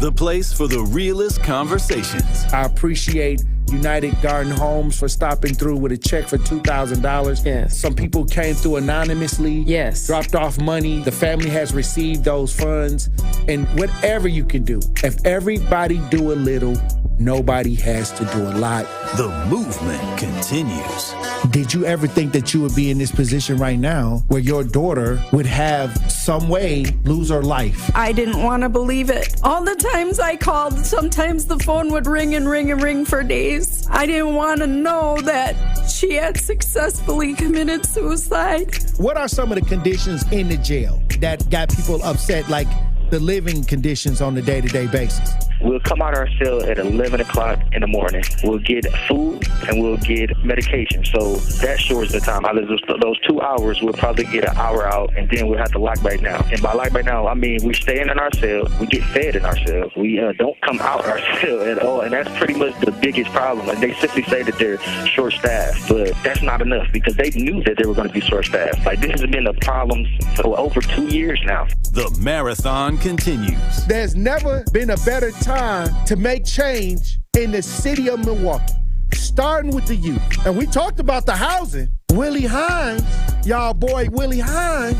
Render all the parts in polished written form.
the place for the realest conversations. I appreciate United Garden Homes for stopping through with a check for $2,000. Yes. Some people came through anonymously. Yes. Dropped off money. The family has received those funds. And whatever you can do, if everybody do a little, nobody has to do a lot. The movement continues. Did you ever think that you would be in this position right now where your daughter would have some way lose her life? I didn't want to believe it. All the times I called, sometimes the phone would ring and ring and ring for days. I didn't want to know that she had successfully committed suicide. What are some of the conditions in the jail that got people upset, like the living conditions on a day-to-day basis? We'll come out our cell at 11 o'clock in the morning. We'll get food and we'll get medication. So that shortens the time. Those 2 hours, we'll probably get an hour out, and then we'll have to lock back down. And by lock back down, I mean we're staying in our cell. We get fed in our cell. We don't come out our cell at all. And that's pretty much the biggest problem. Like, they simply say that they're short-staffed, but that's not enough because they knew that they were going to be short-staffed. Like, this has been a problem for over 2 years now. The marathon continues. There's never been a better time to make change in the city of Milwaukee, starting with the youth. And we talked about the housing. Willie Hines, y'all boy Willie Hines,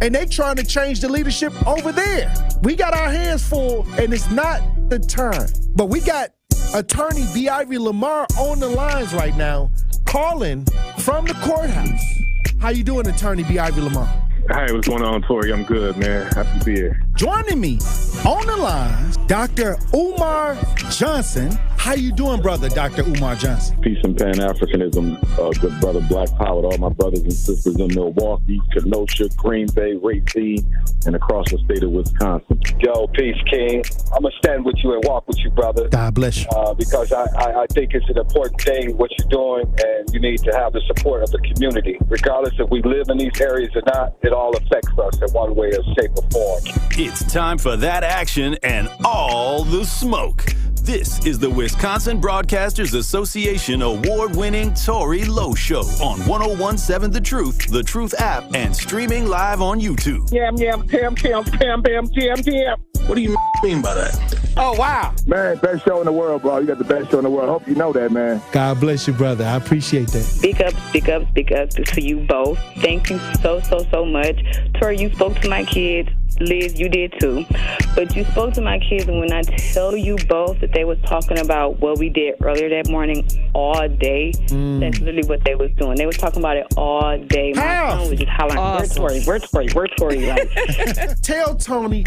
and they trying to change the leadership over there. We got our hands full, and it's not the time. But we got attorney B. Ivy Lamar on the lines right now, calling from the courthouse. How you doing, attorney B. Ivy Lamar? Hey, what's going on, Tory? I'm good, man. Happy to be here. Joining me on the line, Dr. Umar Johnson. How you doing, brother, Dr. Umar Johnson? Peace and Pan-Africanism, good brother Black Power to all my brothers and sisters in Milwaukee, Kenosha, Green Bay, Racine, and across the state of Wisconsin. Yo, peace, King. I'm going to stand with you and walk with you, brother. God bless you. Because I think it's an important thing, what you're doing, and you need to have the support of the community. Regardless if we live in these areas or not, it all affects us in one way or shape or form. It's time for that action and all the smoke. This is the Wisconsin Broadcasters Association award-winning Tory Lowe Show on 101.7 The Truth app, and streaming live on YouTube. Yam, tam, tam, tam, bam, tam, tam. What do you mean by that? Oh, wow. Man, best show in the world, bro. You got the best show in the world. I hope you know that, man. God bless you, brother. I appreciate that. Speak up to you both. Thank you so much. Tory, you spoke to my kids. Liz, you did too. But you spoke to my kids, and when I tell you both that they was talking about what we did earlier that morning all day, that's literally what they was doing. They was talking about it all day. My son was just hollering, awesome. Where's Tory? Like, tell Tony,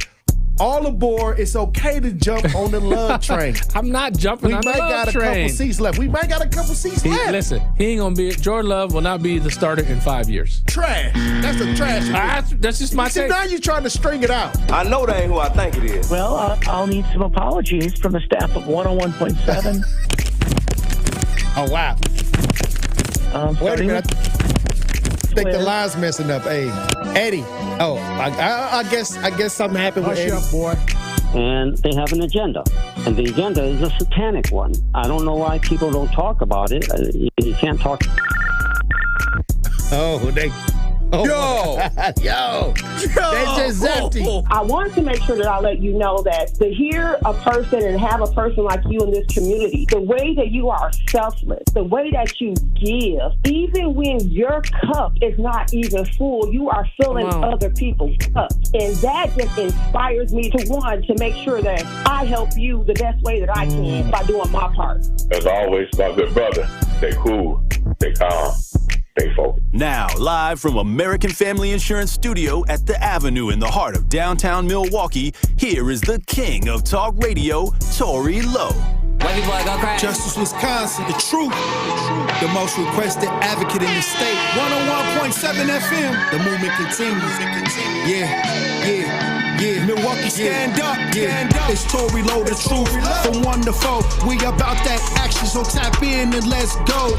all aboard. It's okay to jump on the love train. I'm not jumping on the love train. We might got a couple seats left. Listen, he ain't going to be, Jordan Love will not be the starter in 5 years. Trash. That's a trash. That's just my take. Now you're trying to string it out. I know that ain't who I think it is. Well, I'll need some apologies from the staff of 101.7. Oh, wow. Wait a minute. I think the line's messing up. Hey, Eddie. Oh, I guess something happened with Eddie. Hush up, boy. And they have an agenda. And the agenda is a satanic one. I don't know why people don't talk about it. You can't talk. Yo, they just empty. I wanted to make sure that I let you know that to hear a person and have a person like you in this community, the way that you are selfless, the way that you give, even when your cup is not even full, you are filling other people's cups. And that just inspires me to make sure that I help you the best way that I can by doing my part. As always, my good brother, stay cool, stay calm. Now, live from American Family Insurance Studio at The Avenue in the heart of downtown Milwaukee, here is the king of talk radio, Tory Lowe. Justice Wisconsin, the truth, the most requested advocate in the state. 101.7 FM, the movement continues. Yeah. Milwaukee, stand up. It's Tory Lowe, the truth, from 1 to 4. We about that action, so tap in and let's go.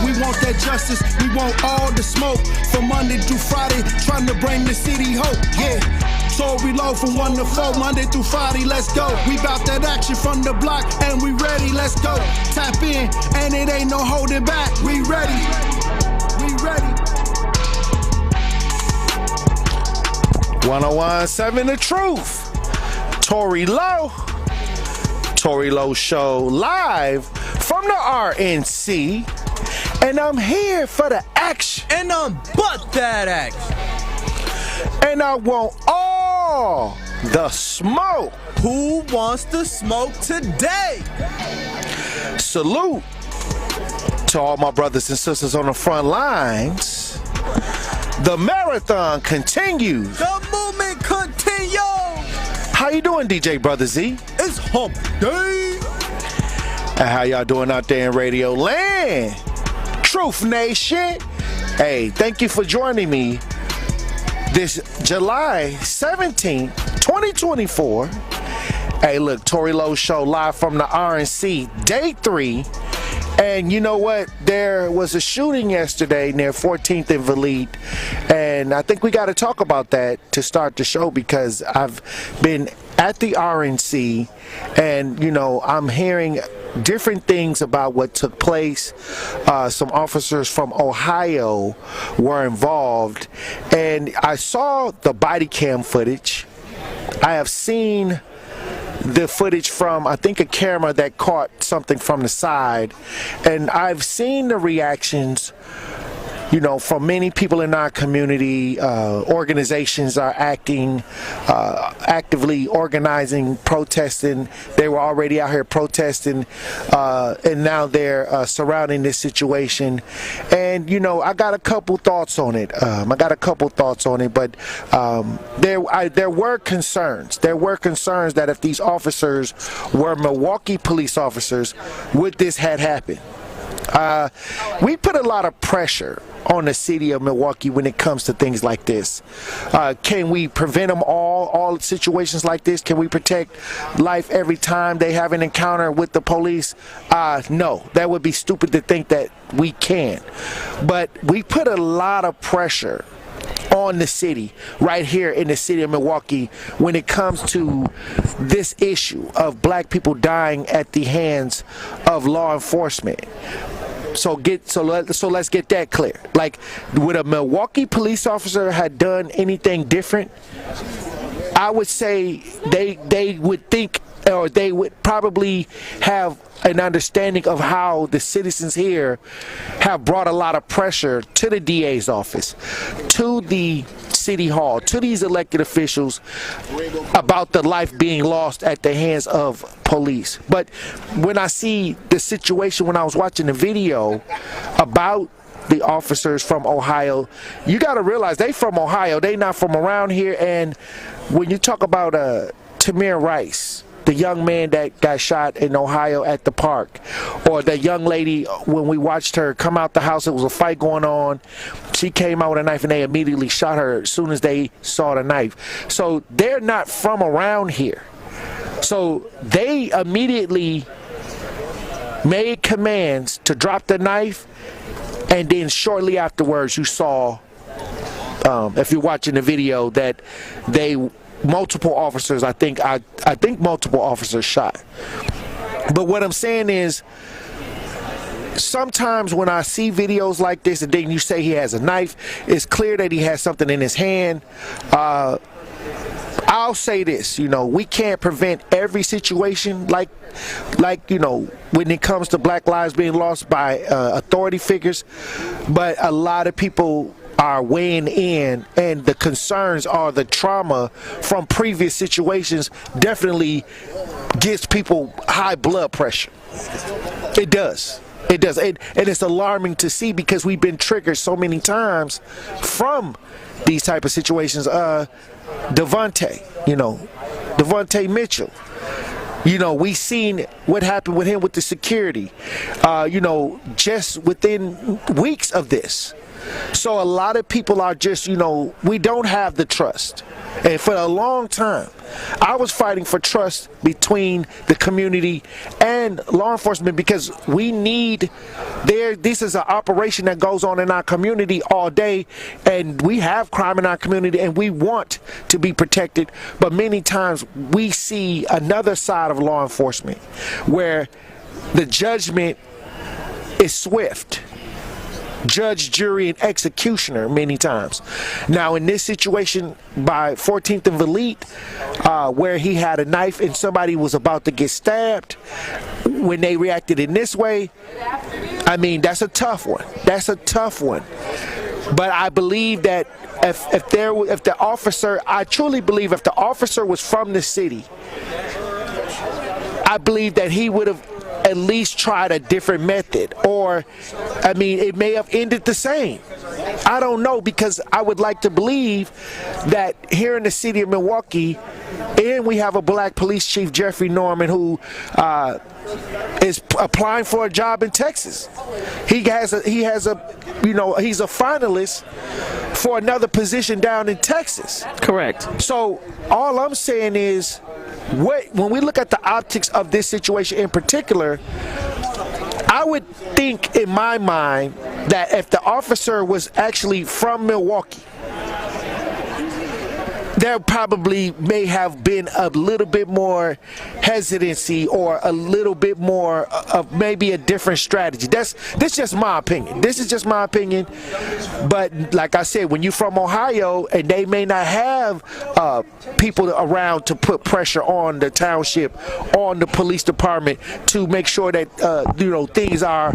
We want that justice, we want all the smoke. From Monday through Friday, trying to bring the city hope. Yeah. Tory Lowe from 1 to 4, Monday through Friday, let's go. We bout that action from the block, and we ready, let's go. Tap in, and it ain't no holding back. We ready. 101.7 The Truth. Tory Lowe. Tory Lowe Show live from the RNC. And I'm here for the action. And I'm but that action. And I want all the smoke. Who wants the smoke today? Salute to all my brothers and sisters on the front lines. The marathon continues. The movement continues. How you doing, DJ Brother Z? It's hump day. And how y'all doing out there in Radio Land? Truth Nation. Hey, thank you for joining me this July 17th, 2024. Hey, look, Tory Lowe Show live from the RNC, day 3. And you know what? There was a shooting yesterday near 14th and Valide. And I think we got to talk about that to start the show because I've been at the RNC and, you know, I'm hearing different things about what took place. Some officers from Ohio were involved. And I saw the body cam footage. I have seen the footage from, I think, a camera that caught something from the side. And I've seen the reactions, you know, from many people in our community. Organizations are actively organizing, protesting. They were already out here protesting, and now they're surrounding this situation. And, you know, I got a couple thoughts on it. But there were concerns. There were concerns that if these officers were Milwaukee police officers, would this had happened? We put a lot of pressure on the city of Milwaukee when it comes to things like this. Can we prevent them all situations like this? Can we protect life every time they have an encounter with the police? No, that would be stupid to think that we can. But we put a lot of pressure on the city right here in the city of Milwaukee when it comes to this issue of black people dying at the hands of law enforcement. So let's get that clear. Like, would a Milwaukee police officer had done anything different? I would say they would think, or they would probably have an understanding of how the citizens here have brought a lot of pressure to the DA's office, to the city hall, to these elected officials about the life being lost at the hands of police. But when I see the situation, when I was watching the video about the officers from Ohio, you got to realize they from Ohio. They not from around here. And when you talk about Tamir Rice, the young man that got shot in Ohio at the park, or the young lady, when we watched her come out the house, it was a fight going on. She came out with a knife and they immediately shot her as soon as they saw the knife. So they're not from around here. So they immediately made commands to drop the knife, and then shortly afterwards you saw, if you're watching the video, that multiple officers, I think multiple officers shot. But what I'm saying is, sometimes when I see videos like this and then you say he has a knife, it's clear that he has something in his hand. I'll say this, you know, we can't prevent every situation like, you know, when it comes to black lives being lost by authority figures, but a lot of people are weighing in, and the concerns are the trauma from previous situations definitely gives people high blood pressure. It does. And it's alarming to see because we've been triggered so many times from these type of situations. Devontae Mitchell. You know, we seen what happened with him with the security, just within weeks of this. So a lot of people are just, we don't have the trust. And for a long time, I was fighting for trust between the community and law enforcement because we need this is an operation that goes on in our community all day, and we have crime in our community and we want to be protected. But many times we see another side of law enforcement where the judgment is swift. judge, jury, and executioner many times. Now, in this situation by 14th and Valete, where he had a knife and somebody was about to get stabbed, when they reacted in this way, I mean, that's a tough one. That's a tough one. But I believe that if the officer, I truly believe if the officer was from the city, I believe that he would have at least tried a different method, or I mean, it may have ended the same. I don't know, because I would like to believe that here in the city of Milwaukee, and we have a black police chief, Jeffrey Norman, who is applying for a job in Texas. He's a finalist for another position down in Texas. Correct. So all I'm saying is, when we look at the optics of this situation in particular, I would think in my mind that if the officer was actually from Milwaukee, there probably may have been a little bit more hesitancy or a little bit more of maybe a different strategy. This is just my opinion. This is just my opinion. But like I said, when you're from Ohio and they may not have people around to put pressure on the township, on the police department to make sure that things are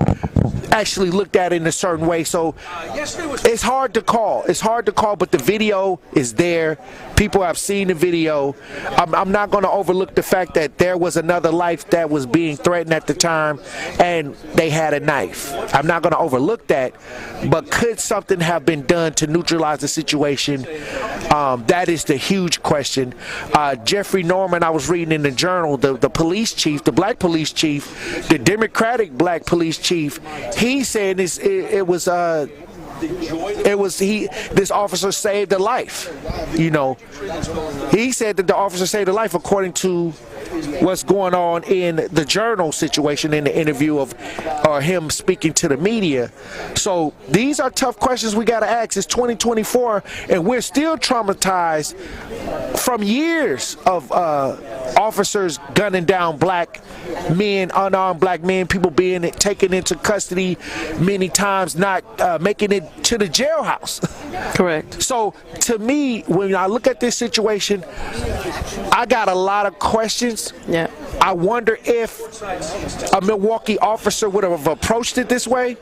actually looked at in a certain way. So it's hard to call. It's hard to call, but the video is there. People have seen the video. I'm not going to overlook the fact that there was another life that was being threatened at the time, and they had a knife. I'm not going to overlook that, but could something have been done to neutralize the situation? That is the huge question. Jeffrey Norman, I was reading in the Journal, the police chief, the black police chief, the Democratic black police chief, he said this officer saved a life. He said that the officer saved a life according to what's going on in the Journal situation, in the interview of him speaking to the media. So these are tough questions we got to ask. It's 2024 and we're still traumatized from years of officers gunning down black men, unarmed black men, people being taken into custody many times, not making it to the jailhouse. Correct. So to me, when I look at this situation, I got a lot of questions. Yeah. I wonder if a Milwaukee officer would have approached it this way.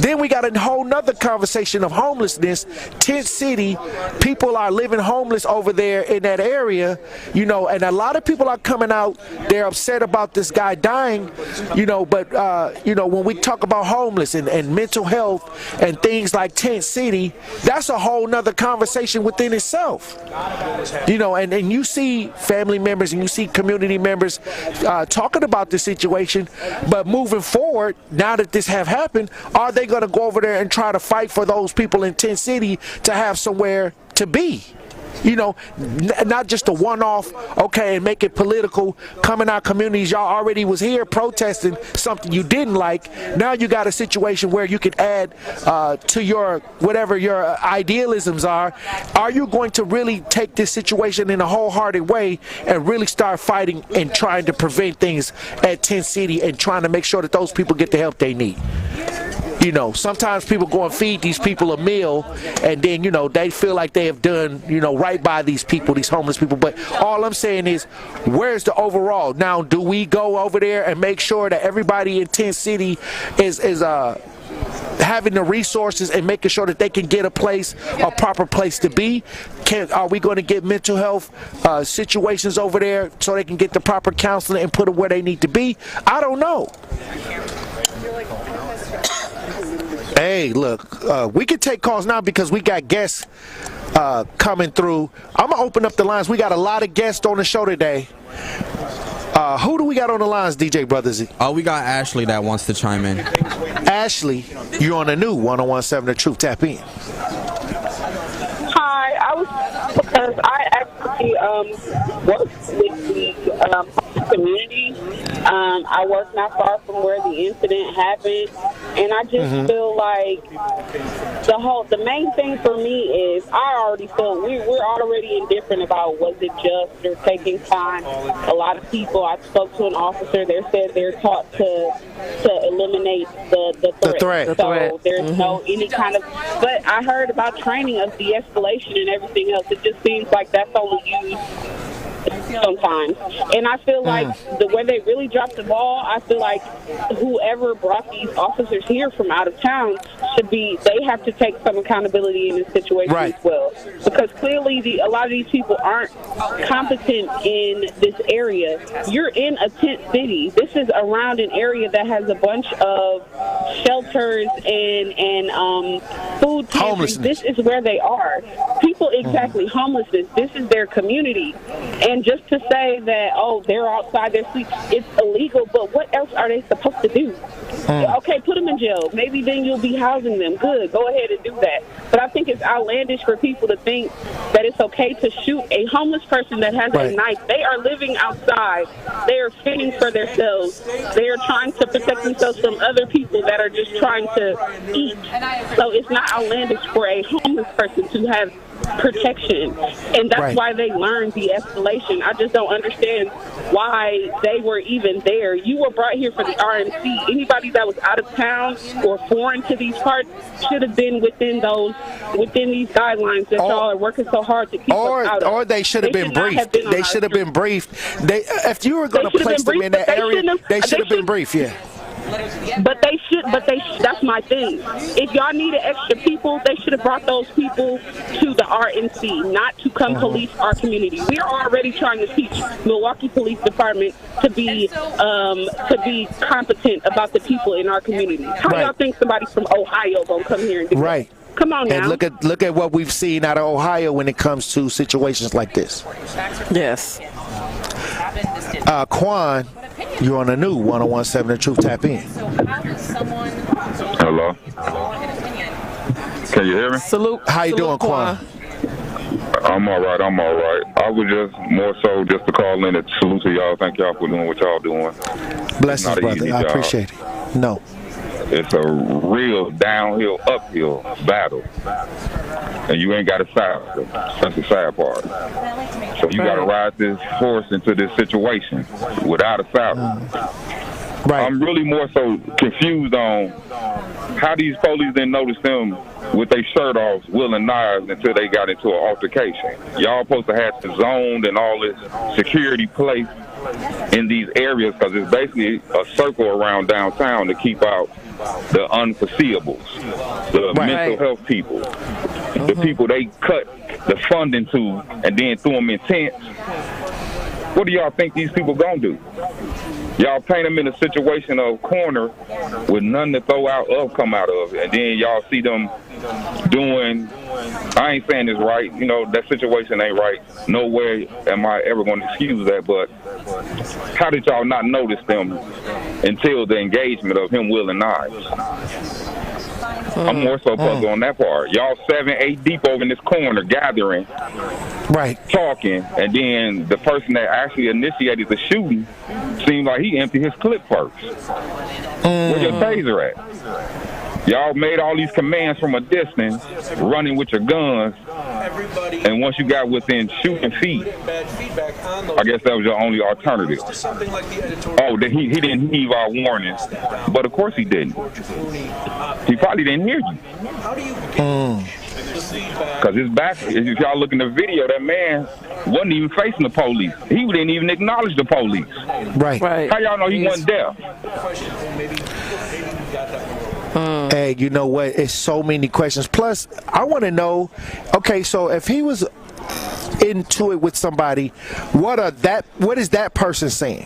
Then we got a whole nother conversation of homelessness. Tent City, people are living homeless over there in that area, and a lot of people are coming out. They're upset about this guy dying, but when we talk about homeless and mental health and things like Tent City, that's a whole nother conversation within itself. And you see family members and you see community members talking about this situation, but moving forward, now that this have happened, are they going to go over there and try to fight for those people in Tent City to have somewhere to be? Not just a one-off, okay, and make it political. Come in our communities, y'all already was here protesting something you didn't like. Now you got a situation where you can add to your, whatever your idealisms are. Are you going to really take this situation in a wholehearted way and really start fighting and trying to prevent things at Tent City and trying to make sure that those people get the help they need? Sometimes people go and feed these people a meal, and then, they feel like they have done, right by these people, these homeless people. But all I'm saying is, where's the overall? Now, do we go over there and make sure that everybody in Tent City is having the resources and making sure that they can get a proper place to be? Are we going to get mental health situations over there so they can get the proper counseling and put them where they need to be? I don't know. Hey, look, we can take calls now because we got guests coming through. I'm going to open up the lines. We got a lot of guests on the show today. Who do we got on the lines, DJ Brothers? We got Ashley that wants to chime in. Ashley, you're on the new 101.7 The Truth. Tap in. Hi, because I actually work with the community. I work not far from where the incident happened, and I just feel like the main thing for me is I already feel we're already indifferent about was it just or taking time. A lot of people, I spoke to an officer, they said they're taught to eliminate the threat. So there's no any kind of, but I heard about training of de-escalation and everything else. It just seems like that's only used sometimes. And I feel like the way they really dropped the ball, I feel like whoever brought these officers here from out of town they have to take some accountability in this situation as well. Because clearly a lot of these people aren't competent in this area. You're in a tent city. This is around an area that has a bunch of shelters and food pantries. This is where they are. People, homelessness. This is their community. And just to say that, they're outside, they're sleep, it's illegal, but what else are they supposed to do? Okay, put them in jail. Maybe then you'll be housing them. Good, go ahead and do that. But I think it's outlandish for people to think that it's okay to shoot a homeless person that has a knife. They are living outside. They are fending for themselves. They are trying to protect themselves from other people that are just trying to eat. So it's not outlandish for a homeless person to have protection, and that's why they learned the escalation. I just don't understand why they were even there. You were brought here for the RNC. Anybody that was out of town or foreign to these parts should have been within these guidelines that y'all are working so hard to keep us out of. Or they should have been briefed. They should have been briefed. If you were going to place them in that area, they should have been briefed. Yeah. But that's my thing. If y'all needed extra people, they should have brought those people to the RNC, not to come police our community. We are already trying to teach Milwaukee Police Department to be competent about the people in our community. How y'all think somebody from Ohio gonna come here and do that? Come on now. And look at what we've seen out of Ohio when it comes to situations like this. Yes. Quan, you're on the new 101.7 The Truth. Tap in. Hello. Can you hear me? Salute. How you doing, Quan? I'm all right. I was just more so just to call in and salute to y'all. Thank y'all for doing what y'all doing. Blessings, brother. I appreciate it. No. It's a real downhill, uphill battle. And you ain't got a side. That's the sad part. So you got to ride this horse into this situation without a saddle. I'm really more so confused on how these police didn't notice them with their shirt off, wielding knives until they got into an altercation. Y'all supposed to have the zoned and all this security placed in these areas because it's basically a circle around downtown to keep out the unforeseeables, the mental health people, the people they cut the funding to and then threw them in tents. What do y'all think these people gonna do? Y'all paint them in a situation of corner with none to throw out of come out of, and then y'all see them doing, I ain't saying it's right, you know, that situation ain't right. No way am I ever going to excuse that, but how did y'all not notice them until the engagement of him wielding knives? I'm more so puzzled on that part. Y'all 7, 8 deep over in this corner gathering, talking, and then the person that actually initiated the shooting seemed like he emptied his clip first. Where your taser at? Y'all made all these commands from a distance, running with your guns, and once you got within shooting feet, I guess that was your only alternative. Oh, he didn't heed our warnings, but of course he didn't. He probably didn't hear you. Because his back, if y'all look in the video, that man wasn't even facing the police. He didn't even acknowledge the police. Right. How y'all know he wasn't there? Hey, you know what? It's so many questions. Plus, I want to know, okay, so if he was into it with somebody, what is that person saying?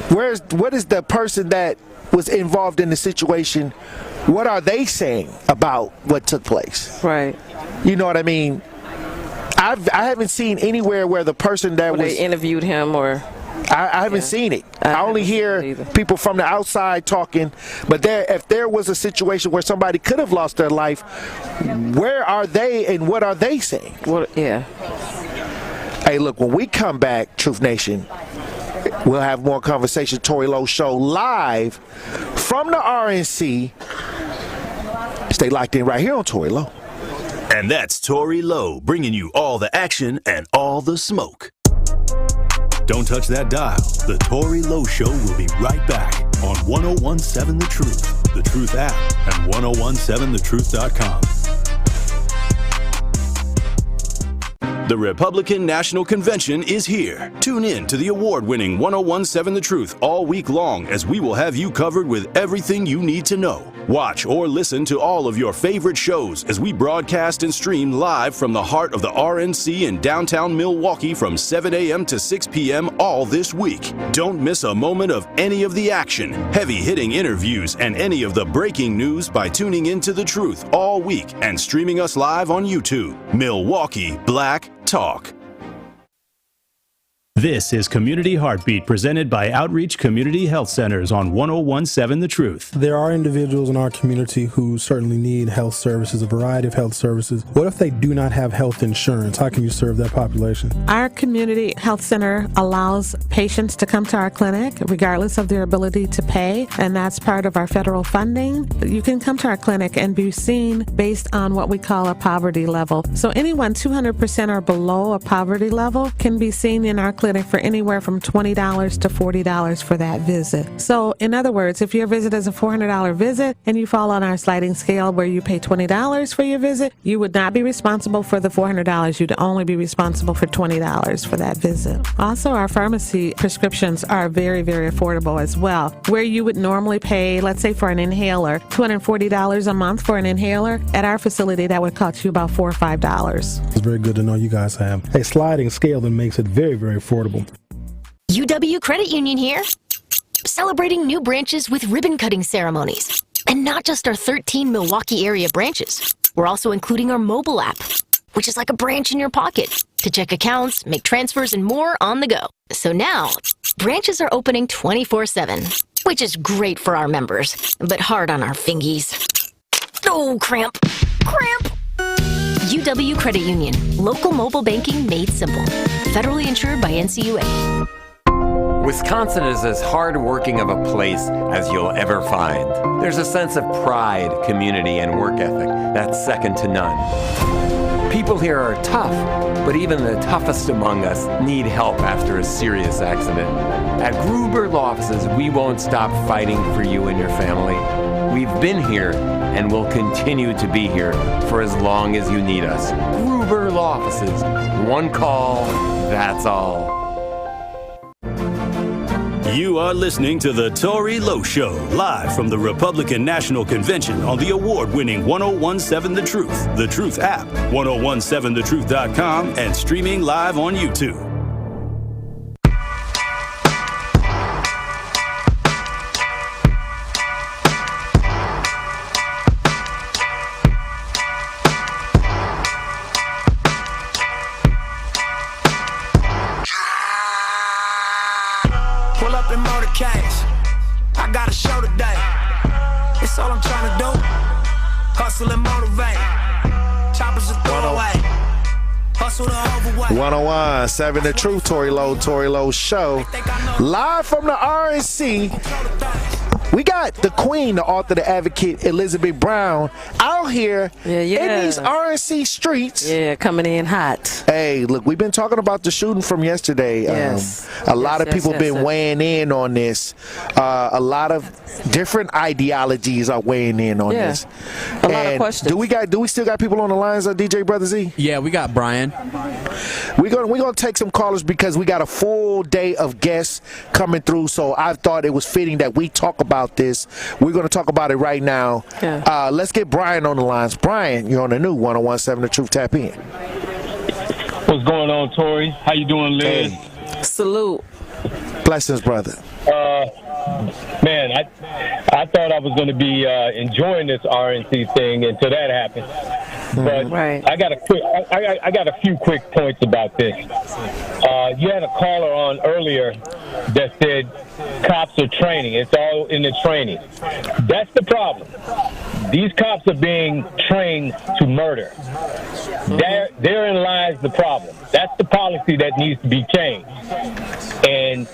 What is the person that was involved in the situation? What are they saying about what took place? Right. You know what I mean? I haven't seen anywhere where the person that they interviewed him or. I haven't seen it. I only hear people from the outside talking. But if there was a situation where somebody could have lost their life, where are they and what are they saying? Hey, Hey, look, when we come back, Truth Nation, we'll have more conversation. Tory Lowe Show live from the RNC. Stay locked in right here on Tory Lowe. And that's Tory Lowe, bringing you all the action and all the smoke. Don't touch that dial. The Tory Lowe Show will be right back on 1017 The Truth, The Truth app, and 1017thetruth.com. The Republican National Convention is here. Tune in to the award-winning 1017 The Truth all week long, as we will have you covered with everything you need to know. Watch or listen to all of your favorite shows as we broadcast and stream live from the heart of the RNC in downtown Milwaukee from 7 a.m. to 6 p.m. all this week. Don't miss a moment of any of the action, heavy-hitting interviews, and any of the breaking news by tuning into The Truth all week and streaming us live on YouTube. Milwaukee Black Talk. This is Community Heartbeat, presented by Outreach Community Health Centers on 1017 The Truth. There are individuals in our community who certainly need health services, a variety of health services. What if they do not have health insurance? How can you serve that population? Our community health center allows patients to come to our clinic regardless of their ability to pay, and that's part of our federal funding. You can come to our clinic and be seen based on what we call a poverty level. So anyone 200% or below a poverty level can be seen in our clinic for anywhere from $20 to $40 for that visit. So in other words, if your visit is a $400 visit and you fall on our sliding scale where you pay $20 for your visit, you would not be responsible for the $400. You'd only be responsible for $20 for that visit. Also, our pharmacy prescriptions are very, very affordable as well. Where you would normally pay, let's say for an inhaler, $240 a month for an inhaler, at our facility that would cost you about $4 or $5. It's very good to know you guys have a sliding scale that makes it very, very affordable. UW Credit Union here, celebrating new branches with ribbon cutting ceremonies. And not just our 13 Milwaukee area branches. We're also including our mobile app, which is like a branch in your pocket, to check accounts, make transfers, and more on the go. So now, branches are opening 24/7, which is great for our members, but hard on our fingies. Oh, cramp. UW Credit Union, local mobile banking made simple. Federally insured by NCUA. Wisconsin is as hard-working of a place as you'll ever find. There's a sense of pride, community, and work ethic that's second to none. People here are tough, but even the toughest among us need help after a serious accident. At Gruber Law Offices, we won't stop fighting for you and your family. We've been here and will continue to be here for as long as you need us. Gruber Law Offices. One call, that's all. You are listening to The Tory Lowe Show, live from the Republican National Convention on the award-winning 1017 The Truth app, 1017thetruth.com, and streaming live on YouTube. Pull up in motorcades. I got a show today. It's all I'm trying to do. Hustle and motivate. Choppers are throwaway. Hustle the overweight. 1017 The Truth, Tory Lowe Show. Live from the RNC. We got the queen, the author, the advocate, Elizabeth Brown, out here in these RNC streets. Yeah, coming in hot. Hey, look, we've been talking about the shooting from yesterday. Yes. A lot of people been weighing in on this. A lot of different ideologies are weighing in on this. A lot of questions. Do we still got people on the lines, DJ Brother Z? Yeah, we got Brian. We're gonna take some callers because we got a full day of guests coming through. So I thought it was fitting that we talk about this. We're going to talk about it right now. Yeah. Let's get Brian on the lines. Brian, you're on the new 1017 The Truth. Tap in. What's going on, Tory? How you doing, Liz? Hey. Salute. Blessings, brother. Man, I thought I was going to be enjoying this RNC thing until that happened. But I got a few quick points about this. You had a caller on earlier that said cops are training. It's all in the training. That's the problem. these cops are being trained to murder. Therein lies the problem. That's the policy that needs to be changed. And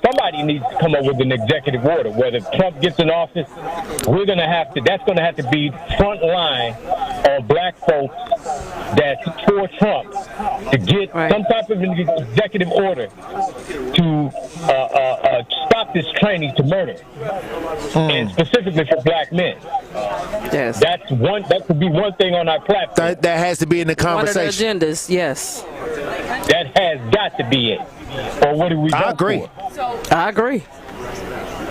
somebody needs to come up with an executive order. Whether Trump gets in office, that's going to have to be front line of black folks that's for Trump to get some type of an executive order to stop this training to murder, and specifically for black men. Yes, that could be one thing on our platform. That has to be in the conversation. One of the agendas, yes. That has got to be it. Or what do we? I agree.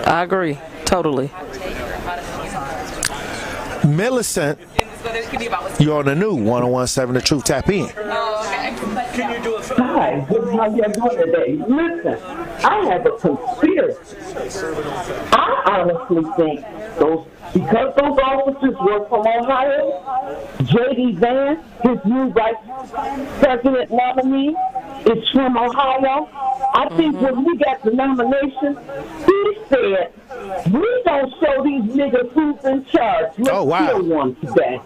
I agree. Totally. Millicent, you're on the new 101.7 The Truth. Tap in. Hi, how you doing today? Listen, I have a conspiracy. I honestly think because those officers were from Ohio, J.D. Vance, his new vice president nominee, is from Ohio. I think when we got the nomination, he said, we don't show these niggas who's in charge. Let's kill one today.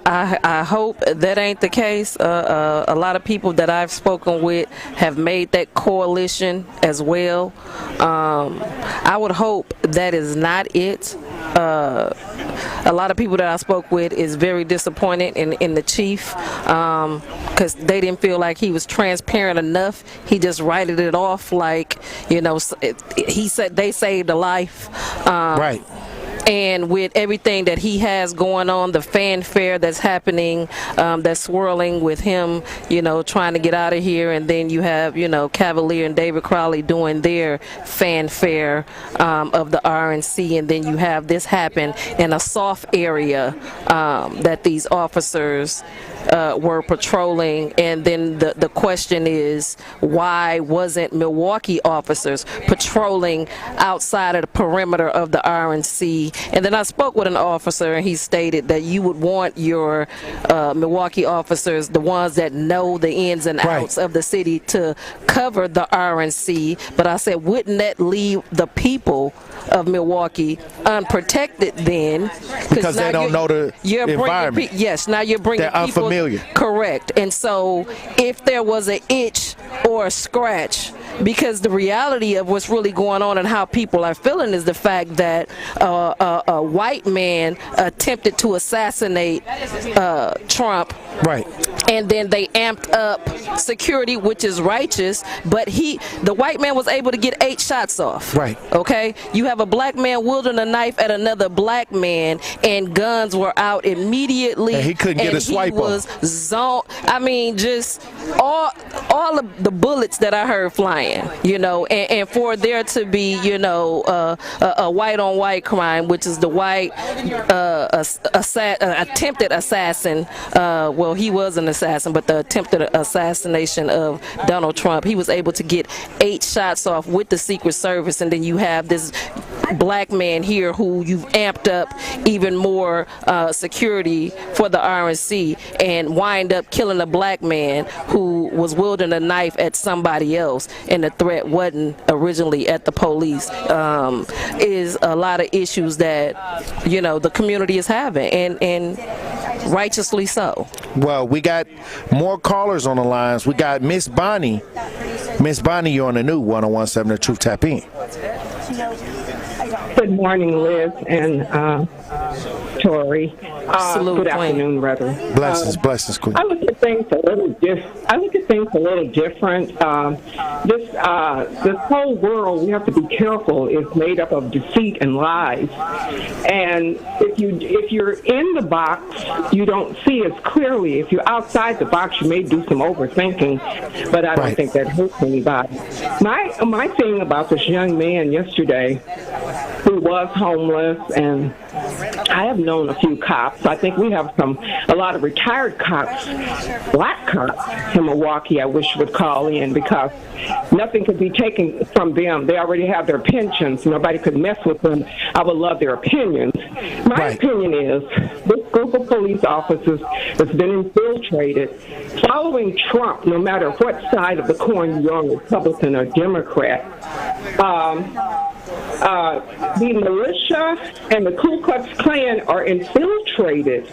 I hope that ain't the case. A lot of people that I've spoken with have made that coalition as well. I would hope that is not it. A lot of people that I spoke with is very disappointed in the chief because they didn't feel like he was transparent enough. He just writed it off like, he said they saved a life. Right. And with everything that he has going on, the fanfare that's happening, that's swirling with him, trying to get out of here, and then you have, Cavalier and David Crowley doing their fanfare of the RNC, and then you have this happen in a soft area that these officers were patrolling, and then the question is, why wasn't Milwaukee officers patrolling outside of the perimeter of the RNC? And then I spoke with an officer, and he stated that you would want your Milwaukee officers, the ones that know the ins and outs of the city, to cover the RNC. But I said, wouldn't that leave the people of Milwaukee unprotected then? Because they don't know the environment. Yes, now you're bringing people. They're unfamiliar. Correct. And so if there was an itch or a scratch, because the reality of what's really going on and how people are feeling is the fact that a white man attempted to assassinate Trump. Right. And then they amped up security, which is righteous, but the white man was able to get 8 shots off. Right. Okay? You have a black man wielding a knife at another black man, and guns were out immediately. And he couldn't get a swipe off. I mean, just all of the bullets that I heard flying, and for there to be, a white-on-white crime, which is the white attempted assassin. Well, he was an assassin, but the attempted assassination of Donald Trump, he was able to get 8 shots off with the Secret Service, and then you have this black man here who you've amped up even more security for the RNC, and wind up killing a black man who was wielding a knife at somebody else, and the threat wasn't originally at the police. Is a lot of issues that the community is having, and righteously so. Well, we got more callers on the lines. We got Miss Bonnie. Miss Bonnie, you're on the new 101.7 The Truth. Tap in. Good morning, Liz and Tory. Good afternoon, rather. Blessings, Queen. I look at things a little different. This whole world, we have to be careful, is made up of deceit and lies. And if you're in the box, you don't see as clearly. If you're outside the box, you may do some overthinking, but I don't think that hurts anybody. My thing about this young man yesterday who was homeless, and I have known a few cops. I think we have a lot of retired cops, black cops in Milwaukee, I wish would call in, because nothing could be taken from them. They already have their pensions. Nobody could mess with them. I would love their opinions. My opinion is this group of police officers that's been infiltrated, following Trump, no matter what side of the coin you're on, Republican or Democrat, the militia and the Ku Klux Klan are infiltrated,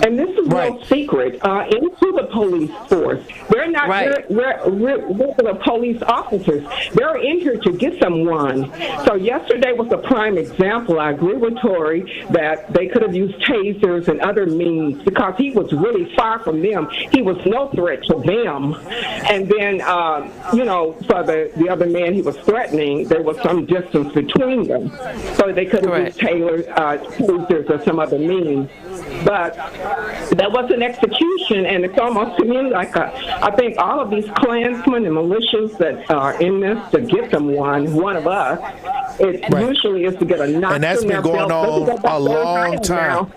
and this is no secret, into the police force. They're not regular police officers. They're in here to get someone. So yesterday was a prime example. I agree with Tory that they could have used tasers and other means because he was really far from them. He was no threat to them. And then, for the other man he was threatening, there was some distance between them. So they could have used tasers or some other means. But that was an execution, and it's almost to me like I think all of these Klansmen and militias that are in this to get someone, one of us, it usually is to get a knock. And that's been going on a long time.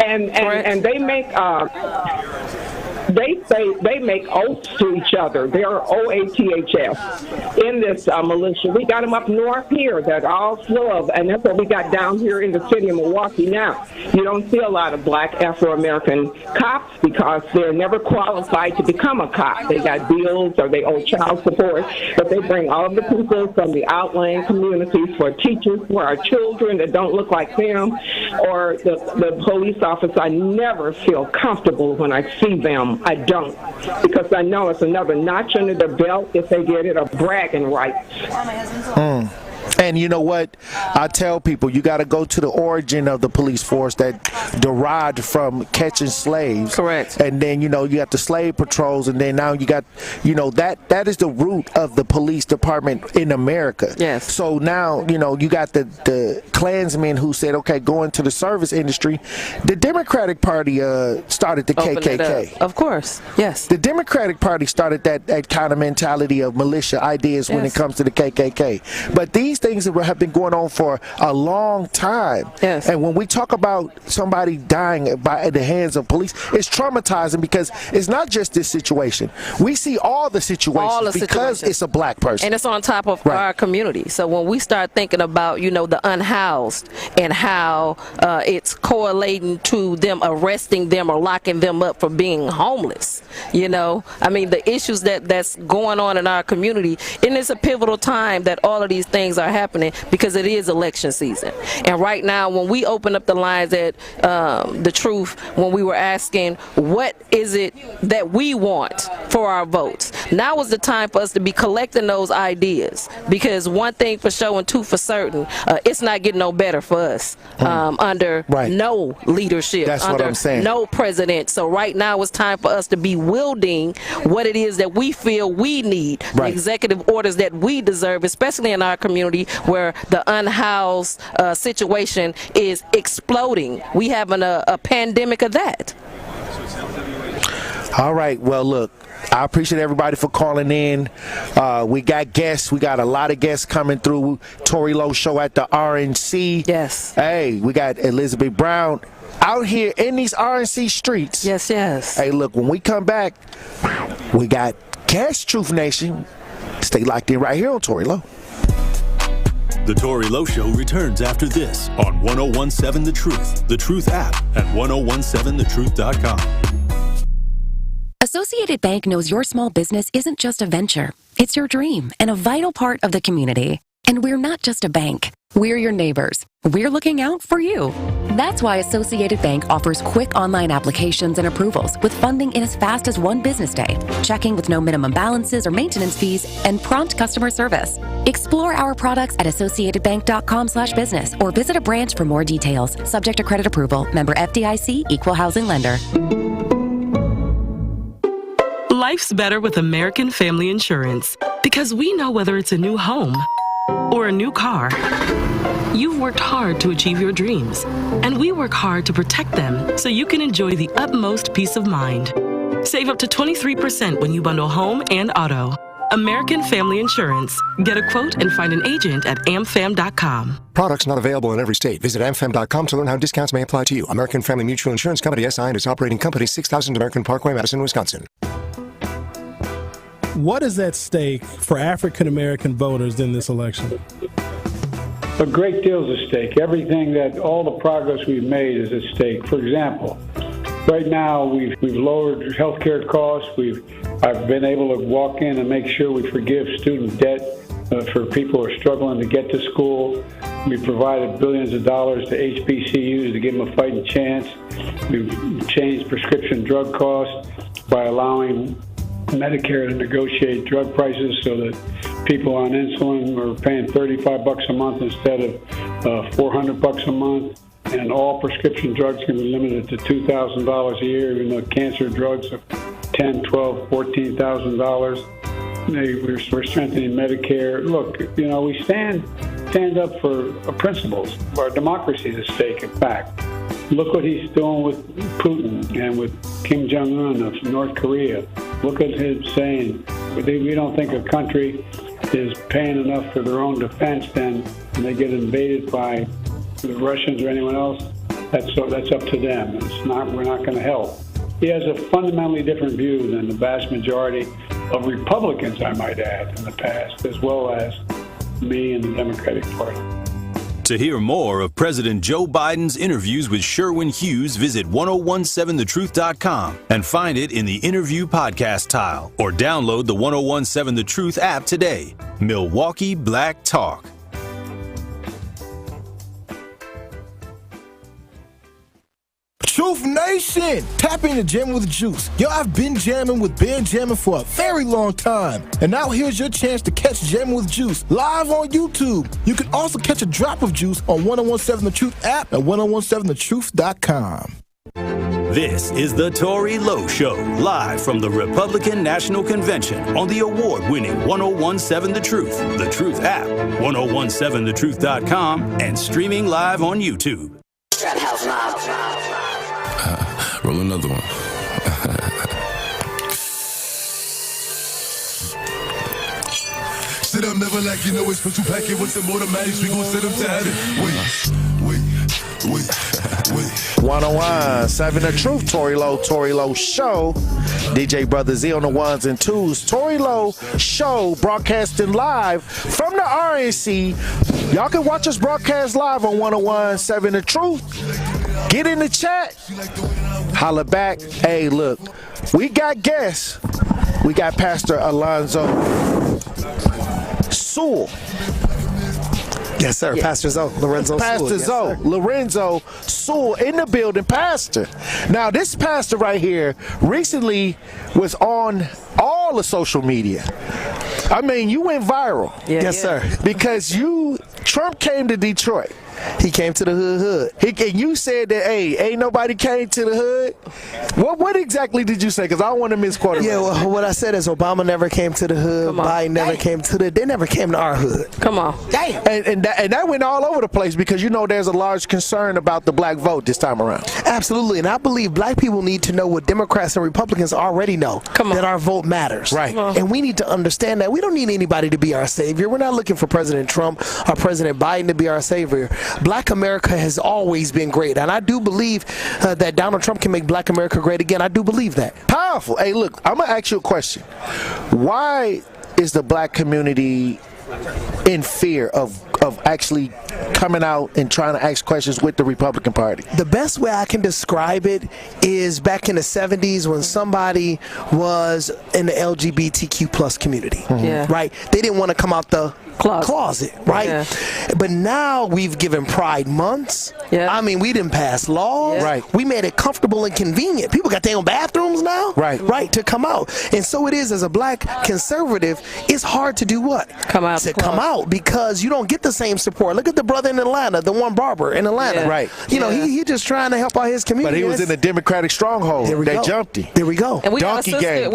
And they make they make oaths to each other. They are OATHS in this militia. We got them up north here that all love, and that's what we got down here in the city of Milwaukee now. You don't see a lot of black Afro-American cops because they're never qualified to become a cop. They got bills or they owe child support, but they bring all of the people from the outlying communities for teachers, for our children that don't look like them, or the police officer. I never feel comfortable when I see them. I don't, because I know it's another notch under the belt if they get it, or bragging rights. And you know what? I tell people you got to go to the origin of the police force that derived from catching slaves. Correct. And then, you got the slave patrols, and then now you got, that is the root of the police department in America. Yes. So now, you got the Klansmen who said, okay, go into the service industry. The Democratic Party started the KKK. Of course, yes. The Democratic Party started that kind of mentality of militia ideas when it comes to the KKK. But these things have been going on for a long time. Yes. And when we talk about somebody dying by the hands of police, it's traumatizing because it's not just this situation. We see all the situations because it's a black person. And it's on top of our community. So when we start thinking about, the unhoused and how it's correlating to them arresting them or locking them up for being homeless, the issues that's going on in our community, and it's a pivotal time that all of these things are happening because it is election season. And right now, when we open up the lines at the truth, when we were asking what is it that we want for our votes, now is the time for us to be collecting those ideas, because one thing for sure and two for certain, it's not getting no better for us under no leadership, under no president. So right now it's time for us to be wielding what it is that we feel we need, the executive orders that we deserve, especially in our community where the unhoused situation is exploding. We having a pandemic of that. All right. Well, look, I appreciate everybody for calling in. We got guests. We got a lot of guests coming through. Tory Lowe Show at the RNC. Yes. Hey, we got Elizabeth Brown out here in these RNC streets. Yes, yes. Hey, look, when we come back, we got Cash Truth Nation. Stay locked in right here on Tory Lowe. The Tory Lowe Show returns after this on 1017 The Truth app at 1017thetruth.com. Associated Bank knows your small business isn't just a venture. It's your dream and a vital part of the community. And we're not just a bank. We're your neighbors. We're looking out for you. That's why Associated Bank offers quick online applications and approvals with funding in as fast as one business day, checking with no minimum balances or maintenance fees, and prompt customer service. Explore our products at associatedbank.com/business or visit a branch for more details. Subject to credit approval. Member FDIC, Equal Housing Lender. Life's better with American Family Insurance because we know whether it's a new home or a new car, you've worked hard to achieve your dreams, and we work hard to protect them so you can enjoy the utmost peace of mind. Save up to 23% when you bundle home and auto. American Family Insurance. Get a quote and find an agent at amfam.com. Products not available in every state. Visit amfam.com to learn how discounts may apply to you. American Family Mutual Insurance Company, SI, and its operating company, 6000 American Parkway, Madison, Wisconsin. What is at stake for African American voters in this election? A great deal is at stake. Everything all the progress we've made is at stake. For example, right now we've lowered health care costs. I've been able to walk in and make sure we forgive student debt for people who are struggling to get to school. We provided billions of dollars to HBCUs to give them a fighting chance. We've changed prescription drug costs by allowing Medicare to negotiate drug prices so that people on insulin are paying $35 a month instead of $400 a month. And all prescription drugs can be limited to $2,000 a year, even though cancer drugs are $10,000, $12,000, $14,000. We're strengthening Medicare. Look, we stand up for principles. Our democracy is at stake, in fact. Look what he's doing with Putin and with Kim Jong-un of North Korea. Look at him saying, we don't think a country is paying enough for their own defense, then when they get invaded by the Russians or anyone else, that's up to them. We're not going to help. He has a fundamentally different view than the vast majority of Republicans, I might add, in the past, as well as me and the Democratic Party. To hear more of President Joe Biden's interviews with Sherwin Hughes, visit 1017thetruth.com and find it in the interview podcast tile, or download the 1017 The Truth app today. Milwaukee Black Talk. Truth Nation! Tap into Jam with Juice. Yo, I've been jamming with Ben Jammin' for a very long time. And now here's your chance to catch Jam with Juice live on YouTube. You can also catch a drop of juice on 1017 The Truth app at 1017thetruth.com. This is the Tory Lowe Show, live from the Republican National Convention on the award-winning 1017 The Truth app, 1017thetruth.com, and streaming live on YouTube. Trap House Live. Roll another one. Sit up, never like you know it's special packet with some automatics. We gon' set them to heaven. Wait. 1017 The Truth, Tory Lowe Show. DJ Brother Z on the ones and twos. Tory Lowe Show broadcasting live from the RNC. Y'all can watch us broadcast live on 1017 The Truth. Get in the chat. Holla back. Hey, look, we got guests. We got Pastor Alonzo Sewell. Yes, sir. Yeah. Pastor Zoe, Lorenzo Pastor Sewell. Yes, Lorenzo Sewell in the building. Pastor. Now, this pastor right here recently was on all the social media. I mean, you went viral. Yes, sir. Because Trump came to Detroit. He came to the hood. And you said that, hey, ain't nobody came to the hood. What exactly did you say? Because I don't want to misquote it. Yeah, well, what I said is Obama never came to the hood. Biden never came to the. They never came to our hood. Come on. Damn. And that went all over the place because there's a large concern about the black vote this time around. Absolutely, and I believe black people need to know what Democrats and Republicans already know. That our vote matters. Right. And we need to understand that we don't need anybody to be our savior. We're not looking for President Trump or President Biden to be our savior. Black America has always been great, and I do believe that Donald Trump can make Black America great again. I do believe that. Powerful. Hey, look, I'm going to ask you a question. Why is the black community in fear of actually coming out and trying to ask questions with the Republican Party? The best way I can describe it is back in the 70s when somebody was in the LGBTQ plus community, right? They didn't want to come out the closet, right? Yeah. But now we've given Pride months. Yeah. I mean, we didn't pass laws. Yeah. Right. We made it comfortable and convenient. People got their own bathrooms now. Right. To come out. And so it is, as a black conservative, it's hard to do what? Come out. To come out because you don't get the same support. Look at the brother in Atlanta, the one barber in Atlanta. Yeah. Right. You know, he just trying to help out his community. But he was in the Democratic stronghold. They jumped him. There we go. And we Donkey Gang.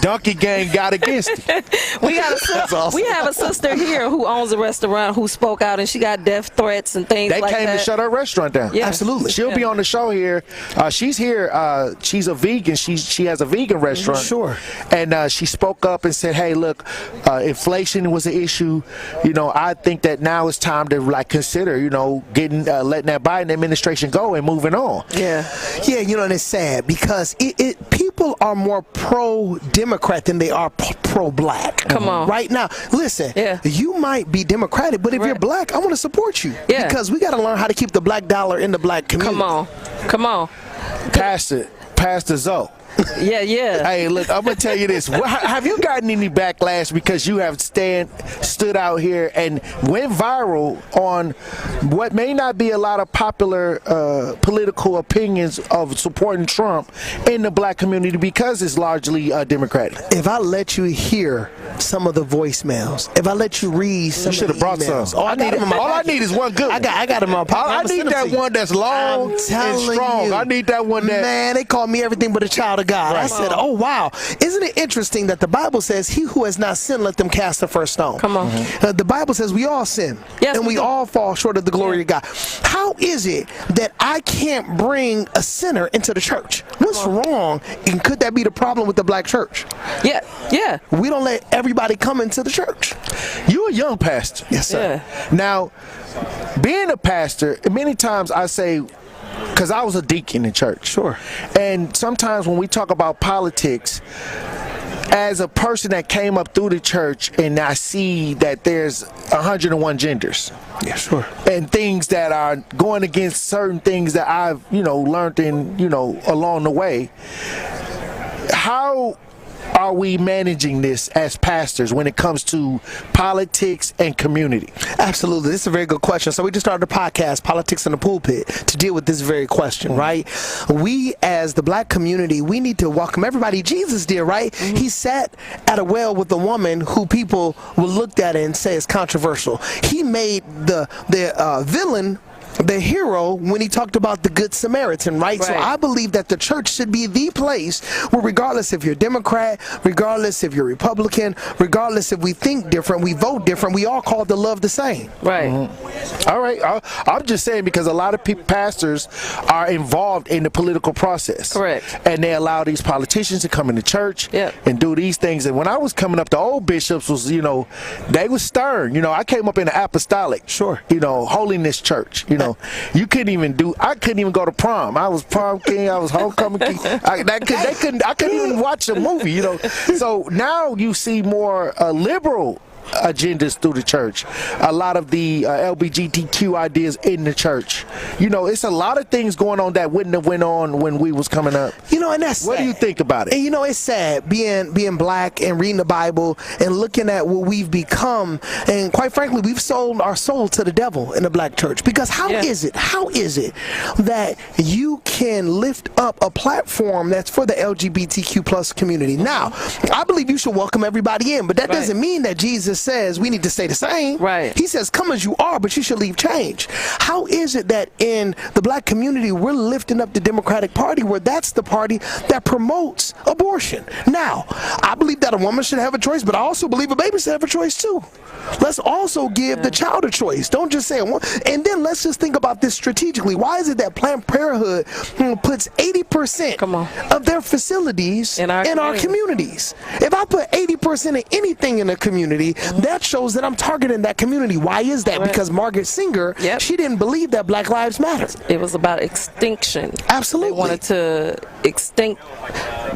Donkey Gang got against him. We have a sister here who owns a restaurant who spoke out, and she got death threats and things like that. They came to shut her restaurant down. Yeah. Absolutely. She'll be on the show here. She's here. She's a vegan. She has a vegan restaurant. Sure. And she spoke up and said, hey, look, inflation was an issue. You know, I think that now it's time to consider, getting letting that Biden administration go and moving on. Yeah, and it's sad because people are more pro-Democrat than they are pro-black. Come on. Right now, listen, you might be Democratic, but if you're black, I want to support you. Yeah. Because we got to learn how to keep the black dollar in the black community. Come on. Pastor Zoe. Yeah. Hey, look, I'm gonna tell you this. Have you gotten any backlash because you have stood out here and went viral on what may not be a lot of popular political opinions of supporting Trump in the black community because it's largely Democratic? If I let you hear some of the voicemails, if I let you read some, you should have brought some. All I need is one good one. I got them on. I need that one that's long and strong. I need that one that. Man, they call me everything but a child of God. Right. I said, oh wow, isn't it interesting that the Bible says, "He who has not sinned, let them cast the first stone." Come on. The Bible says we all sin, and we all fall short of the glory of God. How is it that I can't bring a sinner into the church? What's wrong? And could that be the problem with the black church? Yeah. We don't let everybody come into the church. You're a young pastor. Yes, sir. Yeah. Now, being a pastor, many times I say, because I was a deacon in church. Sure. And sometimes when we talk about politics, as a person that came up through the church and I see that there's 101 genders. Yeah, sure. And things that are going against certain things that I've, learned in, along the way. How are we managing this as pastors when it comes to politics and community? Absolutely. This is a very good question. So we just started a podcast, Politics in the Pulpit, to deal with this very question, right? We, as the black community, we need to welcome everybody. Jesus did, right? He sat at a well with a woman who people will look at it and say is controversial. He made the villain the hero when he talked about the Good Samaritan, right? So I believe that the church should be the place where, regardless if you're Democrat, regardless if you're Republican, regardless if we think different, we vote different, we all called to love the same. Right. All right. I'm just saying because a lot of pastors are involved in the political process. Correct. And they allow these politicians to come into church and do these things. And when I was coming up, the old bishops was, they was stern. I came up in the apostolic, holiness church, I couldn't even go to prom. I was prom king. I was homecoming king. I couldn't even watch a movie. So now you see more liberal agendas through the church, a lot of the LGBTQ ideas in the church. It's a lot of things going on that wouldn't have went on when we was coming up. And that's what sad. do you think about it? And it's sad being black and reading the Bible and looking at what we've become, and quite frankly, we've sold our soul to the devil in the black church. Because how is it that you can lift up a platform that's for the LGBTQ plus community? Now, I believe you should welcome everybody in, but that doesn't mean that Jesus says we need to stay the same. Right. He says, come as you are, but you should leave change. How is it that in the black community we're lifting up the Democratic Party, where that's the party that promotes abortion? Now, I believe that a woman should have a choice, but I also believe a baby should have a choice too. Let's also give the child a choice. Don't just say and then let's just think about this strategically. Why is it that Planned Parenthood puts 80% of their facilities in our communities? If I put 80% of anything in a community, that shows that I'm targeting that community. Why is that? Because Margaret Singer, she didn't believe that Black Lives Matter. It was about extinction. Absolutely. They wanted to extinct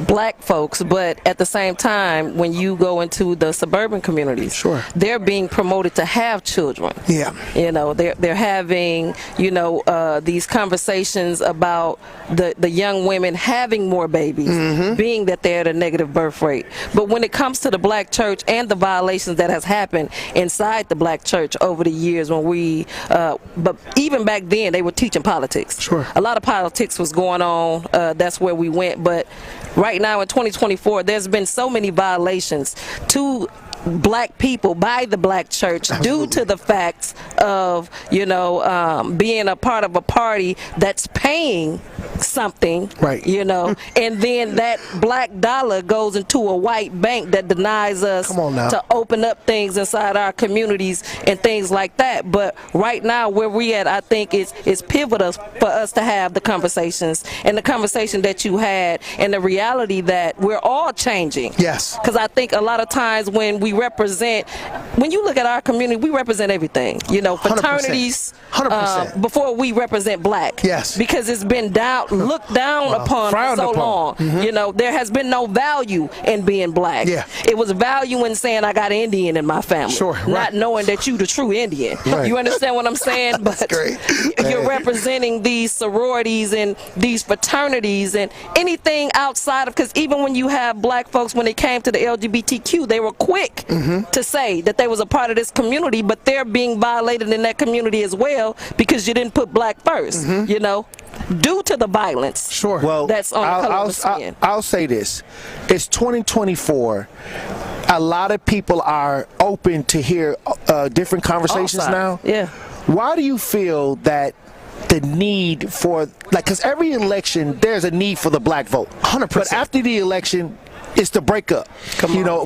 black folks, but at the same time, when you go into the suburban communities, they're being promoted to have children. Yeah. They're having, these conversations about the young women having more babies, being that they're at a negative birth rate. But when it comes to the black church and the violations that has happened inside the black church over the years, when but even back then they were teaching politics. A lot of politics was going on. That's where we went. But right now in 2024, there's been so many violations to black people by the black church due to the facts of being a part of a party that's paying something, and then that black dollar goes into a white bank that denies us to open up things inside our communities and things like that. But right now where we at, I think it's pivotal for us to have the conversations, and the conversation that you had, and the reality that we're all changing. Yes. Because I think a lot of times when we represent, when you look at our community, we represent everything. Fraternities, 100%. Before we represent black. Yes. Because it's been down looked down upon for so long. You know, there has been no value in being black. It was value in saying I got an Indian in my family, not knowing that you the true Indian. You understand what I'm saying? But you're representing these sororities and these fraternities and anything outside of, because even when you have black folks, when it came to the LGBTQ, they were quick to say that they was a part of this community, but they're being violated in that community as well because you didn't put black first, you know, due to the violence that's on the color of the skin. I'll say this. It's 2024. A lot of people are open to hear different conversations now. Why do you feel that the need for, like, because every election there's a need for the black vote, 100%. But after the election, it's the breakup,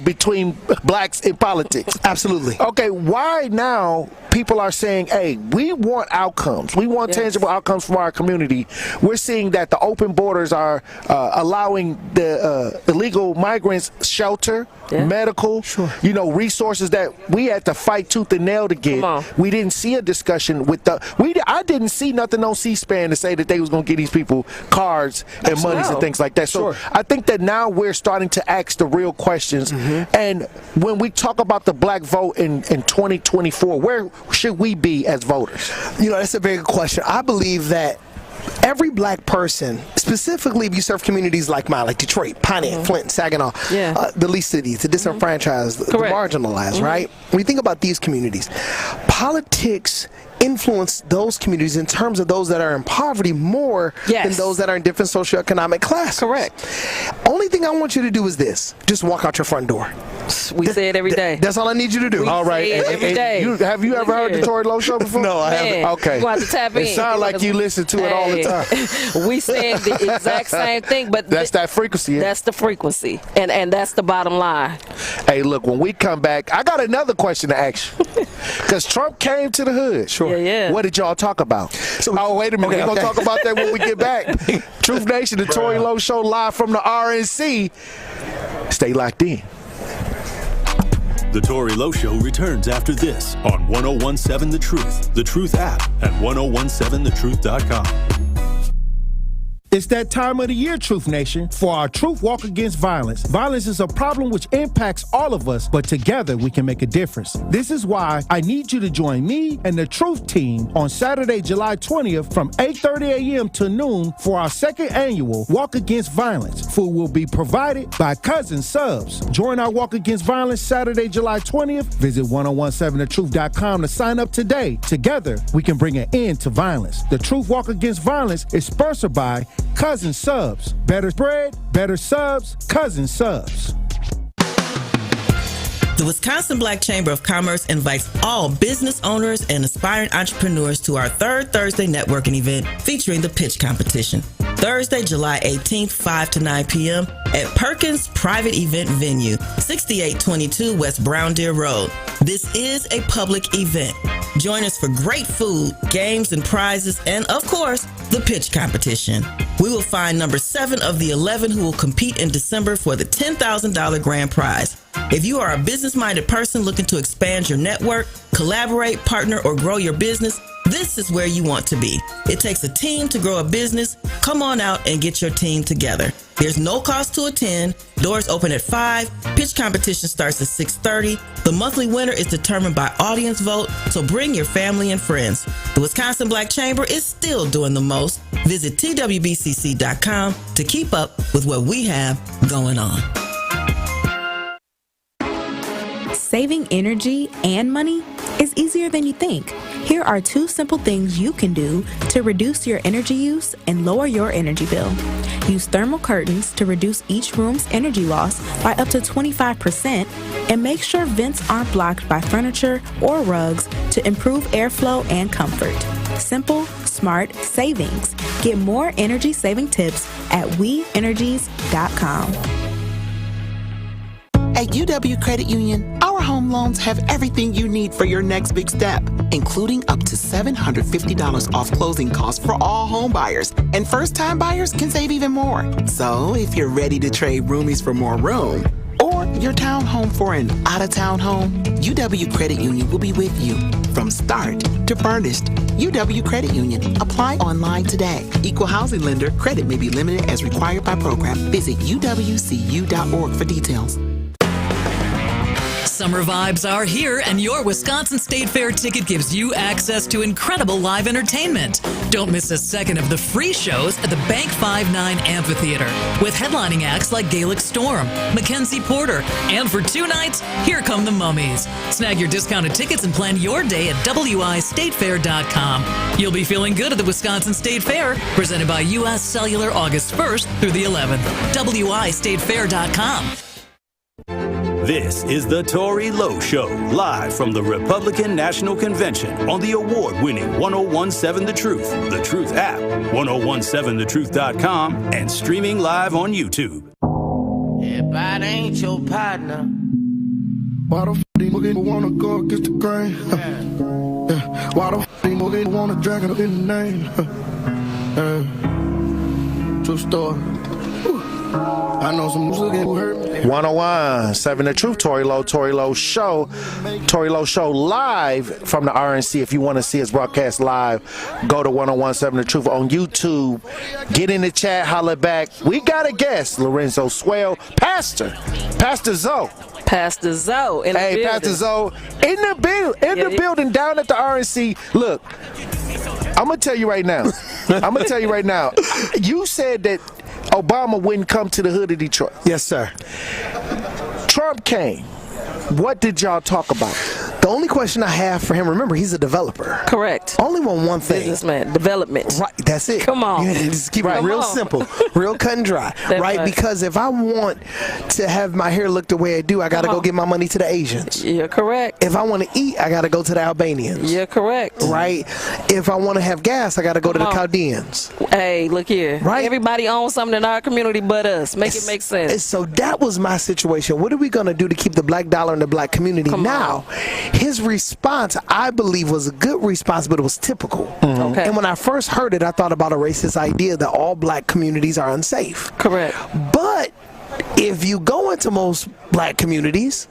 between blacks in politics. Absolutely. Okay, why now people are saying, hey, we want outcomes. We want tangible outcomes from our community. We're seeing that the open borders are allowing the illegal migrants shelter, medical, resources that we had to fight tooth and nail to get. We didn't see a discussion with I didn't see nothing on C-SPAN to say that they was going to get these people cards and monies and things like that. So I think that now we're starting to ask the real questions. And when we talk about the black vote in 2024, where should we be as voters? You know, that's a very good question. I believe that every black person, specifically if you serve communities like mine, like Detroit, Pontiac, Flint, Saginaw, the least cities, the disenfranchised, the marginalized, right? When you think about these communities, politics influence those communities in terms of those that are in poverty more than those that are in different socioeconomic classes. Only thing I want you to do is this: just walk out your front door. We say it every day. That's all I need you to do. All right. Every day. Have you ever heard the Tory Lowe Show before? No, I haven't. Okay. You want to tap in. It sounds like you listen to it all the time. We saying the exact same thing, but that's that frequency. That's the frequency, and that's the bottom line. Hey, look, when we come back, I got another question to ask you. Because Trump came to the hood. What did y'all talk about? Wait a minute. We're going to talk about that when we get back. Truth Nation, the Tory Lowe Show, live from the RNC. Stay locked in. The Tory Lowe Show returns after this on 1017 The Truth app, and 1017thetruth.com. It's that time of the year, Truth Nation, for our Truth Walk Against Violence. Violence is a problem which impacts all of us, but together we can make a difference. This is why I need you to join me and the Truth team on Saturday, July 20th from 8:30 a.m. to noon for our second annual Walk Against Violence. Food will be provided by Cousin Subs. Join our Walk Against Violence Saturday, July 20th. Visit 1017thetruth.com to sign up today. Together, we can bring an end to violence. The Truth Walk Against Violence is sponsored by Cousin Subs. Better bread, better subs, Cousin Subs. The Wisconsin Black Chamber of Commerce invites all business owners and aspiring entrepreneurs to our third Thursday networking event featuring the pitch competition. Thursday, July 18th, 5 to 9 p.m. at Perkins Private Event Venue, 6822 West Brown Deer Road. This is a public event. Join us for great food, games and prizes, and of course, the pitch competition. We will find number 7 of the 11 who will compete in December for the $10,000 grand prize. If you are a business-minded person looking to expand your network, collaborate, partner, or grow your business, this is where you want to be. It takes a team to grow a business. Come on out and get your team together. There's no cost to attend. Doors open at 5. Pitch competition starts at 6:30. The monthly winner is determined by audience vote, so bring your family and friends. The Wisconsin Black Chamber is still doing the most. Visit twbcc.com to keep up with what we have going on. Saving energy and money is easier than you think. Here are 2 simple things you can do to reduce your energy use and lower your energy bill. Use thermal curtains to reduce each room's energy loss by up to 25%, and make sure vents aren't blocked by furniture or rugs to improve airflow and comfort. Simple, smart savings. Get more energy-saving tips at WeEnergies.com. At UW Credit Union, our home loans have everything you need for your next big step, including up to $750 off closing costs for all home buyers. And first-time buyers can save even more. So if you're ready to trade roomies for more room, or your townhome for an out-of-town home, UW Credit Union will be with you from start to furnished. UW Credit Union. Apply online today. Equal housing lender. Credit may be limited as required by program. Visit uwcu.org for details. Summer vibes are here, and your Wisconsin State Fair ticket gives you access to incredible live entertainment. Don't miss a second of the free shows at the Bank 5-9 Amphitheater, with headlining acts like Gaelic Storm, Mackenzie Porter, and for 2 nights, here come the Mummies. Snag your discounted tickets and plan your day at wistatefair.com. You'll be feeling good at the Wisconsin State Fair, presented by U.S. Cellular August 1st through the 11th. wistatefair.com. This is the Tory Lowe Show, live from the Republican National Convention on the award-winning 1017 The Truth app, 1017thetruth.com, and streaming live on YouTube. Everybody ain't your partner. Why the f*** these niggas wanna go against the grain? Why the f*** these niggas wanna drag it in the name? True story. I know some niggas who hurt me. 1017 The Truth, Tory Lowe Show. Tory Lowe Show live from the RNC. If you want to see us broadcast live, go to 1017 The Truth on YouTube. Get in the chat, holler back. We got a guest, Lorenzo Sewell, Pastor Zoe. Pastor Zoe in the building. Pastor Zoe in the building down at the RNC. Look, I'm gonna tell you right now. You said that Obama wouldn't come to the hood of Detroit. Yes, sir. Trump came. What did y'all talk about? The only question I have for him, remember, he's a developer. Correct. Only one thing. Businessman, development. Right, that's it. Come on. Just keep it real simple, real cut and dry, right? Right. Because if I want to have my hair look the way I do, I got to go get my money to the Asians. You're correct. If I want to eat, I got to go to the Albanians. You're correct. Right? If I want to have gas, I got to go to the Chaldeans. Hey, look here. Right? Everybody owns something in our community but us. Make it make sense. So that was my situation. What are we going to do to keep the black dollar in the black community? Now, his response, I believe, was a good response, but it was typical. Mm-hmm. Okay. And when I first heard it, I thought about a racist idea that all black communities are unsafe. Correct. But if you go into most black communities,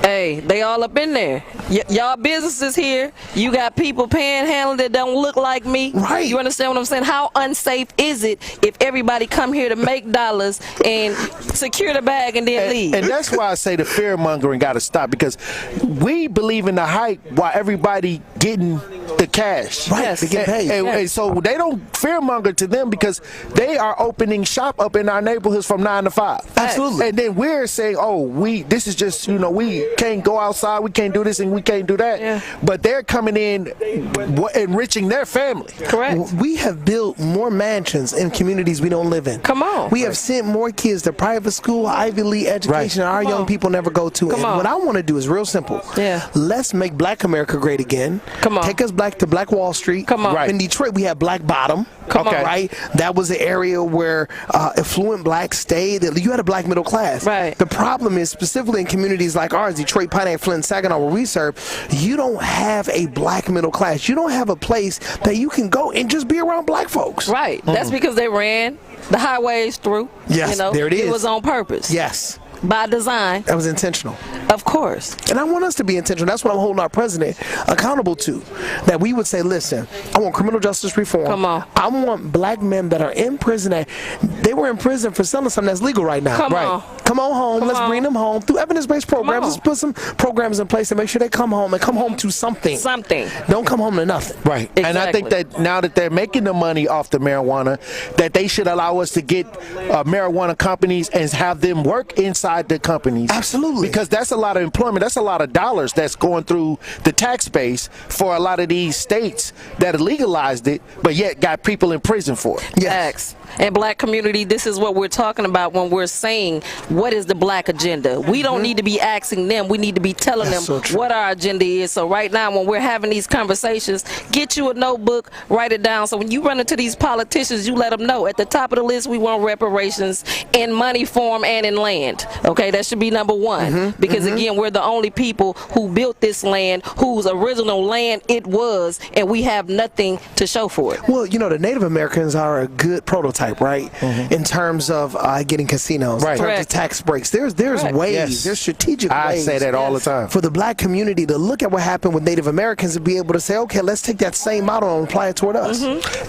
hey, they all up in there. Y'all businesses here. You got people panhandling that don't look like me. Right. You understand what I'm saying? How unsafe is it if everybody come here to make dollars and secure the bag and then leave? And that's why I say the fear mongering got to stop, because we believe in the hype while everybody getting the cash. Right. Yes. They get paid. And so they don't fear monger to them because they are opening shop up in our neighborhoods from 9 to 5. Absolutely. And then we're saying, oh, this is just, we can't go outside, we can't do this and we can't do that. Yeah. But they're coming in enriching their family. Correct. We have built more mansions in communities we don't live in. Come on. We have sent more kids to private school, Ivy League education our young people never go to. Come on. What I want to do is real simple. Yeah. Let's make black America great again. Come on. Take us back to Black Wall Street. Come on. Right. In Detroit, we had Black Bottom. Come on. Right? That was an area where affluent blacks stayed. You had a black middle class. Right. The problem is, specifically in communities like ours, Detroit, Pontiac, Flint, Saginaw, where we serve, you don't have a black middle class. You don't have a place that you can go and just be around black folks. Right. Mm-hmm. That's because they ran the highways through. Yes, there it is. It was on purpose. Yes. By design. That was intentional. Of course. And I want us to be intentional. That's what I'm holding our president accountable to. That we would say, listen, I want criminal justice reform. Come on. I want black men that are in prison. They were in prison for selling something that's legal right now. Come on. Come on home. Let's bring them home through evidence-based programs. Let's put some programs in place to make sure they come home and come home to something. Something. Don't come home to nothing. Right. Exactly. And I think that now that they're making the money off the marijuana, that they should allow us to get marijuana companies and have them work inside the companies. Absolutely. Because that's a lot of employment. That's a lot of dollars that's going through the tax base for a lot of these states that have legalized it, but yet got people in prison for it. Yes. And black community, this is what we're talking about when we're saying, what is the black agenda? We don't need to be asking them. We need to be telling them what our agenda is. So right now, when we're having these conversations, get you a notebook, write it down. So when you run into these politicians, you let them know. At the top of the list, we want reparations in money form and in land. Okay, that should be number one. Because again, we're the only people who built this land, whose original land it was, and we have nothing to show for it. Well, the Native Americans are a good prototype, right? In terms of getting casinos, in terms of tax tax breaks. There's ways. Yes. There's strategic ways. I say that all the time. For the black community to look at what happened with Native Americans and be able to say, okay, let's take that same model and apply it toward us.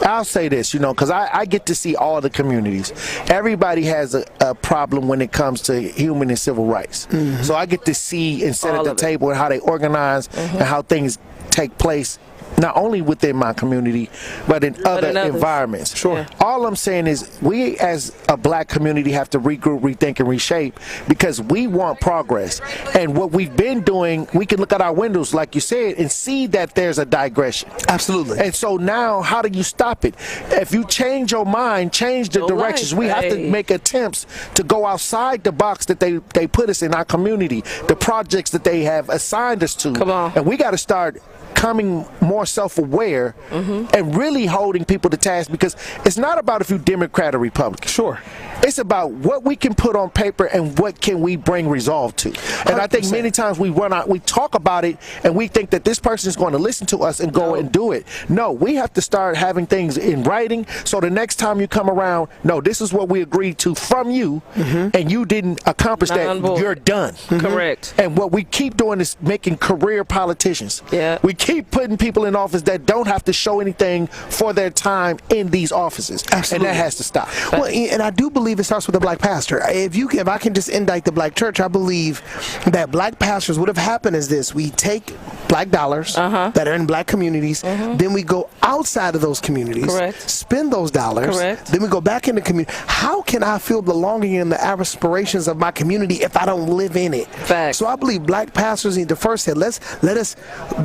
I'll say this, because I get to see all the communities. Everybody has a problem when it comes to human and civil rights. So I get to see and sit at the table and how they organize and how things take place, not only within my community, but in other environments. Sure. All I'm saying is we as a black community have to regroup, rethink, and reshape because we want progress. And what we've been doing, we can look out our windows, like you said, and see that there's a digression. Absolutely. And so now, how do you stop it? If you change your mind, change the directions. We have to make attempts to go outside the box that they put us in our community, the projects that they have assigned us to. Come on. And we got to start becoming more self-aware and really holding people to task, because it's not about if you're Democrat or Republican. Sure. It's about what we can put on paper and what can we bring resolve to. And I think many times we talk about it and we think that this person is going to listen to us and go and do it. No, we have to start having things in writing so the next time you come around, no, this is what we agreed to from you and you didn't accomplish that, you're done. Correct. And what we keep doing is making career politicians. Yeah. We keep putting people in office that don't have to show anything for their time in these offices. Absolutely. And that has to stop. Well, and I do believe it starts with a black pastor. If I can just indict the black church, I believe that black pastors, what have happened is this: we take black dollars that are in black communities, then we go outside of those communities, spend those dollars, then we go back in the community. How can I feel belonging in the aspirations of my community if I don't live in it? Facts. So I believe black pastors need to first say,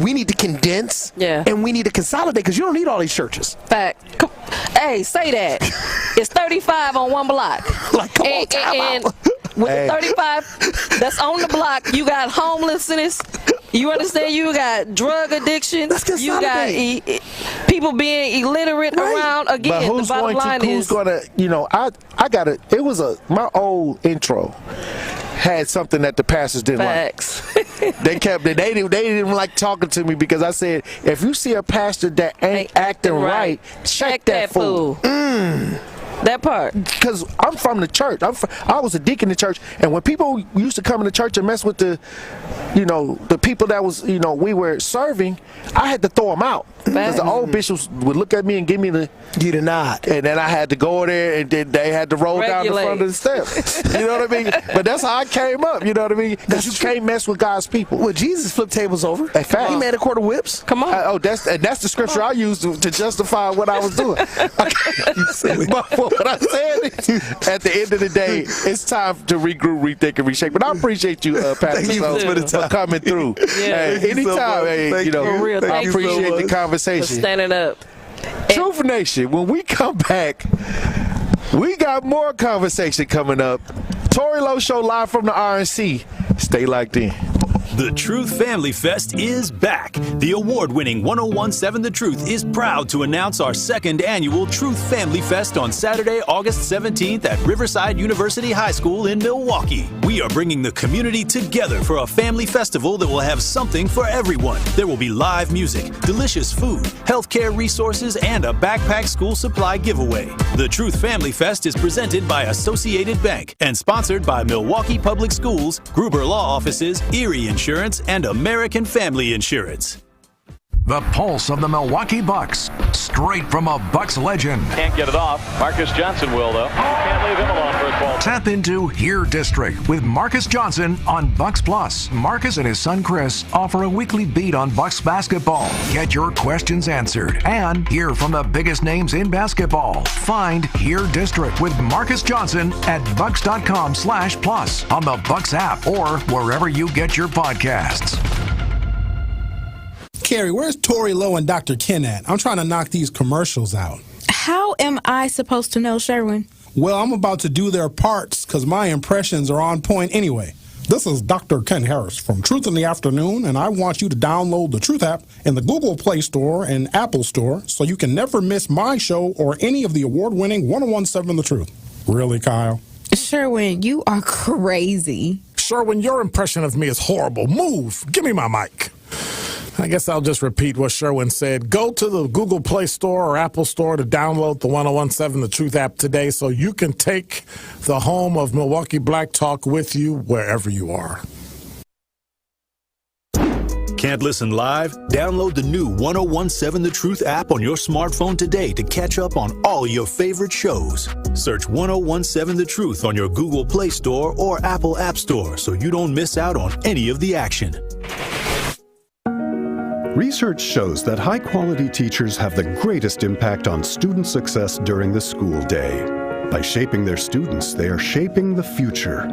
we need to condense and we need to consolidate, because you don't need all these churches. Fact. Hey, say that. It's 35 on one block. Like, come on, and with the 35 that's on the block, you got homelessness. You understand? You got drug addiction. You got people being illiterate around. Again, but who's the bottom line is, my old intro had something that the pastors didn't like. They didn't like talking to me because I said, if you see a pastor that ain't acting right, check that fool. That part. Because I'm from the church. I was a deacon in the church, and when people used to come in the church and mess with the people that was, we were serving, I had to throw them out. Because the old bishops would look at me and give me the nod. And then I had to go there, and then they had to roll down the front of the steps. You know what I mean? But that's how I came up, you know what I mean? Because you can't mess with God's people. Well, Jesus flipped tables over. In fact, he made a cord of whips. Come on. That's the scripture I used to justify what I was doing. But what I'm saying is, at the end of the day, it's time to regroup, rethink, and reshape. But I appreciate you, Pastor Sewell, for coming through. Anytime, I appreciate the conversation. For standing up. Truth Nation, when we come back, we got more conversation coming up. Tory Lowe Show live from the RNC. Stay locked in. The Truth Family Fest is back. The award-winning 1017 The Truth is proud to announce our second annual Truth Family Fest on Saturday, August 17th at Riverside University High School in Milwaukee. We are bringing the community together for a family festival that will have something for everyone. There will be live music, delicious food, healthcare resources, and a backpack school supply giveaway. The Truth Family Fest is presented by Associated Bank and sponsored by Milwaukee Public Schools, Gruber Law Offices, Erie Insurance, and American Family Insurance. The pulse of the Milwaukee Bucks, straight from a Bucks legend. Can't get it off. Marcus Johnson will, though. Can't leave him alone for a 12. Tap into Here District with Marcus Johnson on Bucks Plus. Marcus and his son Chris offer a weekly beat on Bucks basketball. Get your questions answered and hear from the biggest names in basketball. Find Here District with Marcus Johnson at bucks.com/plus on the Bucks app or wherever you get your podcasts. Carrie, where's Tory Lowe and Dr. Ken at? I'm trying to knock these commercials out. How am I supposed to know, Sherwin? Well, I'm about to do their parts because my impressions are on point anyway. This is Dr. Ken Harris from Truth in the Afternoon, and I want you to download the Truth app in the Google Play Store and Apple Store so you can never miss my show or any of the award-winning 1017 The Truth. Really, Kyle? Sherwin, you are crazy. Sherwin, your impression of me is horrible. Move. Give me my mic. I guess I'll just repeat what Sherwin said. Go to the Google Play Store or Apple Store to download the 1017 The Truth app today so you can take the home of Milwaukee Black Talk with you wherever you are. Can't listen live? Download the new 1017 The Truth app on your smartphone today to catch up on all your favorite shows. Search 1017 The Truth on your Google Play Store or Apple App Store so you don't miss out on any of the action. Research shows that high-quality teachers have the greatest impact on student success during the school day. By shaping their students, they are shaping the future.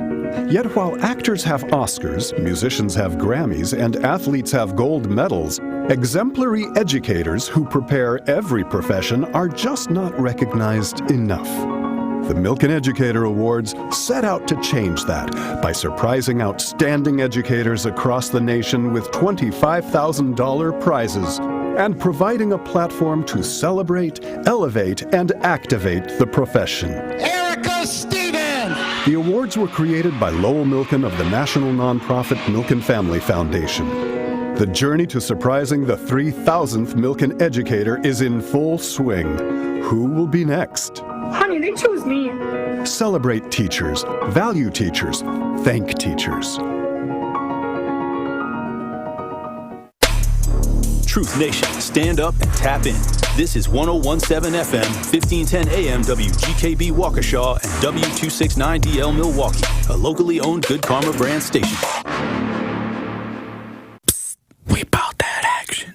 Yet while actors have Oscars, musicians have Grammys, and athletes have gold medals, exemplary educators who prepare every profession are just not recognized enough. The Milken Educator Awards set out to change that by surprising outstanding educators across the nation with $25,000 prizes and providing a platform to celebrate, elevate, and activate the profession. Erica Stevens! The awards were created by Lowell Milken of the national nonprofit Milken Family Foundation. The journey to surprising the 3,000th Milken Educator is in full swing. Who will be next? Honey, they chose me. Celebrate teachers, value teachers, thank teachers. Truth Nation, stand up and tap in. This is 1017 FM, 1510 AM WGKB Waukesha and W269DL Milwaukee, a locally owned Good Karma brand station. Psst, we bought that action.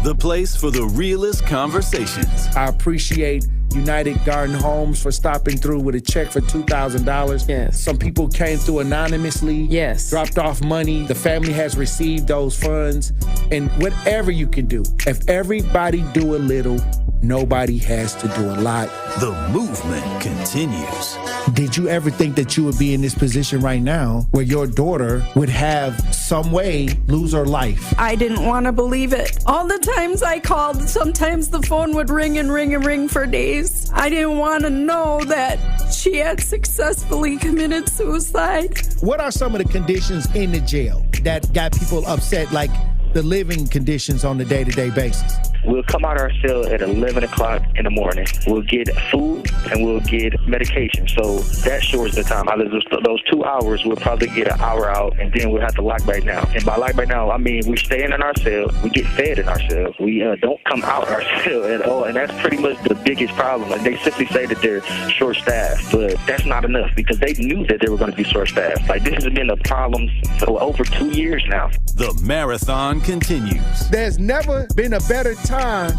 The place for the realest conversations. I appreciate United Garden Homes for stopping through with a check for $2,000. Yes. Some people came through anonymously. Yes. Dropped off money. The family has received those funds. And whatever you can do, if everybody do a little, nobody has to do a lot. The movement continues. Did you ever think that you would be in this position right now where your daughter would have some way lose her life? I didn't want to believe it. All the times I called, sometimes the phone would ring and ring and ring for days. I didn't want to know that she had successfully committed suicide. What are some of the conditions in the jail that got people upset, like the living conditions on a day-to-day basis? We'll come out of our cell at 11 o'clock in the morning. We'll get food and we'll get medication. So that shortens the time. Out of those 2 hours, we'll probably get an hour out, and then we'll have to lock back down. And by lock back down, I mean we staying in our cell. We get fed in our cell. We don't come out of our cell at all, and that's pretty much the biggest problem. Like, they simply say that they're short-staffed, but that's not enough because they knew that they were going to be short-staffed. Like, this has been a problem for over 2 years now. The marathon continues. There's never been a better time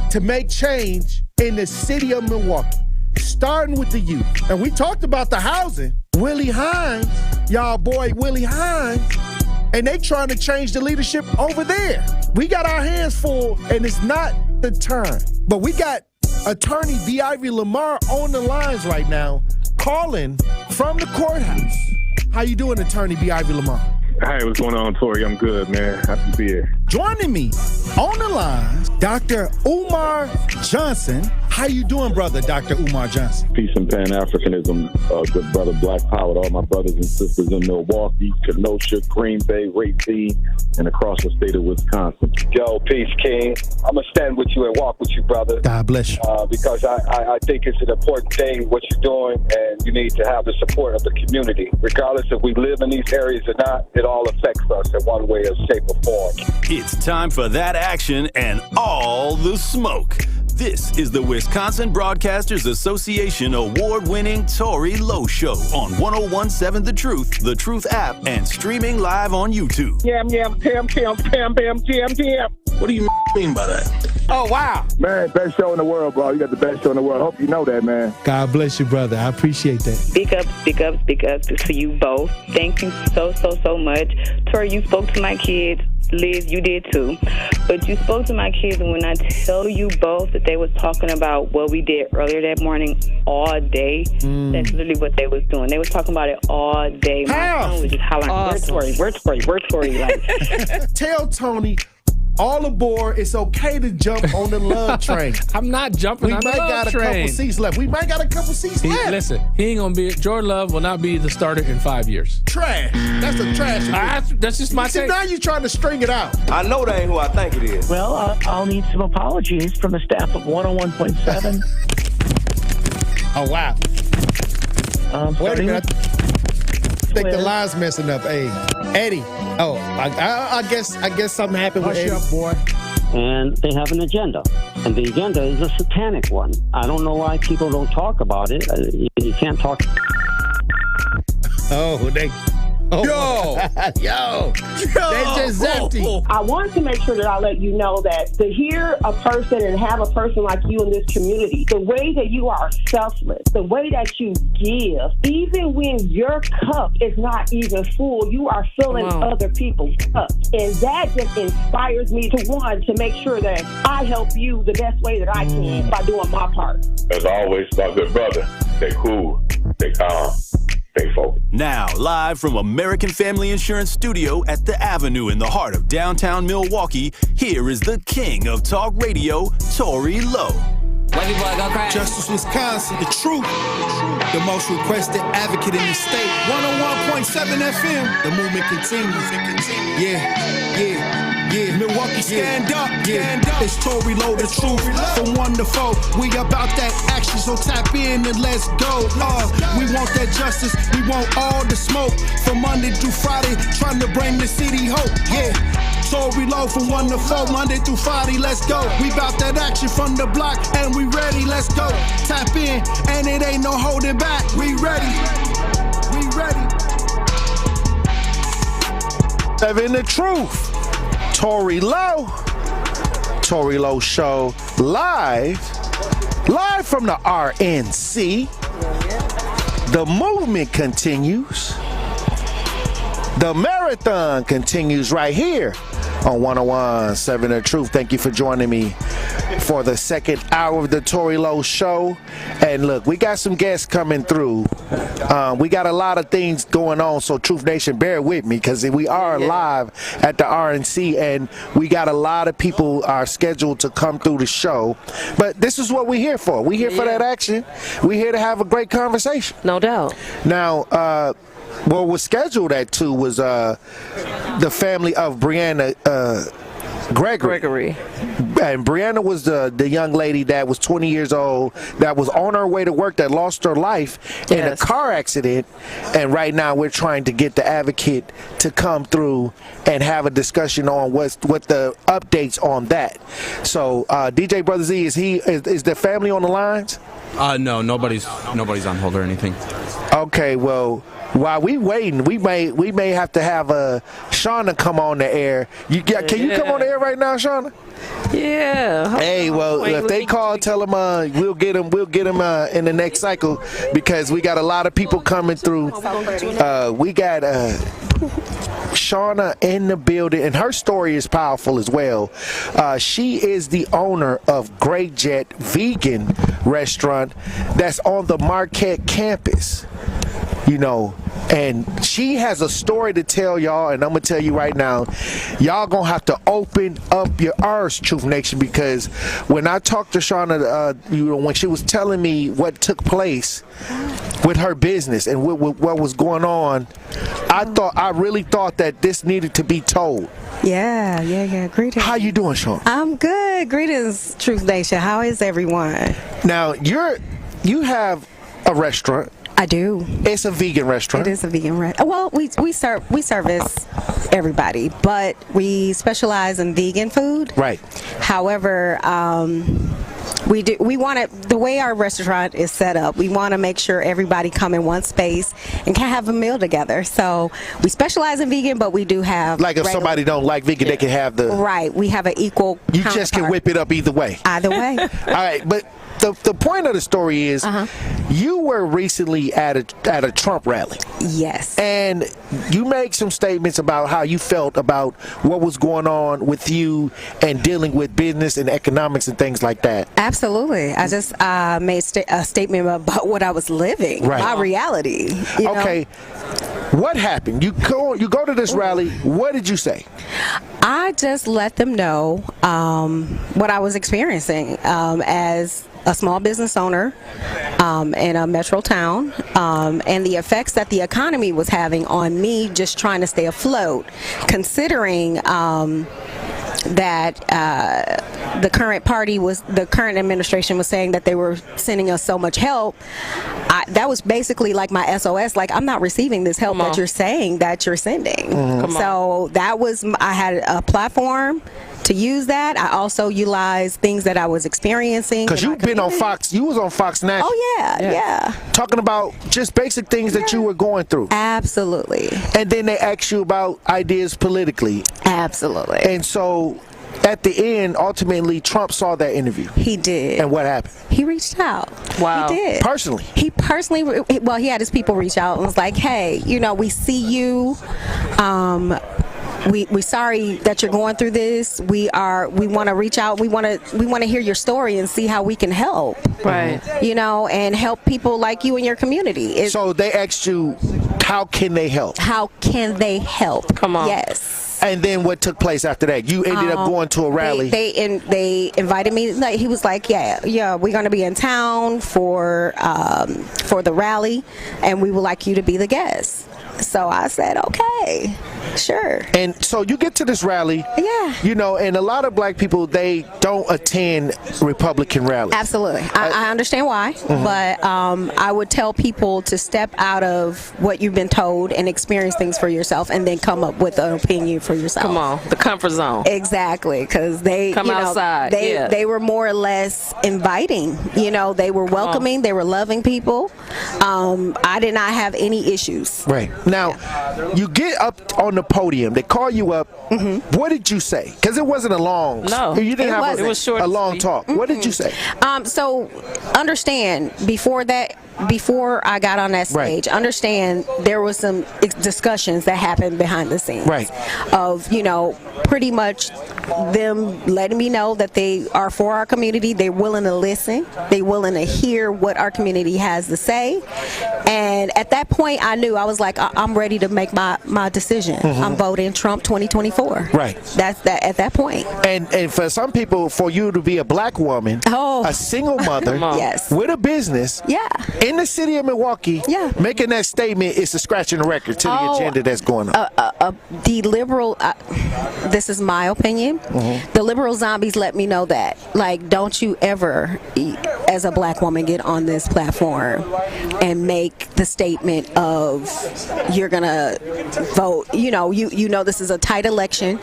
to make change in the city of Milwaukee, starting with the youth. And we talked about the housing. Willie Hines, y'all boy Willie Hines, and they trying to change the leadership over there. We got our hands full, and it's not the time. But we got attorney B. Ivy Lamar on the lines right now, calling from the courthouse. How you doing, attorney B. Ivy Lamar? Hey, what's going on, Tory? I'm good, man. Happy to be here. Joining me on the line, Dr. Umar Johnson. How you doing, brother, Dr. Umar Johnson? Peace and Pan-Africanism, good brother, Black Power, to all my brothers and sisters in Milwaukee, Kenosha, Green Bay, Racine, and across the state of Wisconsin. Yo, peace, King. I'm going to stand with you and walk with you, brother. God bless you. Because I think it's an important thing, what you're doing, and you need to have the support of the community. Regardless if we live in these areas or not, it all affects us in one way or shape or form. It's time for that action and all the smoke. This is the Wisconsin Broadcasters Association award-winning Tory Lowe Show on 1017 The Truth app, and streaming live on YouTube. Yam, pam, jam. What do you mean by that? Oh, wow. Man, best show in the world, bro. You got the best show in the world. Hope you know that, man. God bless you, brother. I appreciate that. Big up to you both. Thank you so much. Tory, you spoke to my kids. Liz, you did too. But you spoke to my kids, and when I tell you both that they was talking about what we did earlier that morning all day, that's literally what they was doing. They was talking about it all day. My son was just hollering, awesome. Where's Tory? Like, tell Tony all aboard. It's okay to jump on the love train. I'm not jumping on the love train. We might got a couple seats left. We might got a couple seats left. Listen, he ain't going to be, Jordan Love will not be the starter in 5 years. Trash. That's a trash. That's just my take. Now you're trying to string it out. I know that ain't who I think it is. Well, I'll need some apologies from the staff of 101.7. Oh, wow. Wait a minute. I think the line's messing up. Hey, Eddie. Oh, I guess something happened with Eddie. Hush up, boy. And they have an agenda. And the agenda is a satanic one. I don't know why people don't talk about it. You can't talk. Yo, they just empty. I wanted to make sure that I let you know that to hear a person and have a person like you in this community, the way that you are selfless, the way that you give, even when your cup is not even full, you are filling other people's cups. And that just inspires me to make sure that I help you the best way that I can by doing my part. As always, my good brother, stay cool, stay calm. Now, live from American Family Insurance Studio at the Avenue in the heart of downtown Milwaukee, here is the king of talk radio, Tory Lowe. Justice, Wisconsin, the truth, the most requested advocate in the state. 101.7 FM, the movement continues. Yeah. Milwaukee, stand up. It's Tory Lowe, the truth. From 1 to 4, we about that action, so tap in and let's go. We want that justice, we want all the smoke. From Monday through Friday, trying to bring the city hope. Yeah. Tory Lowe from 1 to 4, Monday through Friday, let's go. We bout that action from the block, and we ready, let's go. Tap in, and it ain't no holding back. We ready. Living the truth. Tory Lowe Show, live from the RNC. The movement continues. The marathon continues right here on 101.7 The Truth. Thank you for joining me for the second hour of the Tory Lowe Show. And look, we got some guests coming through. We got a lot of things going on, so Truth Nation, bear with me, because we are live at the RNC, and we got a lot of people are scheduled to come through the show. But this is what we're here for. We're here for that action. We're here to have a great conversation. No doubt. Now, what was scheduled at 2 was the family of Brianna Gregory. And Brianna was the young lady that was 20 years old, that was on her way to work, that lost her life in a car accident. And right now we're trying to get the advocate to come through and have a discussion on what the updates on that. So DJ Brother Z, is the family on the lines? No, nobody's on hold or anything. Okay, well, while we waiting, we may have to have Shauna come on the air. Can you come on the air right now, Shauna? Yeah. Hey, well, if they call, tell them we'll get them in the next cycle, because we got a lot of people coming through. We got Shauna in the building, and her story is powerful as well. She is the owner of Great Jet Vegan Restaurant that's on the Marquette campus. And she has a story to tell y'all, and I'm going to tell you right now, y'all going to have to open up your ears, Truth Nation, because when I talked to Shauna, when she was telling me what took place with her business and what was going on, I really thought that this needed to be told. Yeah. Greetings. How you doing, Shauna? I'm good. Greetings, Truth Nation. How is everyone? Now, you have a restaurant. I do. It's a vegan restaurant. It is a vegan restaurant. Well, we service everybody, but we specialize in vegan food. Right. However, we want it, the way our restaurant is set up, we want to make sure everybody come in one space and can have a meal together. So we specialize in vegan, but we do have if somebody don't like vegan, they can have the right. We have an equal. You just can whip it up either way. Either way. All right, but the point of the story is you were recently at a Trump rally. Yes. And you made some statements about how you felt about what was going on with you and dealing with business and economics and things like that. Absolutely. I just made a statement about what I was living, my reality. Okay. What happened? You go to this rally. What did you say? I just let them know what I was experiencing as a small business owner in a metro town, and the effects that the economy was having on me just trying to stay afloat, considering that the current administration was saying that they were sending us so much help. That was basically like my SOS. Like, I'm not receiving this help that you're saying that you're sending. So that was, I had a platform to use that. I also utilized things that I was experiencing. Because you've been on Fox. You was on Fox National. Oh, yeah. Talking about just basic things that you were going through. Absolutely. And then they asked you about ideas politically. Absolutely. And so at the end, ultimately, Trump saw that interview. He did. And what happened? He reached out. Wow. He did. Personally? He had his people reach out and was like, hey, we see you. We sorry that you're going through this. We want to reach out. We want to hear your story and see how we can help. Right. And help people like you in your community. So they asked you, how can they help? How can they help? Come on. Yes. And then what took place after that? You ended up going to a rally. They invited me. Like, he was like, yeah, we're going to be in town for the rally, and we would like you to be the guest. So I said, okay, sure. And so you get to this rally. Yeah. And a lot of black people, they don't attend Republican rallies. Absolutely. I understand why, but I would tell people to step out of what you've been told and experience things for yourself, and then come up with an opinion for yourself. Come on, the comfort zone. Exactly, because they come outside. They were more or less inviting. They were welcoming. They were loving people. I did not have any issues. Right. Now, you get up on the podium. They call you up. What did you say? Because it wasn't a long. No, you didn't have it was short a long talk. What did you say? So understand, before I got on that stage, understand there was some discussions that happened behind the scenes. Right. Of pretty much them letting me know that they are for our community. They're willing to listen. They're willing to hear what our community has to say. And at that point, I knew, I was like, I'm ready to make my decision. I'm voting Trump 2024. Right. That's that at that point. And for some people, for you to be a black woman, a single mother, yes, with a business, in the city of Milwaukee, making that statement is a scratch in the record to the agenda that's going on. The liberal, this is my opinion, the liberal zombies let me know that. Like, don't you ever, as a black woman, get on this platform and make the statement of you're gonna vote. You know this is a tight election.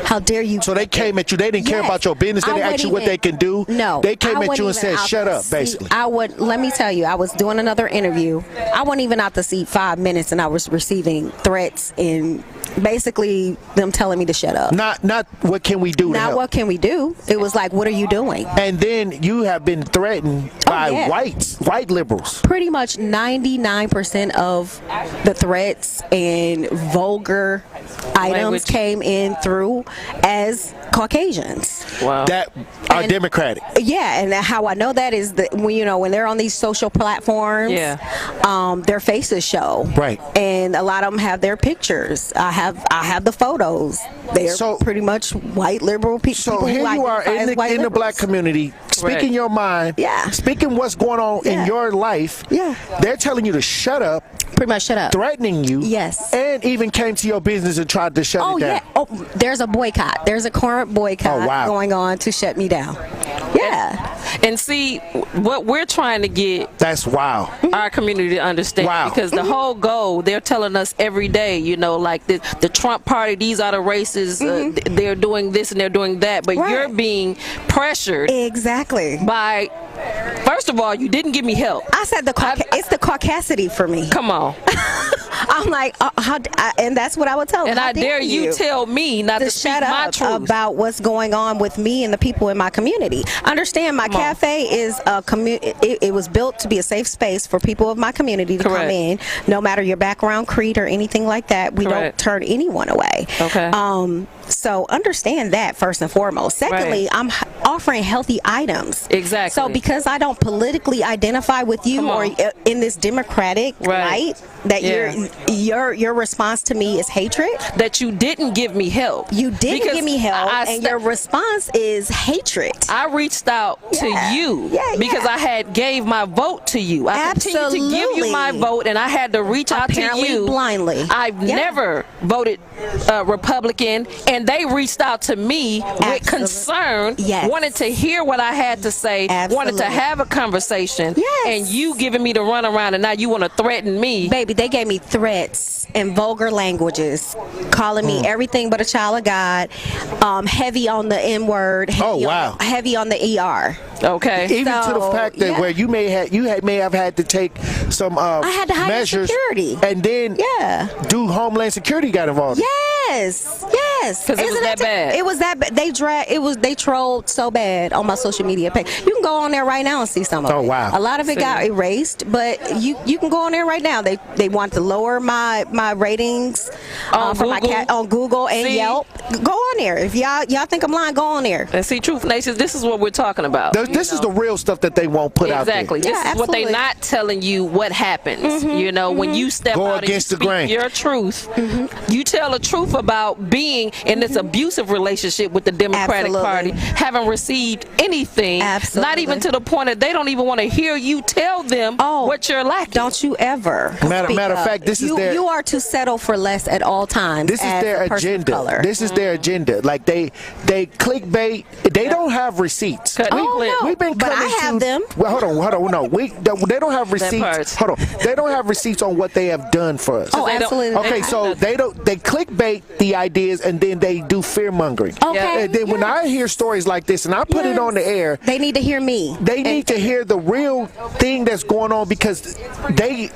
How dare you? So they came at you. They didn't care about your business. They didn't ask you what they can do. No, they came at you and said, "Shut up." Basically, let me tell you, I was doing another interview. I wasn't even out the seat 5 minutes, and I was receiving threats and basically them telling me to shut up. Not what can we do? Not what can we do. It was like, what are you doing? And then you have been threatened by white liberals. Pretty much 99% of the threats and vulgar items came in through as Caucasians. Wow. That are Democratic. Yeah, and how I know that is that when they're on these social platforms, their faces show. Right. And a lot of them have their pictures. I have the photos. They're pretty much white liberal people. So here you are in the black community, speaking your mind, speaking what's going on in your life. Yeah. They're telling you to shut up. Pretty much shut up. Threatening you. Yes. And even came to your business and tried to shut it down. Oh, there's a boycott. There's a current boycott going on to shut me down. Yeah. And see, what we're trying to get our community to understand, because the whole goal, they're telling us every day, like the Trump party, these are the races, they're doing this and they're doing that, but you're being pressured by, first of all, you didn't give me help. I said it's the caucasity for me. Come on. I'm like, and that's what I would tell them. And I dare you tell me not to speak my truth about what's going on with me and the people in my community. Understand, my cafe is a community. It was built to be a safe space for people of my community to come in, no matter your background, creed, or anything like that. We don't turn anyone away. Okay. So understand that first and foremost. Secondly, I'm offering healthy items. Exactly. So because I don't politically identify with you or in this democratic light, that your response to me is hatred. That you didn't give me help. You didn't give me help, and your response is hatred. I reached out to you because I had gave my vote to you. I continued to give you my vote, and I had to reach out to you blindly. I've never voted Republican, and they reached out to me with concern, wanted to hear what I had to say, wanted to have a conversation, and you giving me the runaround, and now you want to threaten me. Baby, they gave me threats in vulgar languages, calling me everything but a child of God, heavy on the N-word, heavy on the ER. Okay. Even to the fact that where you may have had to take some I had to hire measures, security, and then do Homeland Security got involved. Yes. Because it was that bad. It was that bad. They trolled so bad on my social media page. You can go on there right now and see some of it. Oh wow. A lot of it got erased, but you can go on there right now. They want to lower my ratings for on Google and Yelp. Go on there. If y'all think I'm lying, go on there. And see, Truth Nation, this is what we're talking about. This is the real stuff that they won't put out there. Exactly. This is what they're not telling you what happens. You know, when you step out and you speak your truth, you tell the truth about being in this abusive relationship with the Democratic Party, haven't received anything, not even to the point that they don't even want to hear you tell them what you're lacking. Don't you ever. Matter of fact, this is their... You are to settle for less at all times. This is their agenda. This is their agenda. Like they clickbait. They don't have receipts. We've been but I have them. Well, hold on. No, they don't have receipts. Hold on. They don't have receipts on what they have done for us. Oh, absolutely. Okay, so they clickbait the ideas and then they do fear mongering. Okay. And then when I hear stories like this and I put it on the air, they need to hear me. They need to hear the real thing that's going on because they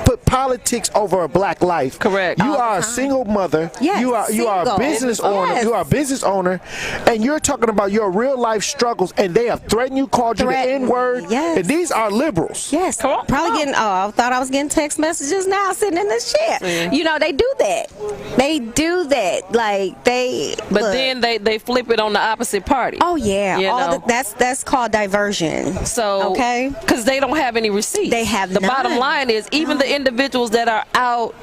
put politics over a black life. Correct. You are a single mother. Yes, you are a business owner. Yes. You are a business owner, and you're talking about your real life struggles, and they have threatened you, called you the N-word. Yes. And these are liberals. Yes. Probably getting. I thought I was getting text messages now sitting in this chair. You know, they do that. They do that. Like they. But then they flip it on the opposite party. Oh yeah. That's called diversion. So because they don't have any receipts. They have the bottom line is even the individuals that are out,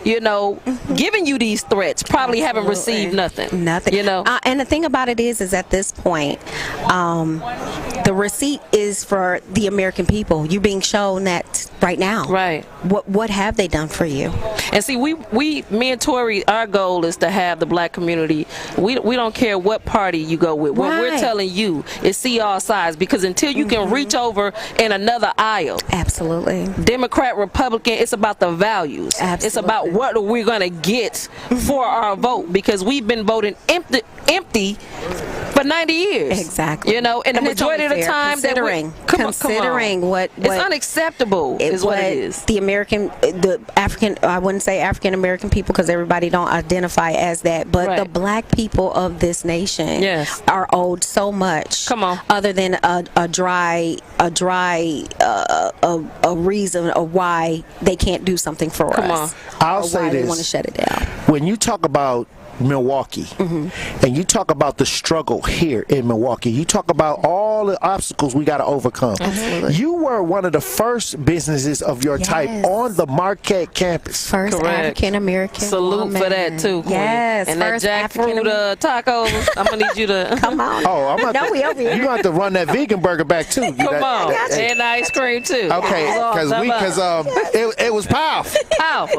giving you these threats probably haven't received nothing. Nothing. And the thing about it is at this point, the receipt is for the American people. You're being shown that right now. Right. What have they done for you? And see, me and Tory, our goal is to have the black community. We don't care what party you go with. What we're telling you is see all sides, because until you can reach over in another aisle. Absolutely. Democrat, Republican, it's about the values. Absolutely. It's about what we're going to get for our vote, because we've been voting empty for 90 years. Exactly. And the majority of the time considering what it's unacceptable is what it is. The African, I wouldn't say African American people because everybody don't identify as that, but the black people of this nation are owed so much. Other than a dry reason of why they can't do something for us. I'll say this. They want to shut it down. When you talk about Milwaukee, and you talk about the struggle here in Milwaukee, you talk about all the obstacles we got to overcome. You were one of the first businesses of your type on the Marquette campus. First African American. Salute for that too, Queen. Yes. And that jackfruit tacos, I'm gonna need you to come on. Oh, I'm no, we over here. You gonna have to run that vegan burger back too. Come on, and ice cream too. Okay, because it was powerful.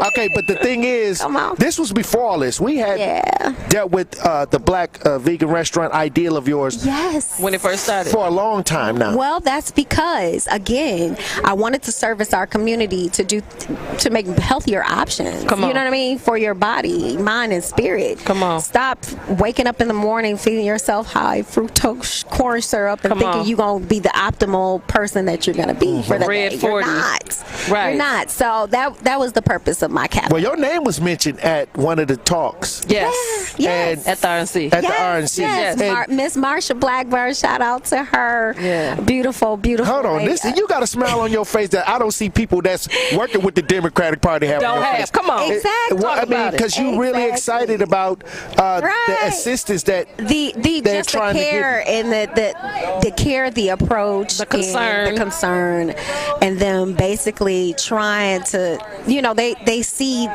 Okay, but the thing is, this was before all this. We had dealt with the black vegan restaurant ideal of yours. Yes. When it first started. For a long time now. Well, that's because, again, I wanted to service our community to make healthier options. You know what I mean? For your body, mind, and spirit. Come on. Stop waking up in the morning feeding yourself high fructose corn syrup and thinking you're going to be the optimal person that you're going to be for the day. You're not. Right. You're not. So that was the purpose of my cabinet. Well, your name was mentioned at one of the talks. Yes. Yes. At the RNC. At the RNC. Yes. Miss Marsha Blackburn, shout out to her. her. Beautiful, beautiful. Hold on, lady. you got a smile on your face that I don't see people that's working with the Democratic Party have. Don't on your have. face. Come on. Exactly. I mean, because you're really excited about the assistance that the they're just the trying care to give. and the care, the approach, the concern, and them basically trying to, they see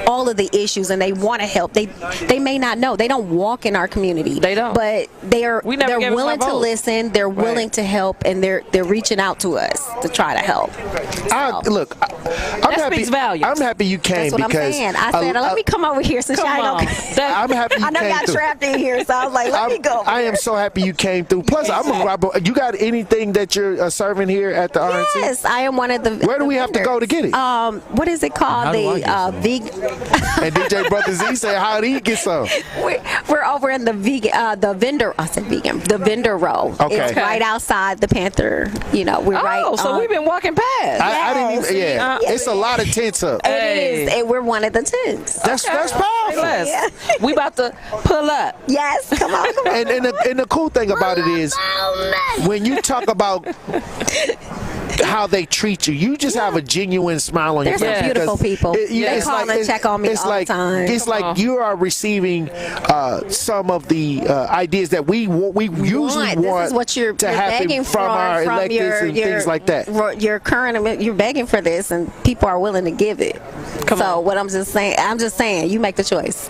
all of the issues and they want to help. They may not know. They don't walk in our community. They don't. But they're willing to vote. listen. They're willing to help, and they're reaching out to us to try to help. Look, I'm happy. I'm happy you came That's what because I'm saying. I said, let me come over here since y'all ain't gonna. I'm happy you I know came y'all through. trapped in here, so I was like, let me go. I am so happy you came through. Plus, you got anything that you're serving here at the RNC? Yes, I am one of the. Where do we have to go to get it? What is it called? The vegan. And DJ Brother Z said, how did he get some? We're over in the vegan, the vendor. I said vegan. The vendor row. Okay. It's right outside the Panther. We're right. So we've been walking past. I didn't even. Yeah, it's a lot of tents up. It is, and we're one of the tents. That's powerful. Yeah. We about to pull up. Yes, come on. And the cool thing about it is, when you talk about how they treat you, you just have a genuine smile on your face. They're some beautiful people. They call and check on me all the time. It's like you are receiving some of the ideas that we usually want this is what you're to happen begging from our electeds and things like that. You're begging for this, and people are willing to give it. What I'm just saying, you make the choice.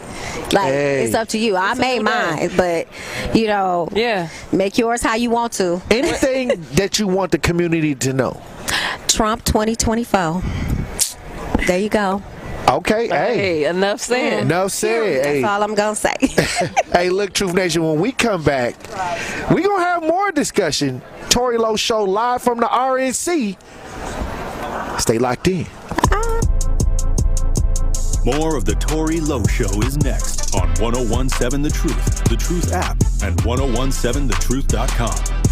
It's up to you. I made mine, but make yours how you want to. Anything that you want the community to know. Trump 2024. There you go. Okay, hey. Enough said. Enough said. That's all I'm going to say. Hey, look, Truth Nation, when we come back, we're going to have more discussion. Tory Lowe Show live from the RNC. Stay locked in. More of the Tory Lowe Show is next on 1017 The Truth, The Truth app, and 1017thetruth.com.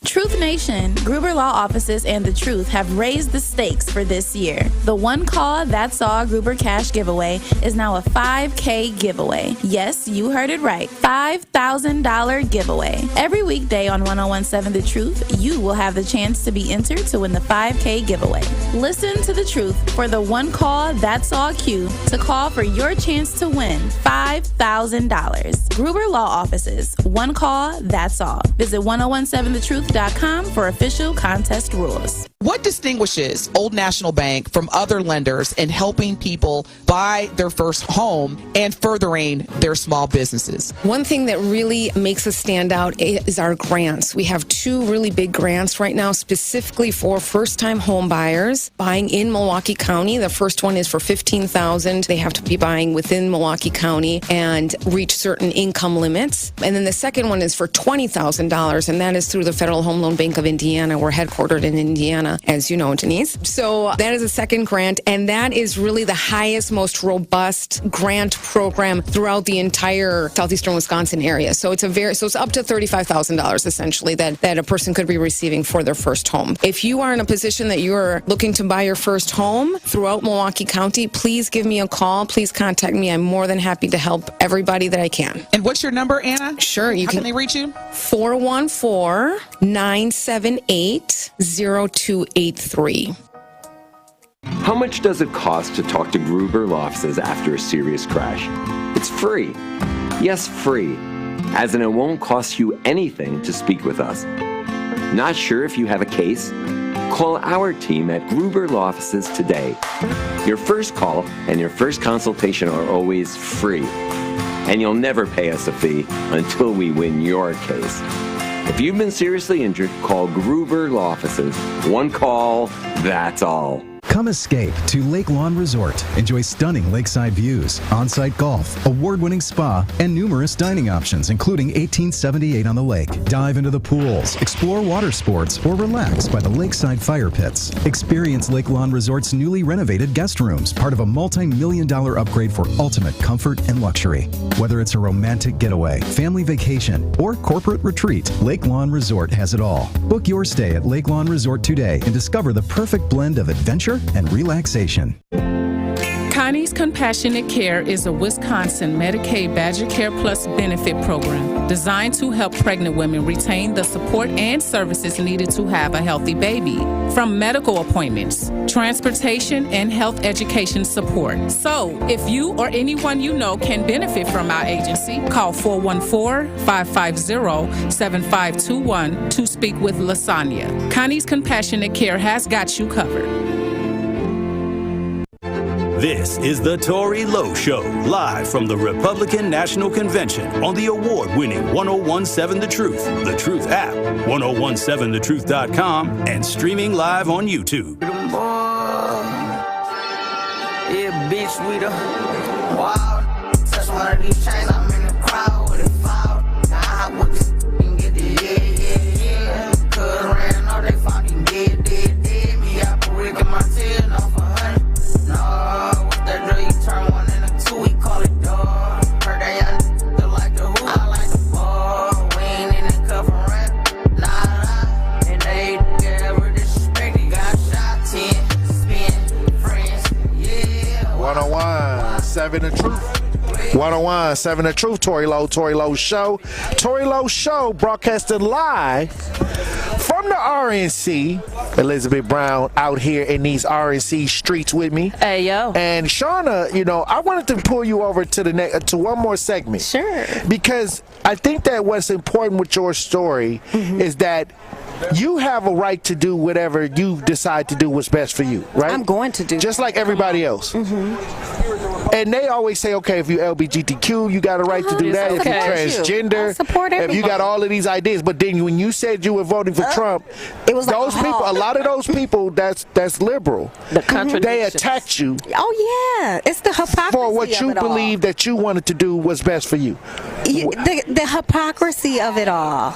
Truth Nation, Gruber Law Offices and The Truth have raised the stakes for this year. The One Call That's All Gruber Cash giveaway is now a $5K giveaway. Yes, you heard it right. $5,000 giveaway. Every weekday on 1017 The Truth, you will have the chance to be entered to win the $5K giveaway. Listen to The Truth for the One Call That's All cue to call for your chance to win $5,000. Gruber Law Offices, One Call That's All. Visit 1017thetruth.com for official contest rules. What distinguishes Old National Bank from other lenders in helping people buy their first home and furthering their small businesses? One thing that really makes us stand out is our grants. We have 2 really big grants right now specifically for first-time home buyers buying in Milwaukee County. The first one is for $15,000. They have to be buying within Milwaukee County and reach certain income limits. And then the second one is for $20,000, and that is through the Federal Home Loan Bank of Indiana. We're headquartered in Indiana, as you know, Denise. So that is a second grant, and that is really the highest, most robust grant program throughout the entire southeastern Wisconsin area. So it's it's up to $35,000 essentially that a person could be receiving for their first home. If you are in a position that you're looking to buy your first home throughout Milwaukee County, please give me a call. Please contact me. I'm more than happy to help everybody that I can. And what's your number, Anna? Sure. How can they reach you? 414-978-0283. How much does it cost to talk to Gruber Law Offices after a serious crash? It's free. Yes, free. As in it won't cost you anything to speak with us. Not sure if you have a case? Call our team at Gruber Law Offices today. Your first call and your first consultation are always free. And you'll never pay us a fee until we win your case. If you've been seriously injured, call Gruber Law Offices. One call, that's all. Come escape to Lake Lawn Resort. Enjoy stunning lakeside views, on-site golf, award-winning spa, and numerous dining options, including 1878 on the lake. Dive into the pools, explore water sports, or relax by the lakeside fire pits. Experience Lake Lawn Resort's newly renovated guest rooms, part of a multi-million-dollar upgrade for ultimate comfort and luxury. Whether it's a romantic getaway, family vacation, or corporate retreat, Lake Lawn Resort has it all. Book your stay at Lake Lawn Resort today and discover the perfect blend of adventure and relaxation. Connie's Compassionate Care is a Wisconsin Medicaid Badger Care Plus benefit program designed to help pregnant women retain the support and services needed to have a healthy baby, from medical appointments, transportation, and health education support. So, if you or anyone you know can benefit from our agency, call 414-550-7521 to speak with Lasagna. Connie's Compassionate Care has got you covered. This is the Tory Lowe Show, live from the Republican National Convention on the award-winning 1017 The Truth app, 1017thetruth.com, and streaming live on YouTube. Yeah, bitch, we the wild. Touch one of these chains, I'm in the crowd with it foul. Now I with this and get the yeah. Cuz ran all they fucking dead. Me, I put Rick in my tail, no for honey. No, with that drill, you turn one into two, we call it dog. Heard that young nigga like the who, I like the ball. We ain't in the cuff and rap, nah. And they ever disrespect, they got shot 10, spin, friends, yeah. 101.7 The Truth. 101.7 The Truth. Tory Lowe Show. Tory Lowe Show broadcasted live from the RNC. Elizabeth Brown out here in these RNC streets with me. Hey, yo. And Shauna, I wanted to pull you over to to one more segment. Sure. Because I think that what's important with your story is that you have a right to do whatever you decide to do what's best for you, right? I'm going to do just like everybody else. And they always say, okay, if you're LGBTQ, you got a right to do that. Okay. If you're transgender, if you got all of these ideas. But then when you said you were voting for Trump, it was those people, a lot of those people, that's liberal. They attacked you. Oh yeah, it's the hypocrisy for what you of it believe that you wanted to do was best for you. The hypocrisy of it all.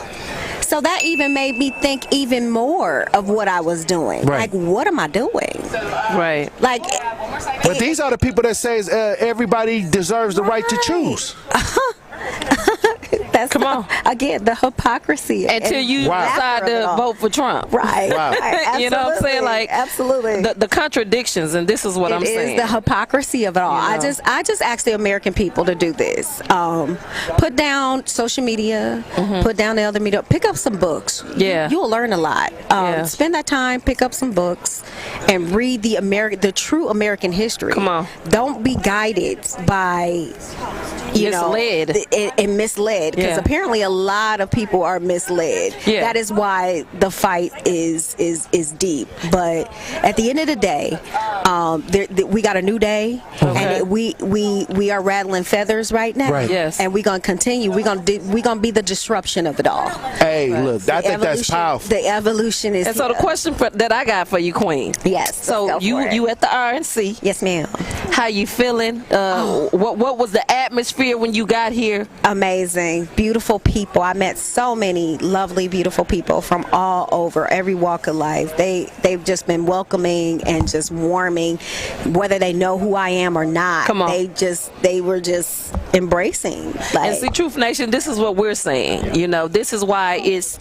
So that even made me think even more of what I was doing. Right. Like, what am I doing? Right. Like, but these are the people that says everybody deserves the right to choose. That's again the hypocrisy until you decide to vote for Trump. Right. Wow. Right. You know what I'm saying? Like, absolutely. The contradictions, and this is what I'm saying. It is the hypocrisy of it all. I just ask the American people to do this. Put down social media, put down the other media, pick up some books. Yeah. You'll learn a lot. Spend that time, pick up some books, and read the true American history. Come on. Don't be guided by misled. And misled, because apparently a lot of people are misled. Yeah. That is why the fight is deep. But at the end of the day, we got a new day, and we are rattling feathers right now. Right. Yes. And we're gonna continue. We're gonna be the disruption of it all. Hey, look, I think that's powerful. The evolution is. And so the question that I got for you, Queen. Yes. So you at the RNC? Yes, ma'am. How you feeling? What was the atmosphere when you got here? Amazing, beautiful people. I met so many lovely, beautiful people from all over, every walk of life. They've just been welcoming and just warming, whether they know who I am or not. Come on. They were just embracing. And see, Truth Nation, this is what we're saying. This is why it's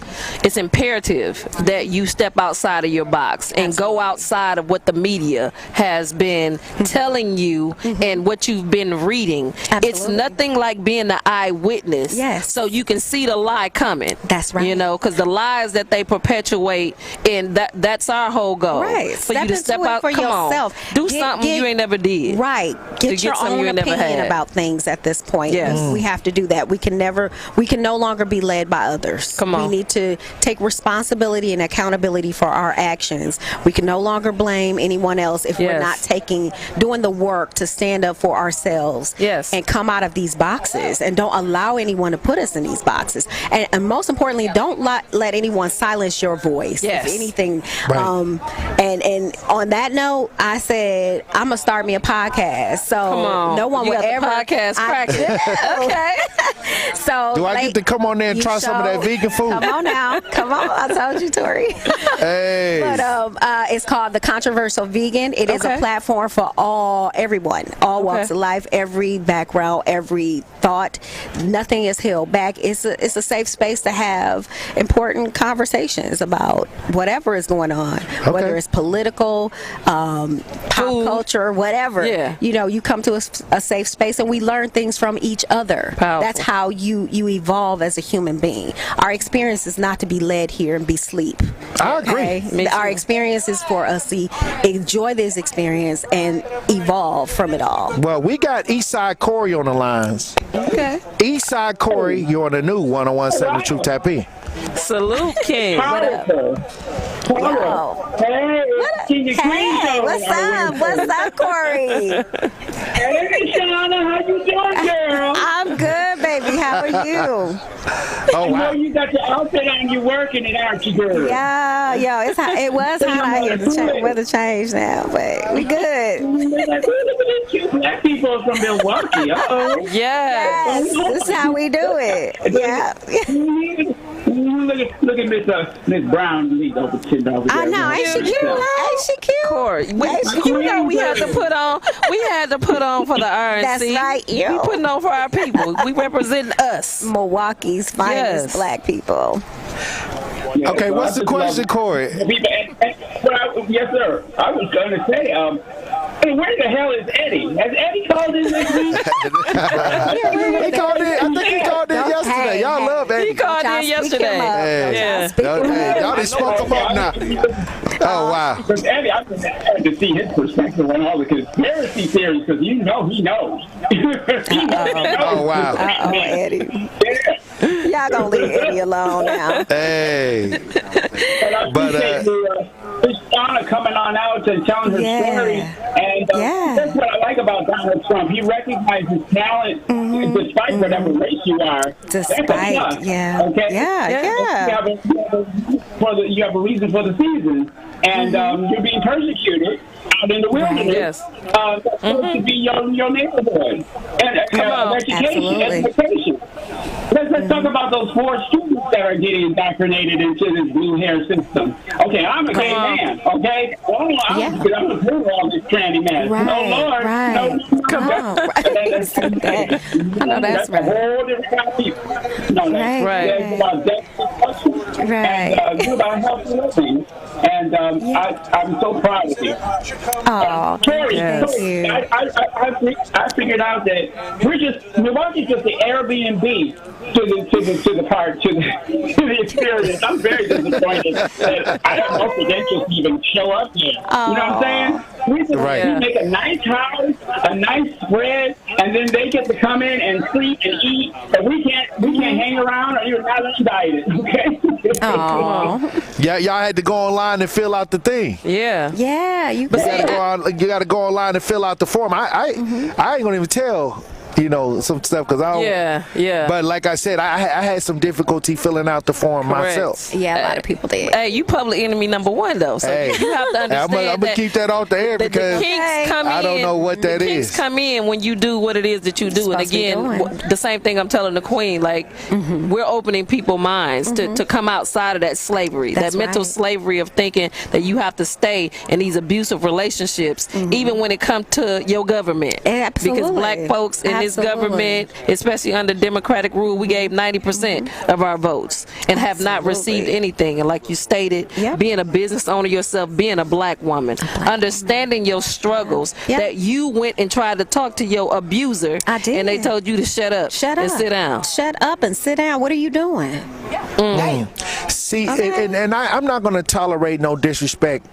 imperative that you step outside of your box and go outside of what the media has been telling you and what you've been reading. Absolutely. It's nothing like being the eyewitness. Yes. So you can see the lie coming. That's right. Because the lies that they perpetuate, and that's our whole goal. Right. For you to step out for yourself. Do something you ain't never did. Right. Get your own opinion about things at this point. Yes. We have to do that. We can no longer be led by others. Come on. We need to take responsibility and accountability for our actions. We can no longer blame anyone else if we're not doing the work to stand up for ourselves. Yes. And come out of these boxes, and don't allow anyone to put us in these boxes. And most importantly, don't let anyone silence your voice. Yes. If anything. Right. And on that note, I said I'm gonna start me a podcast. So Come on. no one You will got the ever. podcast I Okay. So do I get to come on there and try some of that vegan food? Come on now. Come on. I told you, Tory. Hey. But it's called The Controversial Vegan. It is a platform for everyone, all walks of life, every background, every thought. Nothing is held back. It's a safe space to have important conversations about whatever is going on, whether it's political, pop culture, whatever. Yeah. You know, you come to a safe space and we learn things from each other. Powerful. That's how you evolve as a human being. Our experience is not to be led here and be sleep. I agree. Okay? Our experience is for us to enjoy this experience and evolve from it all. Well, we got Eastside Corey on the lines. Okay. Eastside Corey, you're on the new 101.7 Truth Tap In. Salute, King. What up? Hey, what's up? What's up, Corey? Hey, Shauna, how you doing, girl? I'm good, baby. How are you? I know you got your outfit on. You working it, aren't you, girl? Yeah, it was hot out here. The weather changed now, but we good. Look at these cute black people from Milwaukee. Uh-oh. Yes, this is how we do it. Yeah. Look at Miss Brown over $10. I know, ain't she cute? Ain't she cute? Corey, you know we had to put on for the RNC. That's right. We putting on for our people. We representing us. Milwaukee's finest black people. Yeah, okay, what's the question, Corey? Yes, sir. I was going to say, where the hell is Eddie? Has Eddie called in this week? He called in. I think he called in yesterday. Y'all love Eddie. He called in yesterday. Y'all just spoke him up now. Oh, wow. Because Eddie, I just had to see his perspective on all the conspiracy theories, because he knows. Oh, wow. Eddie. Y'all gonna leave Eddie alone now. Hey. But Miss Shauna coming on out and telling her story. And that's what I like about Donald Trump. He recognizes talent despite whatever race you are. Despite, okay? You have a reason for the season. And you're being persecuted out in the wilderness. That's supposed to be your neighborhood. And education. Let's talk about those 4 students that are getting indoctrinated into this blue hair system. Okay, I'm a gay man, okay? I'm going to prove all this tranny man. Right, no, Lord. Right. No, come on. I know that's right. A whole different kind of people. No, that's right. It's about death and you're about healthy living. And I'm so proud of you. Oh, Tory, yes. I figured out that Milwaukee's just the Airbnb to the experience. I'm very disappointed that I have no credentials to even show up here. You know what I'm saying? We make a nice house, a nice spread, and then they get to come in and sleep and eat, but we can't hang around, or you're not invited. Okay? Yeah, y'all had to go online and fill out the thing. Yeah, you got to go online and fill out the form. I ain't gonna even tell. Some stuff because I don't. But like I said, I had some difficulty filling out the form myself. Yeah, a lot of people did. Hey, you public enemy number 1 though, so you have to understand. I'm gonna keep that off the air because I don't know what that is. The kinks come in when you do what it is that you do, and again, the same thing I'm telling the Queen. Like we're opening people's minds to come outside of that slavery, that mental slavery of thinking that you have to stay in these abusive relationships, even when it comes to your government. Absolutely. Because black folks in this government, especially under Democratic rule, we gave 90% of our votes and have not received anything. And like you stated, being a business owner yourself, being a black woman, understanding your struggles, that you went and tried to talk to your abuser, and they told you to shut up and sit down. Shut up and sit down. What are you doing? See, and I'm not going to tolerate no disrespect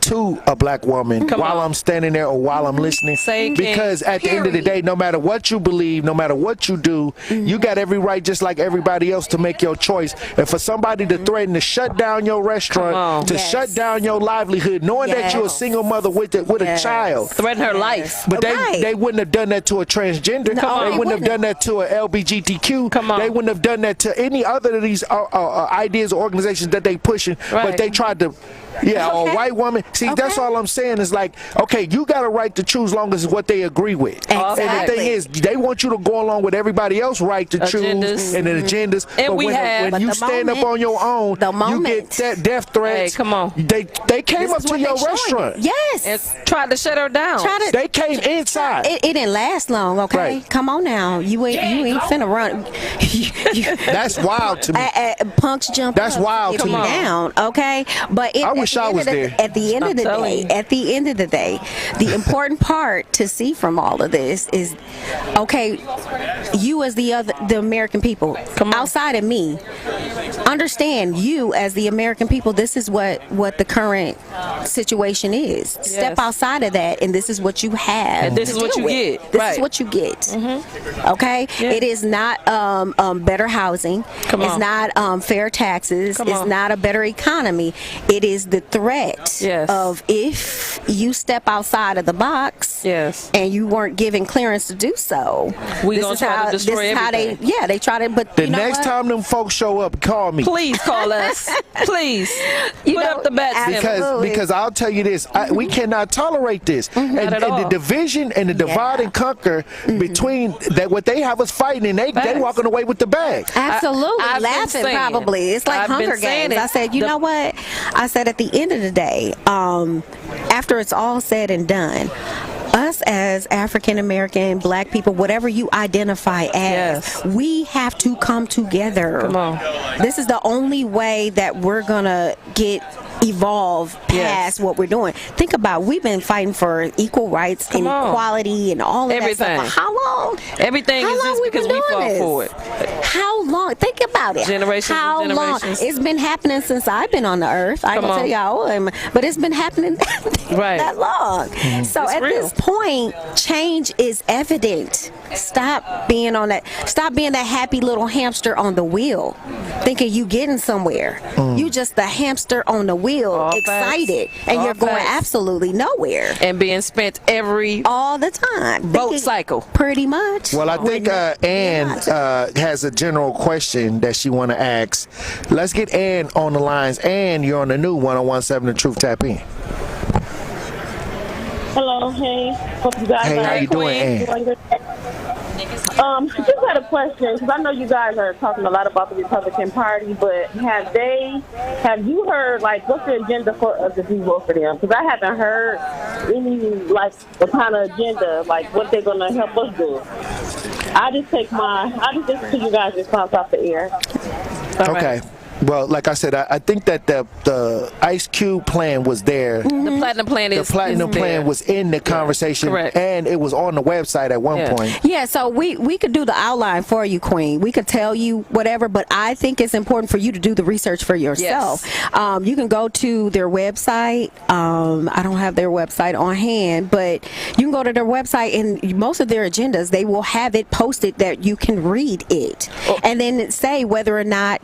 to a black woman while I'm standing there or while I'm listening. Because at the end of the day, no matter what you believe, no matter what you do, you got every right, just like everybody else, to make your choice. And for somebody to threaten to shut down your restaurant, to shut down your livelihood, knowing that you're a single mother with a child, threaten her life. But they wouldn't have done that to a transgender. They wouldn't have done that to a LGBTQ. They wouldn't have done that to any other of these ideas ideas or organizations that they pushing, but they tried to. Yeah, or a white woman. See, that's all I'm saying is like, okay, you got a right to choose long as it's what they agree with. Exactly. And the thing is, they want you to go along with everybody else's right to choose and the agendas. And but when you stand up on your own, you get that death threats. Hey, come on. They came up to your restaurant. Yes. And tried to shut her down. They came inside. It didn't last long, okay? Right. Come on now. You ain't finna run. That's wild to me. Punks jump That's up, wild to me. Down, okay? But I wish I was there. At the end of the day, the important part to see from all of this is, okay, you as the American people, outside of me, understand you as the American people, this is what the current situation is. Step outside of that, and this is what you have. And this is what you get. This is what you get. Okay? Yeah. It is not better housing. It's not fair taxes. It's not a better economy. It is the threat of if you step outside of the box and you weren't given clearance to do so. This is how they try to. But the next time them folks show up, call me. Please call us. Please put up the bat because I'll tell you this, we cannot tolerate this. And the division and the divide and conquer between that, what they have us fighting, and they walking away with the bag. Absolutely, laughing probably. It's like Hunger Games. I said, you know what? I said at the end of the day, after it's all said and done, us as African American, Black people, whatever you identify as, we have to come together. Come on. This is the only way that we're gonna evolve past what we're doing. Think about, we've been fighting for equal rights and equality and all of everything. That stuff. How long? Everything is just because we fought for it. How long? Think about it. Generations How and generations. long? It's been happening since I've been on the earth. I can tell y'all, but it's been happening that long. So at this point, change is evident. Stop being that happy little hamster on the wheel, thinking you getting somewhere. You just the hamster on the wheel, excited, and you're going absolutely nowhere. And being spent all the time. Vote cycle. Pretty much. Well, I think Ann has a general question that she want to ask. Let's get Ann on the lines. Ann, you're on the new 101.7 The Truth. Tap in. Hello, hey. Hope you guys how you doing, Ann? Just had a question, because I know you guys are talking a lot about the Republican Party, but have you heard, like, what's the agenda for us if we vote for them? Because I haven't heard any, like, the kind of agenda, like, what they're going to help us do. I just listen to you guys' response off the air. Okay. Well, like I said, I think that the Ice Cube plan was there. The platinum plan is the platinum plan was in the conversation, and it was on the website at one point. Yeah, so we could do the outline for you, Queen. We could tell you whatever, but I think it's important for you to do the research for yourself. Yes. You can go to their website. I don't have their website on hand, but you can go to their website, and most of their agendas, they will have it posted that you can read it, and then say whether or not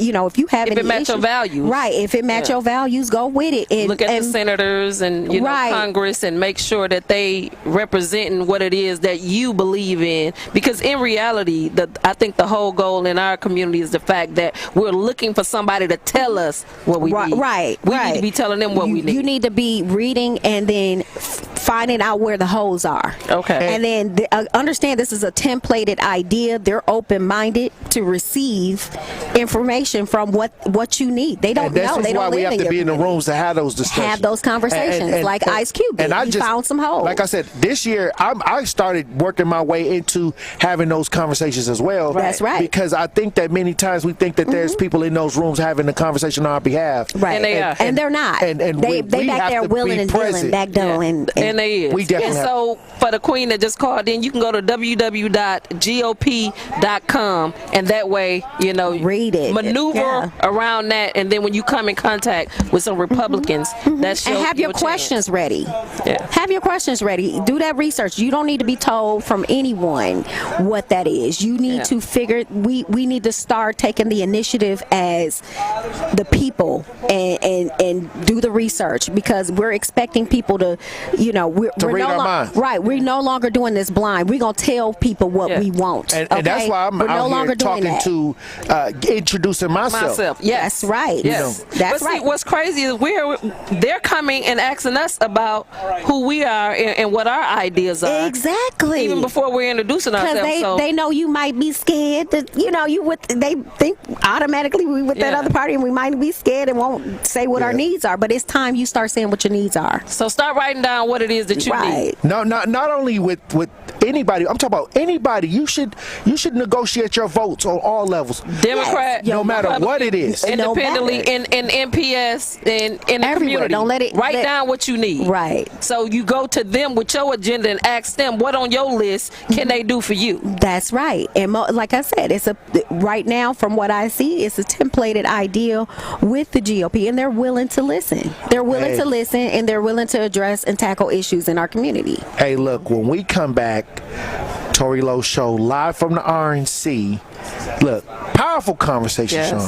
if you have if any it match issues, your values, right? If it match your values, go with it. And look at the senators and Congress, and make sure that they representing what it is that you believe in. Because in reality, I think the whole goal in our community is the fact that we're looking for somebody to tell us what we need. Right. We need to be telling them what we need. You need to be reading and then finding out where the holes are. Okay. And then understand this is a templated idea. They're open-minded to receive information from what you need. They don't know. They don't live in your community. This is why we have to be in the rooms to have those discussions. Have those conversations, like Ice Cube did. And he found some holes. Like I said, this year I started working my way into having those conversations as well. That's right. Because I think that many times we think that there's people in those rooms having the conversation on our behalf. Right. And they are. And they're not. And they back there willing and dealing, back down. And they is. We definitely and so for the Queen that just called in, you can go to www.gop.com, and that way, read it. Maneuver around that, and then when you come in contact with some Republicans, that's and have your questions ready. Yeah. Have your questions ready. Do that research. You don't need to be told from anyone what that is. You need to figure. We need to start taking the initiative as the people and do the research, because we're expecting people to, we're read our minds. Right, we're no longer doing this blind. We're gonna tell people what we want, and that's why I'm out here talking to, introducing myself. Yes, that's right. Yes, that's right. See, what's crazy is they're coming and asking us about who we are and what our ideas are. Exactly. Even before we're introducing ourselves. Because they know you might be scared. That they think automatically we with that other party, and we might be scared and won't say what our needs are. But it's time you start saying what your needs are. So start writing down what it is that you need. No, not only with anybody. I'm talking about anybody. You should negotiate your votes on all levels. Democrat, no matter what it is. Independently, in NPS, in the community. Don't let it write down what you need. Right. So you go to them with your agenda and ask them what on your list can they do for you. That's right. And like I said, right now from what I see, it's a templated idea with the GOP, and they're willing to listen. They're willing to listen, and they're willing to address and tackle issues in our community. Hey, look, when we come back, Tory Lowe Show, live from the RNC. Look, powerful conversation, Sean.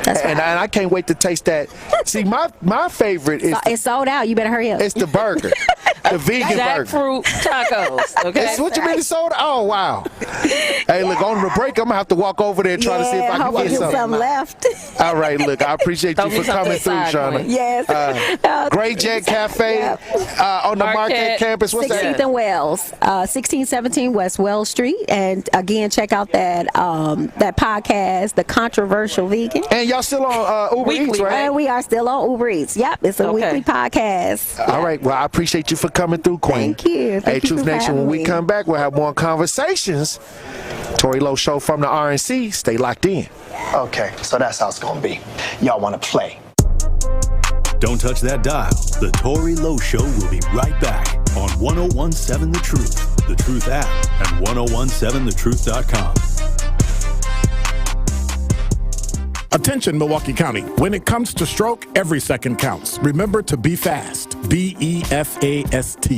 That's and I can't wait to taste that. See, my favorite is... It's sold out. You better hurry up. It's the burger. The vegan burger. Jackfruit tacos. Okay. What you mean it's sold? Oh, wow. Hey, look, on the break, I'm going to have to walk over there and try to see if I can get something left. All right, look, I appreciate you for coming through, Shauna. Yes. Great Jet Cafe on the Marquette campus. What's 16th that? and Wells. 1617 West Wells Street. And again, check out that podcast, The Controversial Vegan. And y'all still on Uber Eats, right? And we are still on Uber Eats. Yep, it's a weekly podcast. All right, well, I appreciate you for coming through, Queen. Thank you. Hey, Truth Nation, when we come back, we'll have more conversations. Tory Lowe Show from the RNC. Stay locked in. Okay, so that's how it's going to be. Y'all want to play. Don't touch that dial. The Tory Lowe Show will be right back on 1017 The Truth, The Truth app, and 1017thetruth.com. Attention, Milwaukee County. When it comes to stroke, every second counts. Remember to be fast. BEFAST.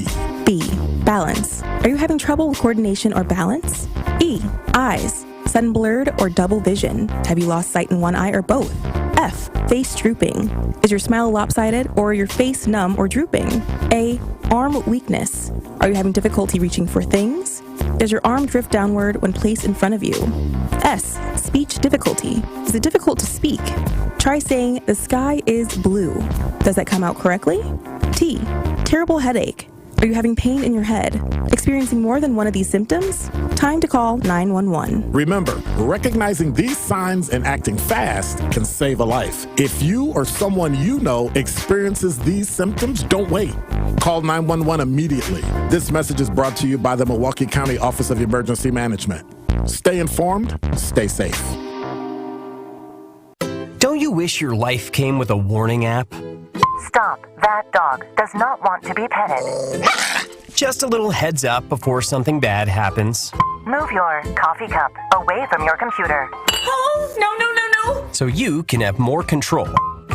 B, balance. Are you having trouble with coordination or balance? E, eyes. Sudden blurred or double vision. Have you lost sight in one eye or both? F, face drooping. Is your smile lopsided or your face numb or drooping? A, arm weakness. Are you having difficulty reaching for things? Does your arm drift downward when placed in front of you? S, speech difficulty. Is it difficult to speak? Try saying, the sky is blue. Does that come out correctly? T, terrible headache. Are you having pain in your head? Experiencing more than one of these symptoms? Time to call 911. Remember, recognizing these signs and acting fast can save a life. If you or someone you know experiences these symptoms, don't wait. Call 911 immediately. This message is brought to you by the Milwaukee County Office of Emergency Management. Stay informed, stay safe. Don't you wish your life came with a warning app? Stop. That dog does not want to be petted. Just a little heads up before something bad happens. Move your coffee cup away from your computer. Oh, no. So you can have more control.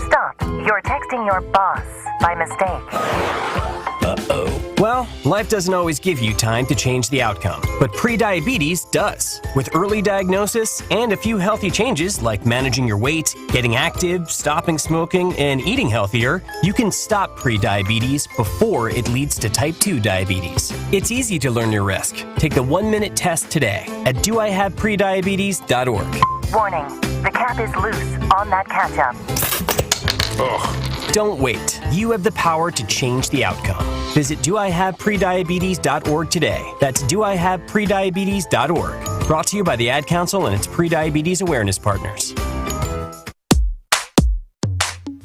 Stop. You're texting your boss by mistake. Uh-oh. Well, life doesn't always give you time to change the outcome, but prediabetes does. With early diagnosis and a few healthy changes like managing your weight, getting active, stopping smoking, and eating healthier, you can stop prediabetes before it leads to type 2 diabetes. It's easy to learn your risk. Take the 1-minute test today at doihaveprediabetes.org. Warning, the cap is loose on that ketchup. Ugh. Don't wait. You have the power to change the outcome. Visit doihaveprediabetes.org today. That's doihaveprediabetes.org. Brought to you by the Ad Council and its Prediabetes Awareness Partners.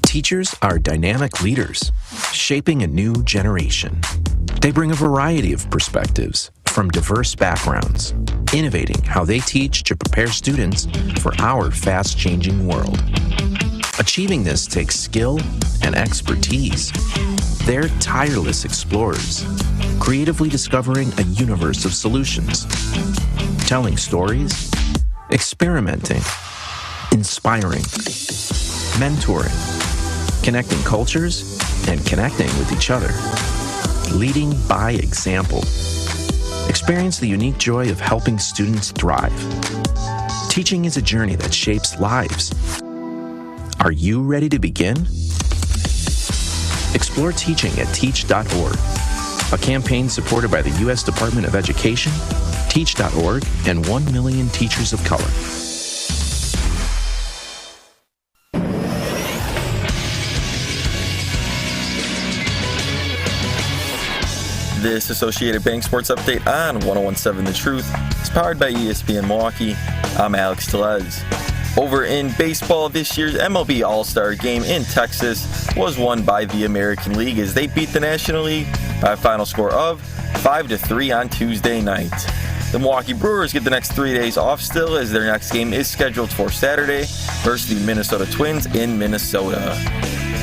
Teachers are dynamic leaders, shaping a new generation. They bring a variety of perspectives from diverse backgrounds, innovating how they teach to prepare students for our fast-changing world. Achieving this takes skill and expertise. They're tireless explorers, creatively discovering a universe of solutions, telling stories, experimenting, inspiring, mentoring, connecting cultures, and connecting with each other, leading by example. Experience the unique joy of helping students thrive. Teaching is a journey that shapes lives. Are you ready to begin? Explore teaching at teach.org. a campaign supported by the U.S. Department of Education, Teach.org, and 1 million teachers of color. This Associated Bank Sports Update on 1017 The Truth is powered by ESPN Milwaukee. I'm Alex Tellez. Over in baseball, this year's MLB All-Star Game in Texas was won by the American League as they beat the National League by a final score of 5-3 on Tuesday night. The Milwaukee Brewers get the next 3 days off still as their next game is scheduled for Saturday versus the Minnesota Twins in Minnesota.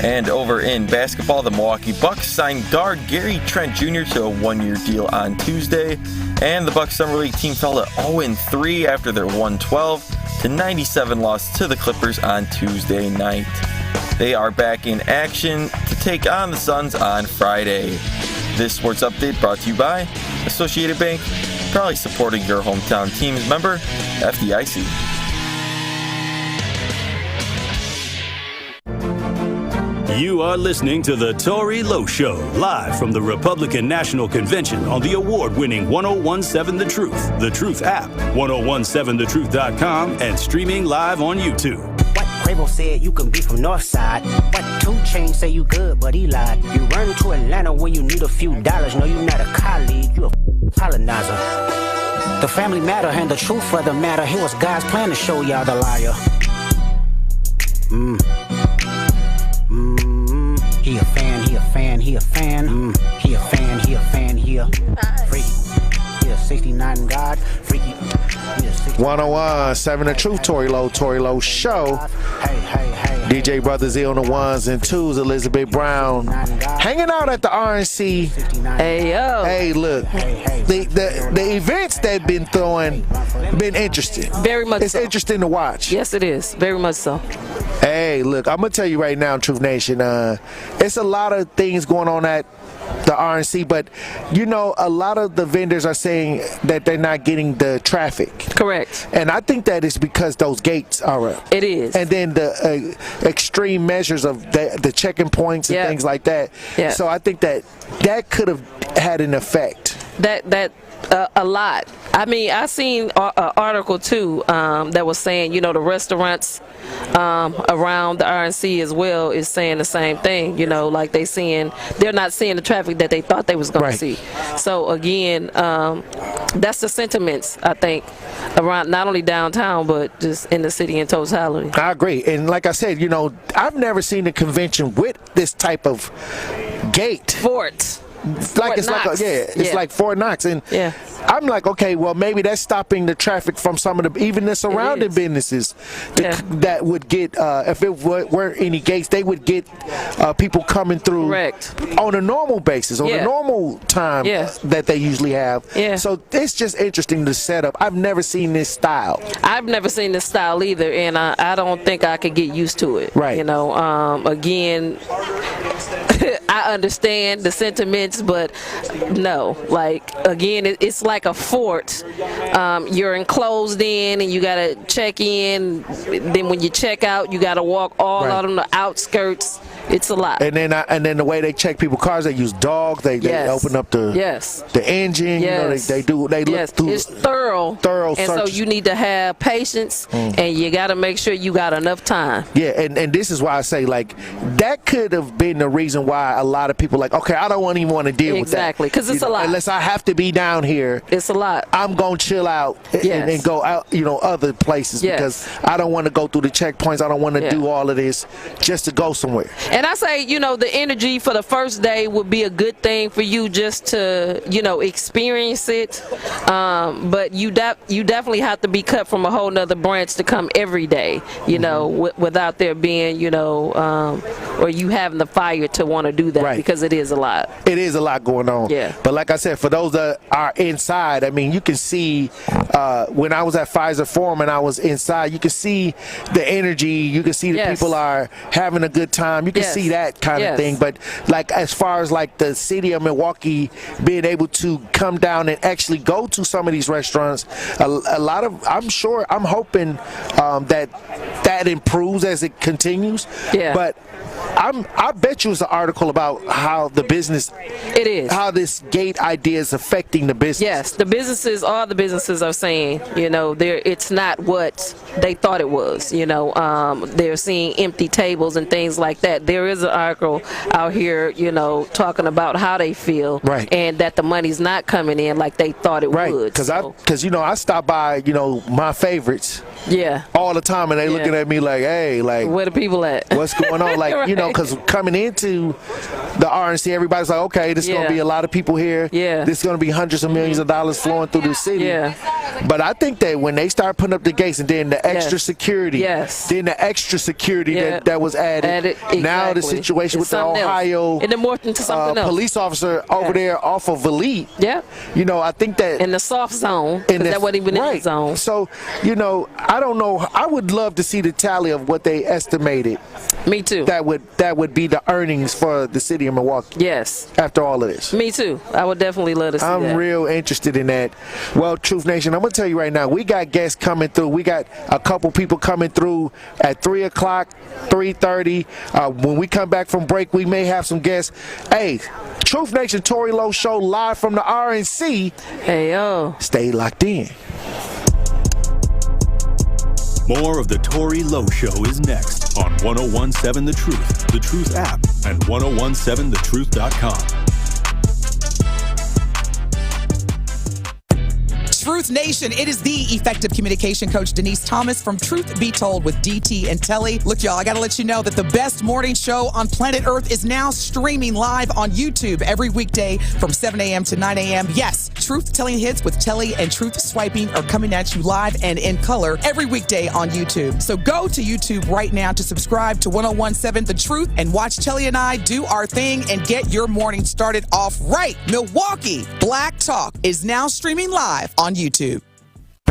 And over in basketball, the Milwaukee Bucks signed guard Gary Trent Jr. to a one-year deal on Tuesday, and the Bucks Summer League team fell to 0-3 after their 112-97 loss to the Clippers on Tuesday night. They are back in action to take on the Suns on Friday. This sports update brought to you by Associated Bank, proudly supporting your hometown teams. Member FDIC. You are listening to the Tory Lowe Show, live from the Republican National Convention on the award-winning 1017 The Truth app, 1017thetruth.com, and streaming live on YouTube. What Quavo said you can be from Northside. What 2 Chainz say you good, but he lied. You run to Atlanta when you need a few dollars. No, you not a colleague, you a colonizer. The family matter and the truth for the matter. Here was God's plan to show y'all the liar. He a fan, he a fan, he a fan. He a fan, he a fan, he a freaky. He a 69 God, freaky. 1017 The Truth, Tory Lowe Show. DJ Brother Z on the ones and twos, Elizabeth Brown hanging out at the RNC. Hey yo. Hey, look, the events they've been throwing been interesting. Very much. It's so. Interesting to watch. Yes, it is. Very much so. Hey, look, I'm gonna tell you right now, Truth Nation. It's a lot of things going on at the RNC, but you know, a lot of the vendors are saying that they're not getting the traffic. Correct. And I think that is because those gates are up. It is. And then the extreme measures of the checking points and things like that. Yeah. So I think that could have had an effect. A lot. I mean, I seen an article too that was saying, you know, the restaurants around the RNC as well is saying the same thing. You know, like they're not seeing the traffic that they thought they was going to see. So again, that's the sentiments, I think, around not only downtown but just in the city in totality. I agree, and like I said, you know, I've never seen a convention with this type of gate. Fort. It's like Fort Knox, and I'm like, okay, well, maybe that's stopping the traffic from some of even the surrounding businesses that would get if it weren't any gates, they would get people coming through on a normal basis, on a normal time that they usually have. So it's just interesting to set up. I've never seen this style. I've never seen this style either, and I don't think I could get used to it. Right. You know, again, I understand the sentiments, but no, like, again, it's like a fort. You're enclosed in, and you got to check in. Then when you check out, you got to walk all out on the outskirts. It's a lot. And then the way they check people's cars, they use dogs. They open up the engine. You know, they look through. It's thorough. And search. so you need to have patience, and you got to make sure you got enough time. Yeah, and this is why I say, like, that could have been the reason why a lot of people like, okay, I don't even want to deal with that. Exactly, because it's a lot. Unless I have to be down here. It's a lot. I'm going to chill out and go out, you know, other places because I don't want to go through the checkpoints. I don't want to do all of this just to go somewhere. And I say, you know, the energy for the first day would be a good thing for you just to, you know, experience it. But you definitely have to be cut from a whole nother branch to come every day, you know, without there being, you know, or you having the fire to want to do that because it is a lot. It is a lot going on. Yeah. But like I said, for those that are inside, I mean, you can see when I was at Pfizer Forum and I was inside, you can see the energy. You can see the people are having a good time. You can see that kind of thing. But like as far as like the city of Milwaukee being able to come down and actually go to some of these restaurants, a lot of, I'm hoping that improves as it continues. Yeah. But I bet you it's an article about how the business. It is. How this gate idea is affecting the business. Yes, all the businesses are saying, it's not what they thought it was. They're seeing empty tables and things like that. There is an article out here, talking about how they feel, right, and that the money's not coming in like they thought it would. Because I stop by, my favorites. Yeah. All the time, and they looking at me like, hey, like, where the people at? What's going on? Like, right. Because coming into the RNC, everybody's like, okay, this is going to be a lot of people here. Yeah. This is going to be hundreds of millions of dollars flowing through the city. Yeah. But I think that when they start putting up the gates and then the extra security, yes, then the extra security that was added. Exactly. Now the situation with the Ohio and morphed into something else. Police officer over there off of Elite. Yeah. I think that in the soft zone, because that wasn't even in the zone. So, I don't know. I would love to see the tally of what they estimated. Me too. That would be the earnings for the city of Milwaukee. Yes. After all of this. Me too. I would definitely love to see that. I'm real interested in that. Well, Truth Nation, I'm going to tell you right now, we got guests coming through. We got a couple people coming through at 3 o'clock, 3:30. When we come back from break, we may have some guests. Hey, Truth Nation, Tory Lowe Show, live from the RNC. Hey, yo. Stay locked in. More of the Tory Lowe Show is next on 1017 The Truth, The Truth app, and 1017thetruth.com. Truth Nation, it is the effective communication coach Denise Thomas from Truth Be Told with DT and Tellez. Look, y'all, I got to let you know that the best morning show on planet Earth is now streaming live on YouTube every weekday from 7 a.m. to 9 a.m. Yes, Truth Telling Hits with Tellez and Truth Swiping are coming at you live and in color every weekday on YouTube. So go to YouTube right now to subscribe to 1017 The Truth and watch Tellez and I do our thing and get your morning started off right. Milwaukee Black Talk is now streaming live on YouTube.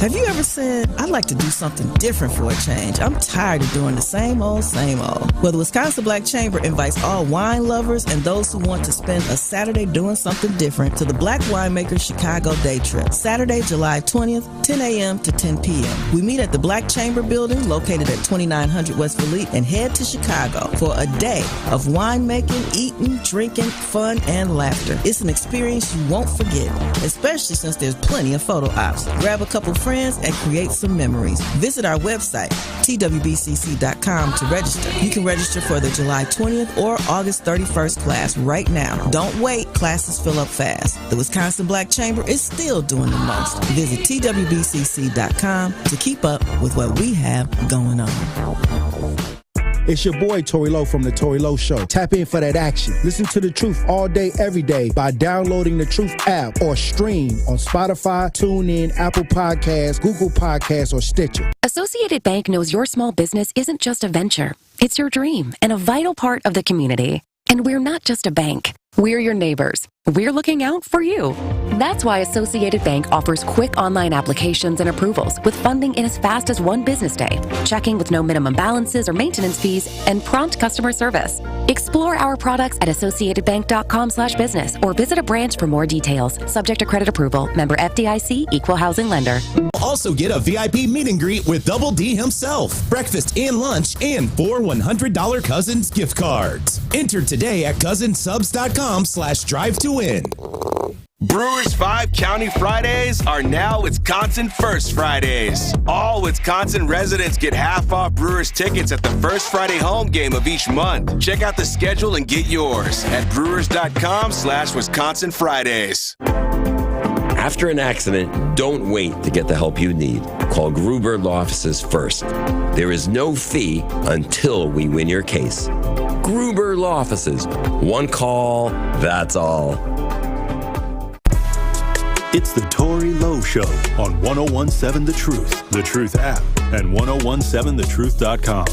Have you ever said, I'd like to do something different for a change? I'm tired of doing the same old, same old. Well, the Wisconsin Black Chamber invites all wine lovers and those who want to spend a Saturday doing something different to the Black Winemakers Chicago Day Trip, Saturday, July 20th, 10 a.m. to 10 p.m. We meet at the Black Chamber building located at 2900 West Philippe and head to Chicago for a day of winemaking, eating, drinking, fun, and laughter. It's an experience you won't forget, especially since there's plenty of photo ops. Grab a couple friends and create some memories. Visit our website, twbcc.com, to register. You can register for the July 20th or August 31st class right now. Don't wait, classes fill up fast. The Wisconsin Black Chamber is still doing the most. Visit twbcc.com to keep up with what we have going on. It's your boy, Tory Lowe from The Tory Lowe Show. Tap in for that action. Listen to The Truth all day, every day by downloading the Truth app or stream on Spotify, TuneIn, Apple Podcasts, Google Podcasts, or Stitcher. Associated Bank knows your small business isn't just a venture. It's your dream and a vital part of the community. And we're not just a bank. We're your neighbors. We're looking out for you. That's why Associated Bank offers quick online applications and approvals with funding in as fast as one business day, checking with no minimum balances or maintenance fees, and prompt customer service. Explore our products at associatedbank.com/business or visit a branch for more details. Subject to credit approval. Member FDIC, Equal Housing Lender. Also get a VIP meet and greet with Double D himself. Breakfast and lunch and 4 $100 Cousins gift cards. Enter today at cousinsubs.com/drive-to-win. Brewers 5 County Fridays are now Wisconsin First Fridays. All Wisconsin residents get half off Brewers tickets at the first Friday home game of each month. Check out the schedule and get yours at brewers.com/Wisconsin Fridays. After an accident, don't wait to get the help you need. Call Gruber Law Offices first. There is no fee until we win your case. Gruber Law Offices. One call, that's all. It's the Tory Lowe Show on 1017 The Truth, The Truth app, and 1017thetruth.com.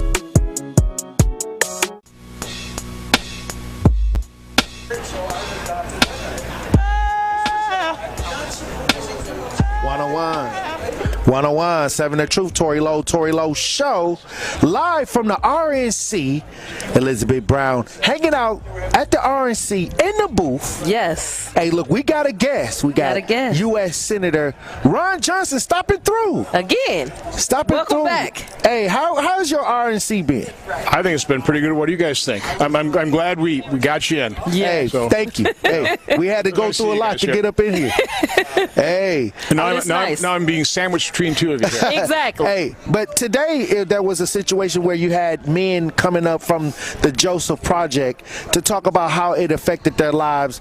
101.7 The Truth, Tory Lowe Show, live from the RNC. Elizabeth Brown hanging out at the RNC in the booth. Yes. Hey, look, we got a guest. We got a guest. U.S. Senator Ron Johnson stopping through. Again. Welcome through. Back. Hey, how's your RNC been? I think it's been pretty good. What do you guys think? I'm glad we got you in. Yeah. Hey, so. Thank you. Hey, we had to go through a lot to get up in here. Hey. Now I'm being sandwiched between two of you. Exactly. Hey, but today there was a situation where you had men coming up from the Joseph Project to talk about how it affected their lives.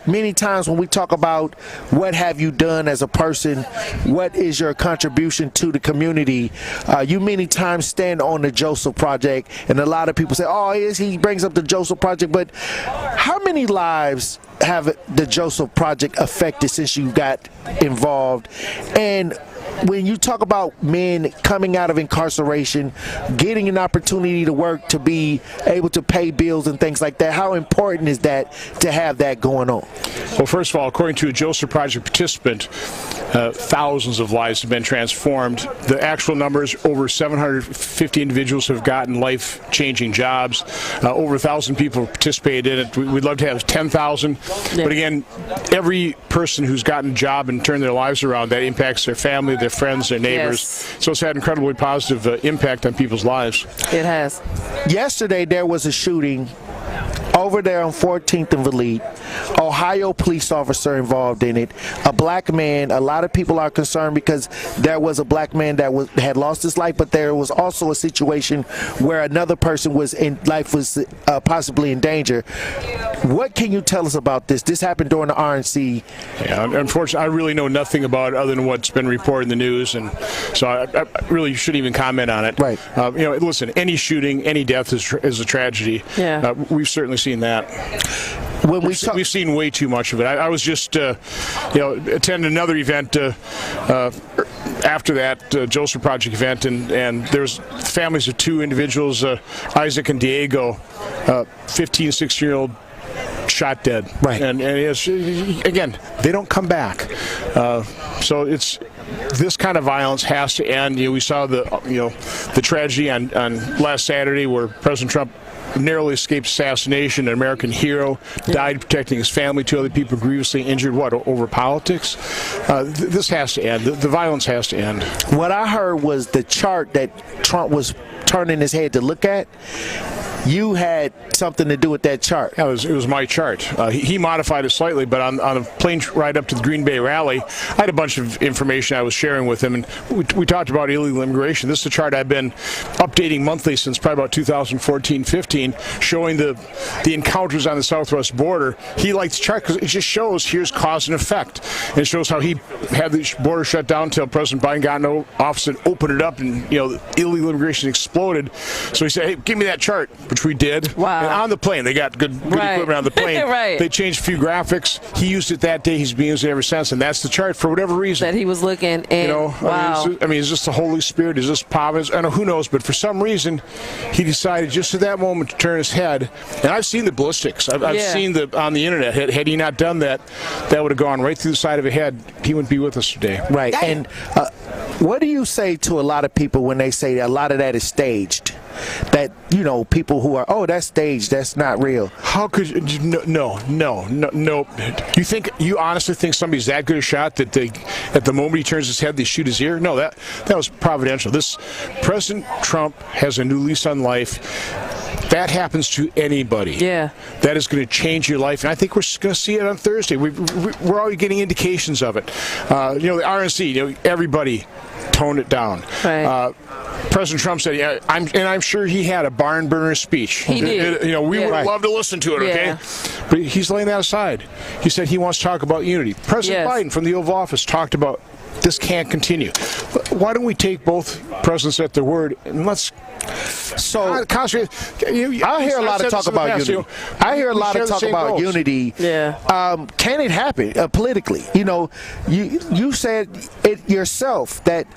Many times when we talk about what have you done as a person, what is your contribution to the community, you many times stand on the Joseph Project, and a lot of people say, oh, he brings up the Joseph Project, but how many lives have the Joseph Project affected since you got involved? And when you talk about men coming out of incarceration, getting an opportunity to work, to be able to pay bills and things like that, how important is that to have that going on? Well, first of all, according to a Joseph Project participant, thousands of lives have been transformed. The actual numbers, over 750 individuals have gotten life-changing jobs. Over 1,000 people participated in it. We'd love to have 10,000. Yeah. But again, every person who's gotten a job and turned their lives around, that impacts their family, their friends, their neighbors. Yes. So it's had incredibly positive impact on people's lives. It has. Yesterday there was a shooting over there on 14th and Valide. Ohio police officer involved in it. A black man. A lot of people are concerned because there was a black man that had lost his life, but there was also a situation where another person was possibly in danger. What can you tell us about this? This happened during the RNC. Yeah, unfortunately, I really know nothing about it other than what's been reported in the news, and so I really shouldn't even comment on it. Right. Listen, any shooting, any death is a tragedy. Yeah. We've certainly seen that. We've seen way too much of it. I was just, attending another event after that Joseph Project event, and there's families of two individuals, Isaac and Diego, 15, 16-year-old, shot dead. Right. And it's, again, they don't come back. So it's this kind of violence has to end. We saw the tragedy on last Saturday where President Trump narrowly escaped assassination. An American hero died protecting his family. 2 other people grievously injured. Over politics? This has to end. The violence has to end. What I heard was the chart that Trump was turning his head to look at. You had something to do with that chart. Yeah, it was my chart. He modified it slightly, but on a plane ride up to the Green Bay rally, I had a bunch of information I was sharing with him, and we talked about illegal immigration. This is a chart I've been updating monthly since probably about 2014-15, showing the encounters on the southwest border. He liked the chart because it just shows here's cause and effect. And it shows how he had the border shut down until President Biden got in office and opened it up, and illegal immigration exploded. So he said, hey, give me that chart, which we did. Wow. And on the plane, they got good equipment on the plane. Right. They changed a few graphics. He used it that day. He's been using it ever since, and that's the chart for whatever reason. That he was looking at. Wow. Is this the Holy Spirit? Is this providence? I don't know, who knows, but for some reason, he decided just at that moment to turn his head. And I've seen the ballistics. I've seen on the internet. Had he not done that, that would have gone right through the side of his head. He wouldn't be with us today. Right. And what do you say to a lot of people when they say a lot of that is staged? That, people who are, that's staged, that's not real. How could you? No. You honestly think somebody's that good a shot that at the moment he turns his head, they shoot his ear? No, that was providential. President Trump has a new lease on life. That happens to anybody. Yeah. That is going to change your life, and I think we're going to see it on Thursday. We're already getting indications of it. The RNC, everybody toned it down. Right. President Trump said, I'm sure he had a barn burner speech. He did. We would love to listen to it, okay? But he's laying that aside. He said he wants to talk about unity. President Biden from the Oval Office talked about this can't continue. Why don't we take both presidents at their word and let's concentrate? I hear a lot of talk about unity. I hear a lot of talk about unity. Yeah. Can it happen politically? You said it yourself that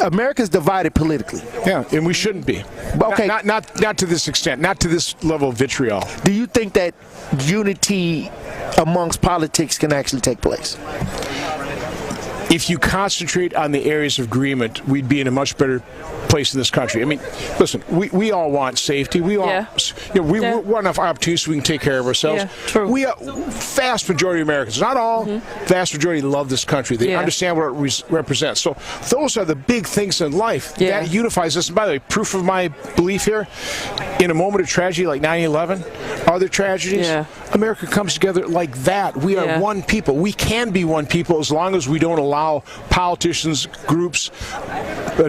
America's divided politically. Yeah, and we shouldn't be. Okay. Not to this extent. Not to this level of vitriol. Do you think that unity amongst politics can actually take place? if you concentrate on the areas of agreement, we'd be in a much better place in this country. I mean, listen, we all want safety. We all, we want enough opportunities so we can take care of ourselves. Yeah, true. We vast majority of Americans, not all, vast majority love this country. They understand what it represents. So those are the big things in life that unifies us. And by the way, proof of my belief here, in a moment of tragedy like 9/11, other tragedies, America comes together like that. We are one people. We can be one people as long as we don't allow politicians, groups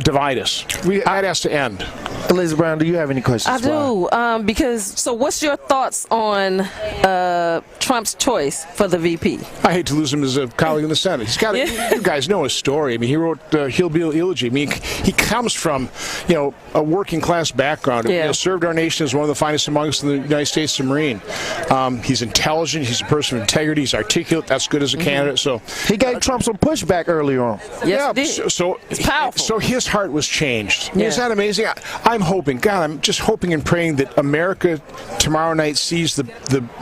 divide us. That has to end. Elizabeth Brown, do you have any questions? I do, so what's your thoughts on Trump's choice for the VP? I hate to lose him as a colleague in the Senate. He's got you guys know his story. I mean, he wrote Hillbilly Elegy. I mean, he comes from, a working class background. Served our nation as one of the finest among us in the United States Marine. He's intelligent. He's a person of integrity. He's articulate. That's good as a candidate. So he gave Trump some pushback earlier on. Yes, he did. So it's powerful. So his heart was changed. Isn't that amazing? I'm just hoping and praying that America tomorrow night sees the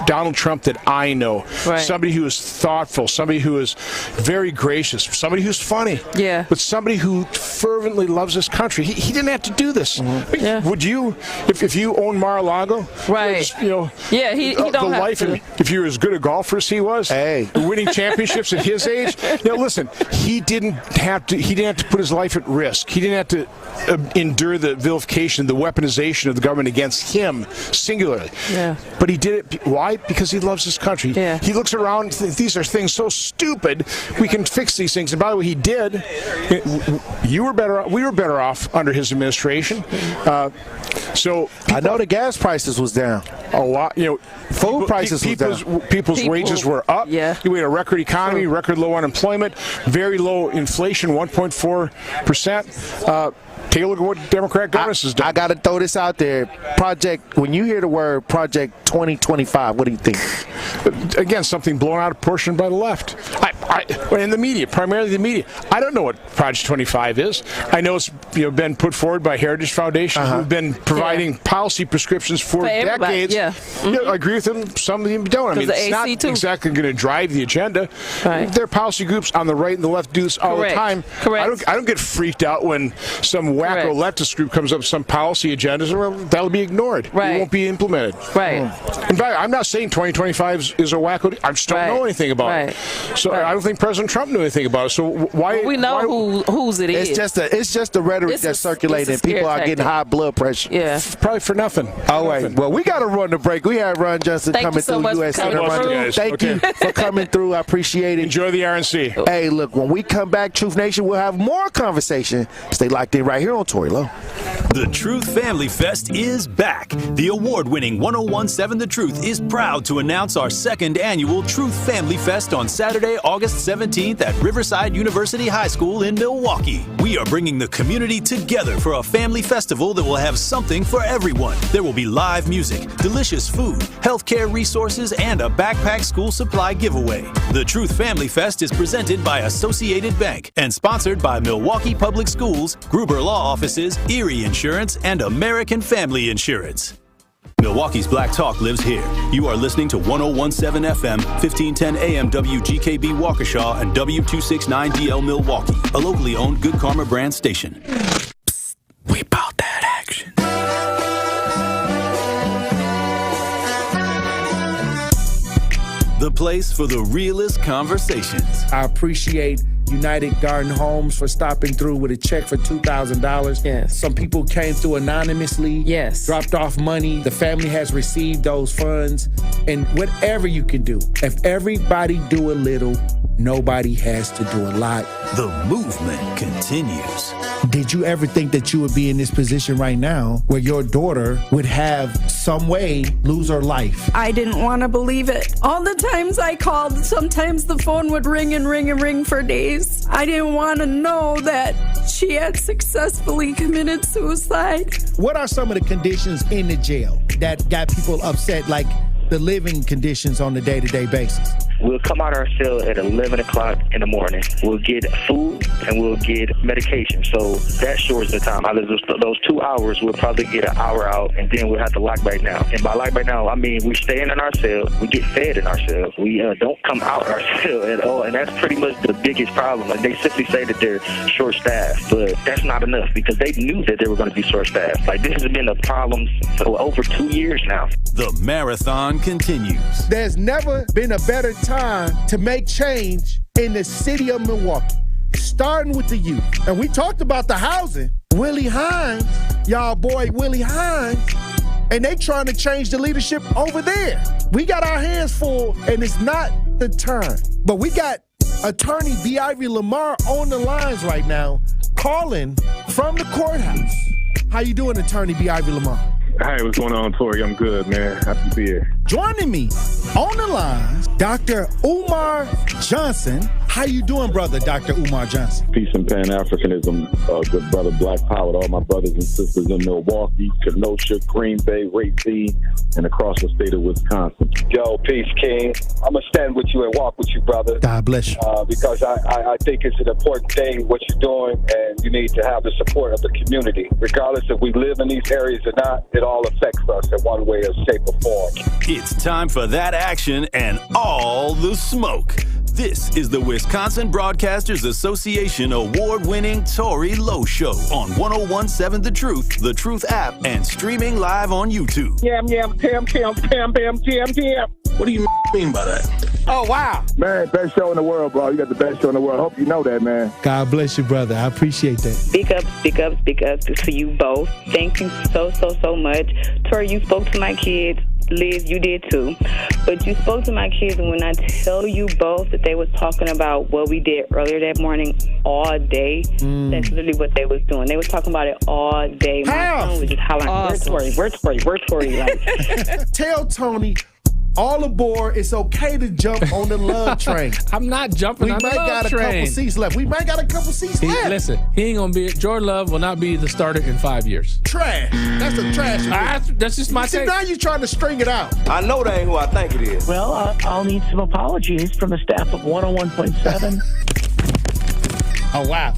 Donald Trump that I know. Right. Somebody who is thoughtful, somebody who is very gracious, somebody who's funny. But somebody who fervently loves this country. He didn't have to do this. Would you, if you owned Mar-a-Lago? Right. He don't have to. If you're as good a golfer as he was, winning championships at his age. Listen, he didn't have to put his life at risk. He didn't have to endure the vilification, the weaponization of the government against him singularly. But he did it. Why? Because he loves this country. He looks around. These are things so stupid. We can fix these things. And by the way, he did. We were better off under his administration. So I know the gas prices was down a lot. Food prices was down. People's wages were up. We had a record economy, record low unemployment, very low inflation, 1.4%. Take a look at what Democrat governance has done. I got to throw this out there. When you hear the word Project 2025, what do you think? Again, something blown out of proportion by the left. In the media, primarily the media. I don't know what Project 25 is. I know it's been put forward by Heritage Foundation, who've been providing policy prescriptions for decades. I agree with them. Some of them don't. I mean, it's not exactly going to drive the agenda. There are policy groups on the right and the left do this all the time. I don't get freaked out when some wacko leftist group comes up with some policy agendas. Well, that'll be ignored. It won't be implemented. In fact, I'm not saying 2025 is a wacko. I just don't know anything about it. So I don't think President Trump knew anything about it. So why? Well, we know whose it is. It's just the rhetoric that's circulating. People are getting high blood pressure. Probably for nothing. All right. Well, we got to run the break. We have Ron Johnson coming through U.S. Center. Thank you for coming through. I appreciate it. Enjoy the RNC. Hey, look, when we come back, Truth Nation, we'll have more conversation. Stay locked in right here on Tory Lowe. The Truth Family Fest is back. The award-winning 1017 The Truth is proud to announce our second annual Truth Family Fest on Saturday, August 17th at Riverside University High School in Milwaukee. We are bringing the community together for a family festival that will have something for everyone. There will be live music, delicious food, healthcare resources, and a backpack school supply giveaway. The Truth Family Fest is presented by Associated Bank and sponsored by Milwaukee Public Schools, Gruber Law Offices, Erie Insurance, and American Family Insurance. Milwaukee's Black Talk lives here. You are listening to 1017 FM, 1510 AM WGKB Waukesha, and W269DL Milwaukee, a locally owned Good Karma brand station. Psst, we bought that action. The place for the realest conversations. I appreciate United Garden Homes for stopping through with a check for $2,000. Yes. Some people came through anonymously. Yes. Dropped off money. The family has received those funds. And whatever you can do, if everybody do a little, nobody has to do a lot. The movement continues. Did you ever think that you would be in this position right now where your daughter would have some way lose her life? I didn't want to believe it. All the times I called, sometimes the phone would ring and ring and ring for days. I didn't want to know that she had successfully committed suicide. What are some of the conditions in the jail that got people upset? Like, the living conditions on a day-to-day basis? We'll come out our cell at 11 o'clock in the morning. We'll get food and we'll get medication. So that shortens the time. Out of those 2 hours, we'll probably get an hour out, and then we'll have to lock back down. And by lock back down, I mean we stay in our cell. We get fed in our cells. We don't come out our cell at all, and that's pretty much the biggest problem. And they simply say that they're short-staffed, but that's not enough because they knew that they were going to be short-staffed. Like, this has been a problem for over 2 years now. The marathon continues. There's never been a better time to make change in the city of Milwaukee, starting with the youth. And we talked about the housing. Willie Hines, y'all boy Willie Hines, and they trying to change the leadership over there. We got our hands full, and it's not the time. But we got attorney B. Ivy Lamar on the lines right now, calling from the courthouse. How you doing, attorney B. Ivy Lamar? Hey, what's going on, Tory? I'm good, man. Happy to be here. Joining me on the line, Dr. Umar Johnson. How you doing, brother, Dr. Umar Johnson? Peace and Pan-Africanism, good brother, Black Power, to all my brothers and sisters in Milwaukee, Kenosha, Green Bay, Racine, and across the state of Wisconsin. Yo, peace, King. I'm going to stand with you and walk with you, brother. God bless you. Because I think it's an important thing, what you're doing, and you need to have the support of the community. Regardless if we live in these areas or not, it all affects us in one way or shape or form. It's time for that action and all the smoke. This is the Wisconsin Broadcasters Association award-winning Tory Lowe Show on 101.7 The Truth app, and streaming live on YouTube. Yam, pam, jam. What do you mean by that? Oh, wow. Man, best show in the world, bro. You got the best show in the world. Hope you know that, man. God bless you, brother. I appreciate that. Speak up to you both. Thank you so much. Tory, you spoke to my kids. Liz, you did too. But you spoke to my kids, and when I tell you both that they was talking about what we did earlier that morning all day, that's literally what they was doing. They was talking about it all day. My son was just hollering, awesome. Where's Tory? Like, tell Tony, all aboard. It's okay to jump on the love train. I'm not jumping on the love train. We might got a couple seats left. Listen, he ain't going to be, Jordan Love will not be the starter in 5 years. Trash. That's a trash. That's just my take. Now you're trying to string it out. I know that ain't who I think it is. Well, I'll need some apologies from the staff of 101.7. Oh, wow.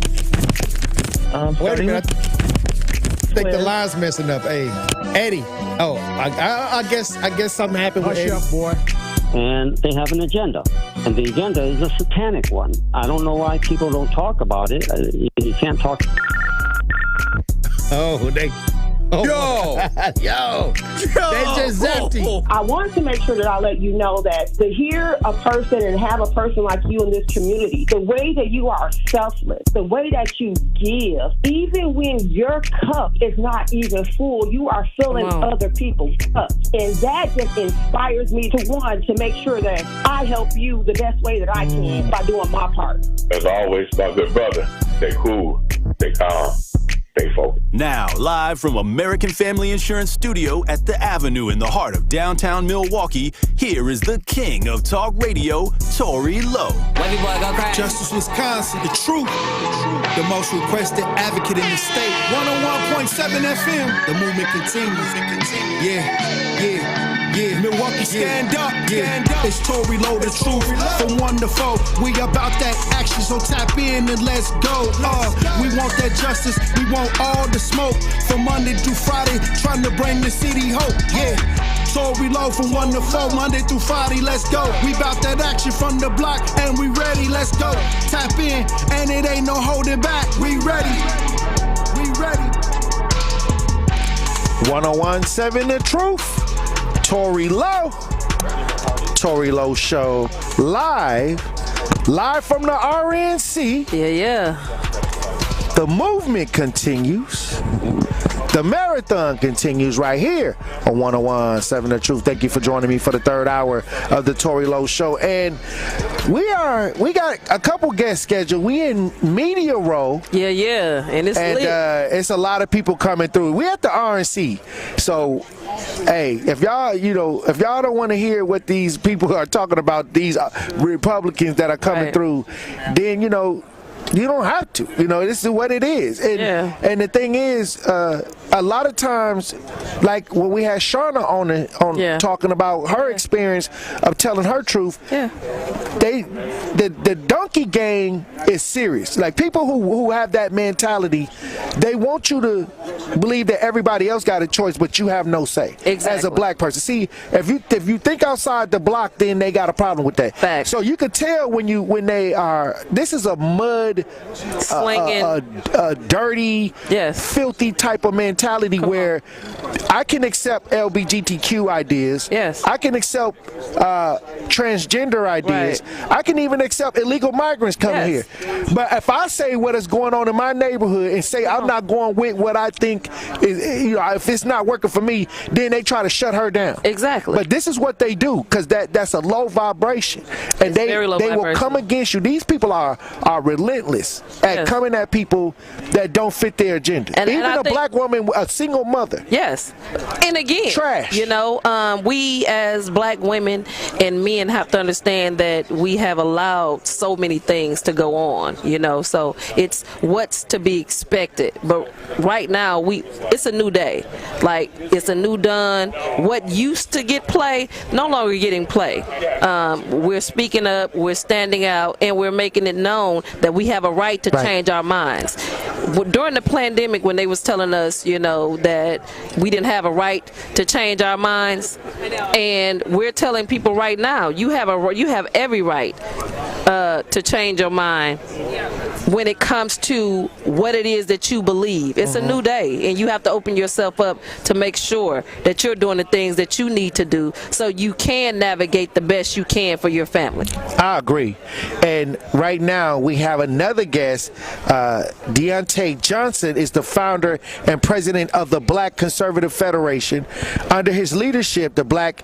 Wait a minute. I think the line's messing up. Hey, Eddie. Oh, I guess something happened with Eddie. Hush up, boy. And they have an agenda. And the agenda is a satanic one. I don't know why people don't talk about it. You can't talk. Yo! They just zapped you. I want to make sure that I let you know that to hear a person and have a person like you in this community, the way that you are selfless, the way that you give, even when your cup is not even full, you are filling other people's cups. And that just inspires me to make sure that I help you the best way that I can by doing my part. As always, my good brother, stay cool, stay calm. Now, live from American Family Insurance Studio at the Avenue in the heart of downtown Milwaukee, here is the king of talk radio, Tory Lowe. Justice Wisconsin, the truth, the most requested advocate in the state. 101.7 FM, the movement continues. Yeah. Milwaukee, stand up. It's Tory Lowe, the truth, from 1 to 4. We about that action, so tap in and let's go. We want that justice, we want all the smoke. From Monday through Friday, trying to bring the city hope. Yeah, Tory Lowe from 1 to 4, Monday through Friday, let's go. We about that action from the block, and we ready, let's go. Tap in, and it ain't no holding back. We ready. 101.7 The Truth. Tory Lowe Show, live from the RNC. Yeah. The movement continues. The marathon continues right here on 101.7 The Truth. Thank you for joining me for the third hour of the Tory Lowe Show. And we got a couple guests scheduled. We in media row. Yeah. And it's lit. It's a lot of people coming through. We at the RNC. So, hey, if y'all don't want to hear what these people are talking about, these Republicans that are coming through, then, You don't have to. You know, this is what it is. And the thing is, a lot of times, like when we had Shauna on talking about her experience of telling her truth, the donkey gang is serious. Like people who have that mentality, they want you to believe that everybody else got a choice, but you have no say as a black person. See, if you think outside the block, then they got a problem with that. Fact. So you could tell when they are. This is a mud, dirty, filthy type of mentality where I can accept LGBTQ ideas. Yes. I can accept transgender ideas. Right. I can even accept illegal migrants coming here. But if I say what is going on in my neighborhood and say I'm not going with what I think is, you know, if it's not working for me, then they try to shut her down. Exactly. But this is what they do, because that's a low vibration, and they will come against you. These people are relentless at coming at people that don't fit their agenda. And even I a black woman, a single mother. Yes. And again, trash. You know, we as black women and men have to understand that we have allowed so many things to go on, you know, so it's what's to be expected. But right now, it's a new day. Like, it's a new done. What used to get play, no longer getting play. We're speaking up, we're standing out, and we're making it known that we have a right to change our minds. During the pandemic, when they was telling us, you know, that we didn't have a right to change our minds, and we're telling people right now, you have every right to change your mind when it comes to what it is that you believe. It's a new day, and you have to open yourself up to make sure that you're doing the things that you need to do so you can navigate the best you can for your family. I agree. And right now we have another guest. Deontay Johnson is the founder and president of the Black Conservative Federation. Under his leadership, the Black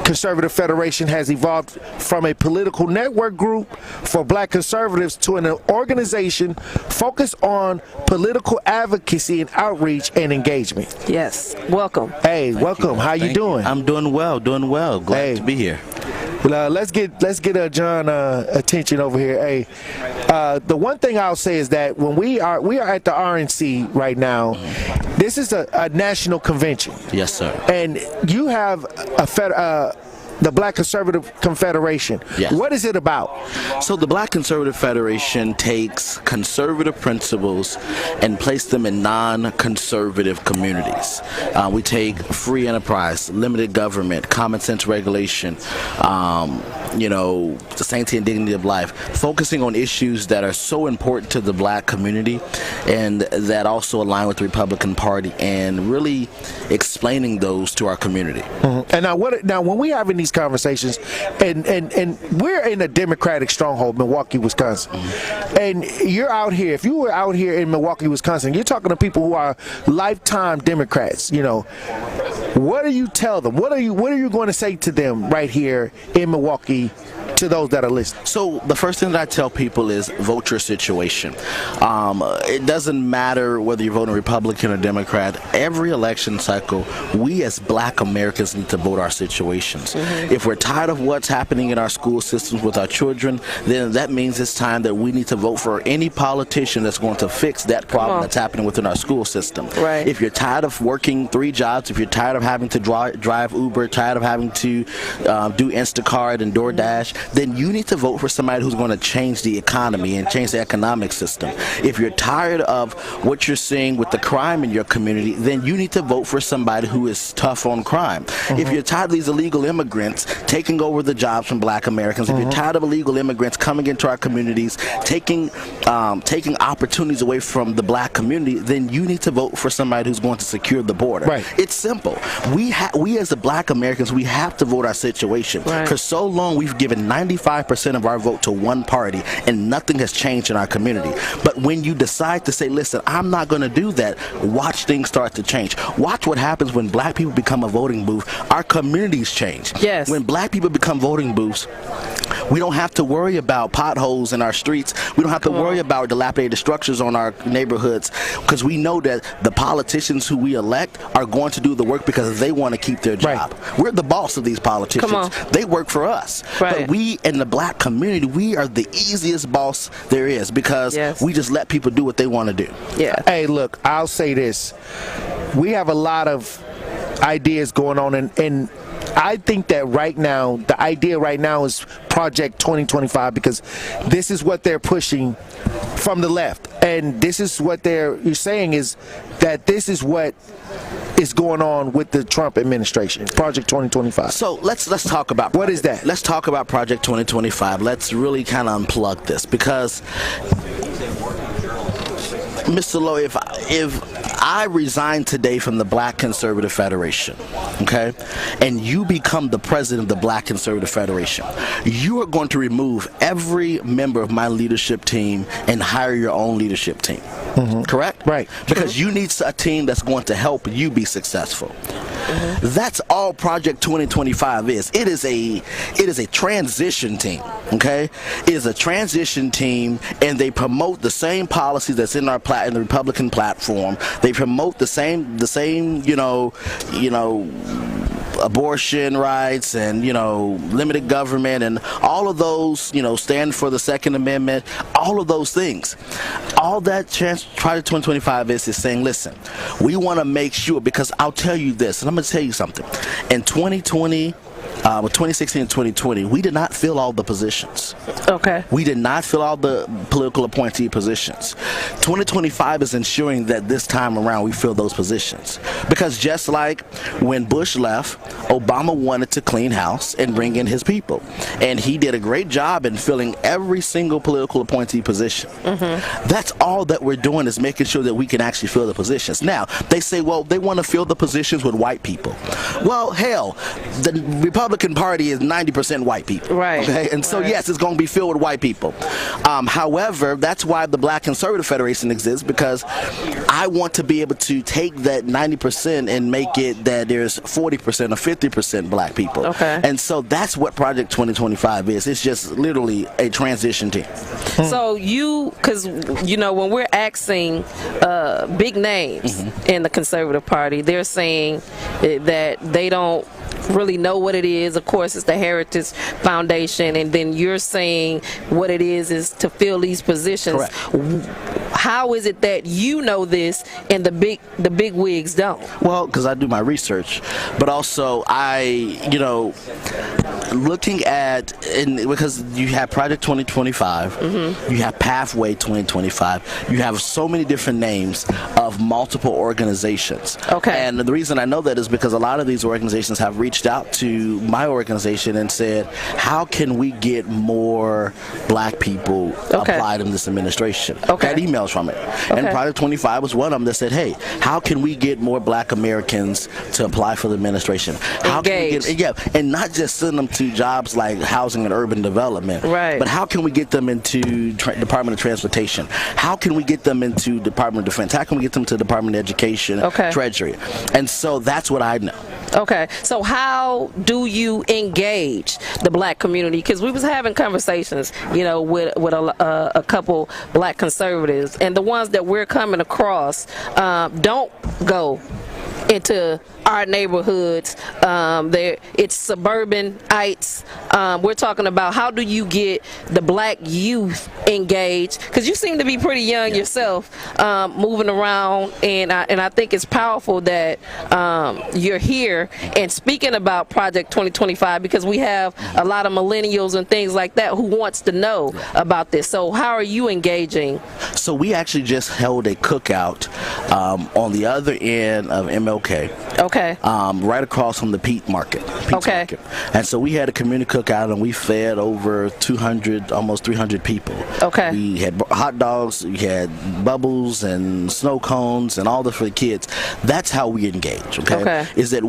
Conservative Federation has evolved from a political network group for black conservatives to an organization focused on political advocacy and outreach and engagement. Yes. Welcome. Hey, welcome. How you doing? I'm doing well. Glad to be here. Well, let's get John attention over here. Hey, the one thing I'll say is that when we are at the RNC right now, this is a national convention. Yes, sir. And you have the Black Conservative Confederation. Yes. What is it about? So the Black Conservative Federation takes conservative principles and place them in non-conservative communities. We take free enterprise, limited government, common sense regulation, the sanctity and dignity of life, focusing on issues that are so important to the black community and that also align with the Republican Party, and really explaining those to our community. And now when we having these conversations, and we're in a Democratic stronghold, Milwaukee, Wisconsin, and you're out here. If you were out here in Milwaukee, Wisconsin, you're talking to people who are lifetime Democrats. You know, what do you tell them? What are you going to say to them right here in Milwaukee, to those that are listening? So the first thing that I tell people is vote your situation. It doesn't matter whether you're voting Republican or Democrat. Every election cycle, we as black Americans need to vote our situations. If we're tired of what's happening in our school systems with our children, then that means it's time that we need to vote for any politician that's going to fix that problem that's happening within our school system. Right. If you're tired of working 3 jobs, if you're tired of having to drive Uber, tired of having to do Instacart and DoorDash, then you need to vote for somebody who's going to change the economy and change the economic system. If you're tired of what you're seeing with the crime in your community, then you need to vote for somebody who is tough on crime. If you're tired of these illegal immigrants taking over the jobs from black Americans, if you're tired of illegal immigrants coming into our communities, taking opportunities away from the black community, then you need to vote for somebody who's going to secure the border. Right. It's simple. We as the black Americans, we have to vote our situation. For so long, we've given 95% of our vote to one party, and nothing has changed in our community. But when you decide to say, listen, I'm not going to do that, watch things start to change. Watch what happens when black people become a voting booth. Our communities change. Yes. When black people become voting booths, We don't have to worry about potholes in our streets. We don't have to worry about dilapidated structures on our neighborhoods, because we know that the politicians who we elect are going to do the work because they want to keep their job. We're the boss of these politicians. They work for us. But we in the black community, we are the easiest boss there is, because we just let people do what they want to do. Hey, look, I'll say this. We have a lot of ideas going on, and I think that right now, the idea right now is Project 2025, because this is what they're pushing from the left, and this is what you're saying is that this is what is going on with the Trump administration, Project 2025. So let's talk about what is that? Let's talk about Project 2025. Let's really kind of unplug this, because Mr. Lowe, if I resign today from the Black Conservative Federation, okay, and you become the president of the Black Conservative Federation, you are going to remove every member of my leadership team and hire your own leadership team. Correct? Right. Because you need a team that's going to help you be successful. That's all Project 2025 is. It is a transition team, okay? It is a transition team, and they promote the same policies that's in our in the Republican platform. They promote the same, abortion rights and, limited government and all of those, stand for the Second Amendment, all of those things. All that Project 2025 is saying, listen, we want to make sure, because I'll tell you this, and I'm going to tell you something. In 2020, with 2016 and 2020, we did not fill all the positions. Okay. We did not fill all the political appointee positions. 2025 is ensuring that this time around we fill those positions. Because just like when Bush left, Obama wanted to clean house and bring in his people. And he did a great job in filling every single political appointee position. That's all that we're doing, is making sure that we can actually fill the positions. Now, they say, well, they want to fill the positions with white people. Well, hell, the Republican Party is 90% white people. Right. Okay? And so, yes, it's going to be filled with white people. However, that's why the Black Conservative Federation exists, because I want to be able to take that 90% and make it that there's 40% or 50% black people. Okay. And so that's what Project 2025 is. It's just literally a transition team. So because when we're asking big names in the Conservative Party, they're saying that they don't really know what it is. Of course, it's the Heritage Foundation, and then you're saying what it is to fill these positions. Correct. How is it that you know this and the big wigs don't? Well, because I do my research, but also looking at, because you have Project 2025, you have Pathway 2025, you have so many different names of multiple organizations. Okay. And the reason I know that is because a lot of these organizations have reached out to my organization and said, how can we get more black people applied in this administration? Got emails from it. And Project 25 was one of them that said, hey, how can we get more black Americans to apply for the administration? How can we get, and not just send them to jobs like housing and urban development, but how can we get them into Department of Transportation? How can we get them into Department of Defense? How can we get them to Department of Education, Treasury? And so that's what I know. Okay, so how do you engage the black community? Because we was having conversations, with a couple black conservatives, and the ones that we're coming across don't go into our neighborhoods. It's suburbanites. We're talking about how do you get the black youth engaged, because you seem to be pretty young yourself, moving around, and I think it's powerful that you're here and speaking about Project 2025, because we have a lot of millennials and things like that who wants to know about this. So how are you engaging? So we actually just held a cookout on the other end of MLK. Right across from the Pete's Market. And so we had a community cookout, and we fed over 200, almost 300 people. We had hot dogs, we had bubbles and snow cones and all this for the kids. That's how we engage, is that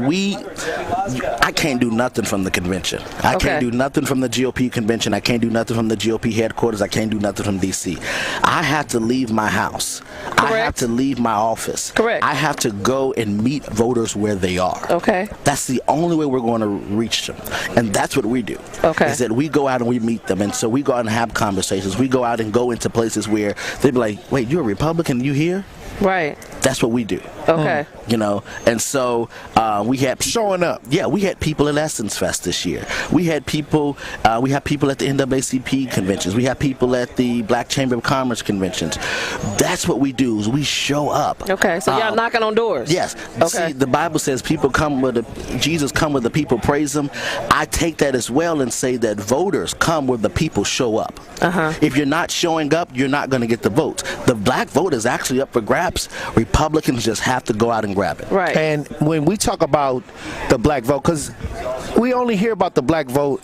I can't do nothing from the convention. I can't do nothing from the GOP convention. I can't do nothing from the GOP headquarters. I can't do nothing from D.C. I have to leave my house. I have to leave my office. I have to go and meet voters where they are. Okay. That's the only way we're going to reach them. And that's what we do. Okay. Is that we go out and we meet them. And so we go out and have conversations. We go out and go into places where they be like, wait, you're a Republican? You here? Right. That's what we do. Okay. You know, and so we had showing up. Yeah, we had people at Essence Fest this year. We had people. We had people at the NAACP conventions. We had people at the Black Chamber of Commerce conventions. That's what we do. Is we show up. Okay. So y'all knocking on doors. Yes. Okay. See, the Bible says people come with Jesus come where the people praise him. I take that as well and say that voters come where the people show up. If you're not showing up, you're not going to get the votes. The black vote is actually up for grabs. Republicans just have to go out and grab it. Right. And when we talk about the black vote, because we only hear about the black vote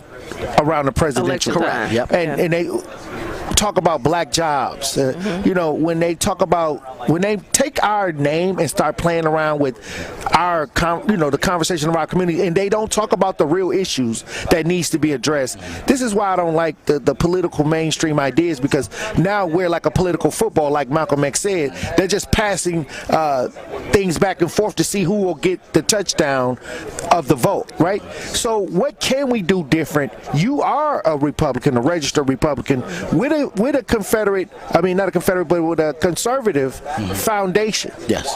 around the presidential. Correct. Yep. And they talk about black jobs. You know, when they take our name and start playing around with our, the conversation of our community, and they don't talk about the real issues that needs to be addressed. This is why I don't like the political mainstream ideas, because now we're like a political football, like Malcolm X said. They're just passing things back and forth to see who will get the touchdown of the vote, right? So what can we do different? You are a Republican, a registered Republican, with a Confederate, not a Confederate, but with a conservative foundation. Yes.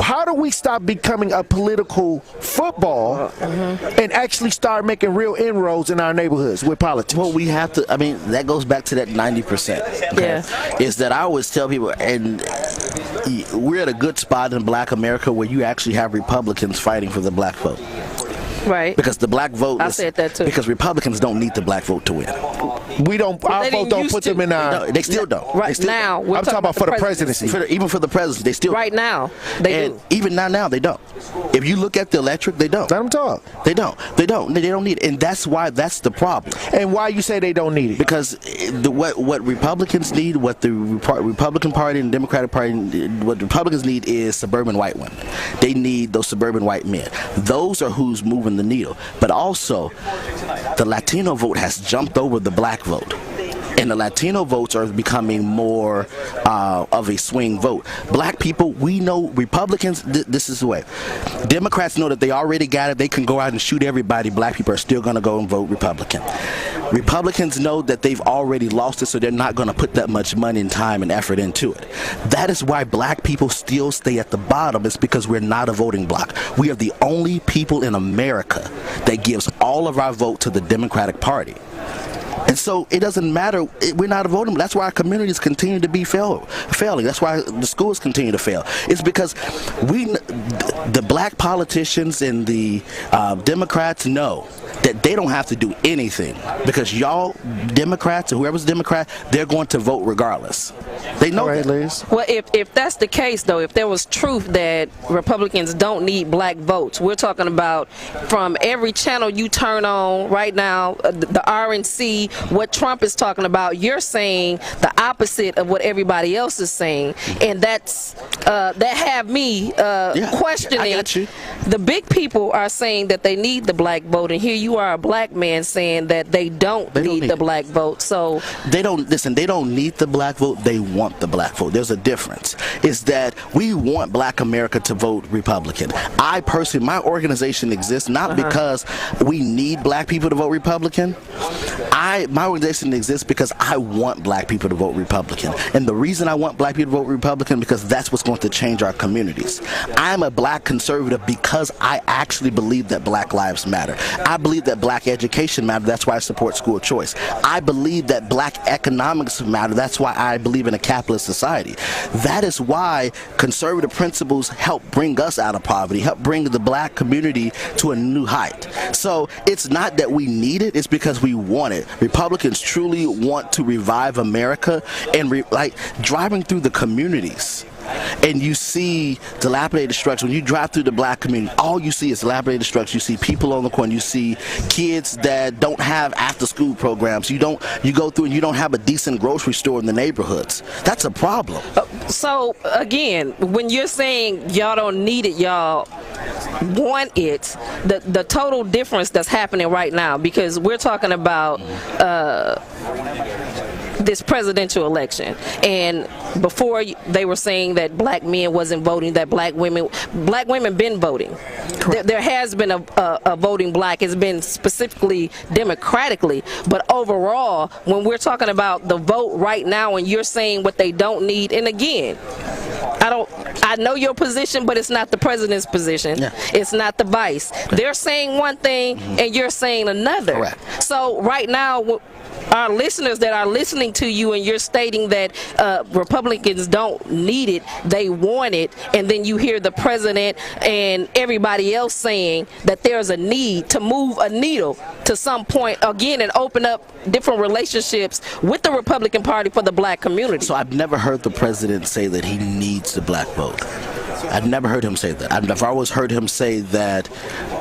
How do we stop becoming a political football and actually start making real inroads in our neighborhoods with politics? Well, we have to, that goes back to that 90%. Okay? Yeah. Is that I always tell people, and we're at a good spot in black America where you actually have Republicans fighting for the black vote. Right. Because the black vote. I said that too. Because Republicans don't need the black vote to win. We don't. Our vote don't put them in our. No, they still don't. Right now, I'm talking about for the presidency. Even for the presidency, they still. Right now, they do. Even now, they don't. If you look at the electorate, they don't. Let them talk. They don't. They don't need it, and that's the problem. And why you say they don't need it? Because what Republicans need, what the Republican Party and Democratic Party, what the Republicans need is suburban white women. They need those suburban white men. Those are who's moving the needle. But also, the Latino vote has jumped over the black vote. And the Latino votes are becoming more of a swing vote. Black people, we know Republicans, this is the way. Democrats know that they already got it. They can go out and shoot everybody. Black people are still going to go and vote Republican. Republicans know that they've already lost it, so they're not going to put that much money and time and effort into it. That is why black people still stay at the bottom. It's because we're not a voting bloc. We are the only people in America that gives all of our vote to the Democratic Party. And so it doesn't matter. We're not a voting. That's why our communities continue to be failing. That's why the schools continue to fail. It's because the black politicians and the Democrats know that they don't have to do anything, because y'all Democrats or whoever's Democrat, they're going to vote regardless. They know that. Liz. Well, if that's the case, though, if there was truth that Republicans don't need black votes, we're talking about from every channel you turn on right now, the RNC, what Trump is talking about, you're saying the opposite of what everybody else is saying, and that's that have me questioning. I got you. The big people are saying that they need the black vote, and here you are, a black man, saying that they don't need the black vote. So they don't listen. They don't need the black vote. They want the black vote. There's a difference. Is that we want black America to vote Republican. I personally, my organization exists not because we need black people to vote Republican. My organization exists because I want black people to vote Republican. And the reason I want black people to vote Republican, because that's what's going to change our communities. I'm a black conservative because I actually believe that black lives matter. I believe that black education matters. That's why I support school choice. I believe that black economics matter. That's why I believe in a capitalist society. That is why conservative principles help bring us out of poverty, help bring the black community to a new height. So it's not that we need it, it's because we want it. Republicans truly want to revive America, and like driving through the communities, and you see dilapidated structures. When you drive through the black community, all you see is dilapidated structures. You see people on the corner. You see kids that don't have after-school programs. You go through and you don't have a decent grocery store in the neighborhoods. That's a problem. So again, when you're saying y'all don't need it, y'all want it, the total difference that's happening right now, because we're talking about this presidential election. And before they were saying that black men wasn't voting, that black women been voting. There has been a voting black. It's been specifically democratically, but overall, when we're talking about the vote right now and you're saying what they don't need, and again, I know your position, but it's not the president's position. Yeah. It's not the vice. Okay. They're saying one thing and you're saying another. Correct. So right now, our listeners that are listening to you and you're stating that Republicans don't need it, they want it, and then you hear the president and everybody else saying that there's a need to move a needle to some point again and open up different relationships with the Republican Party for the black community. So I've never heard the president say that he needs the black vote. I've never heard him say that. I've always heard him say that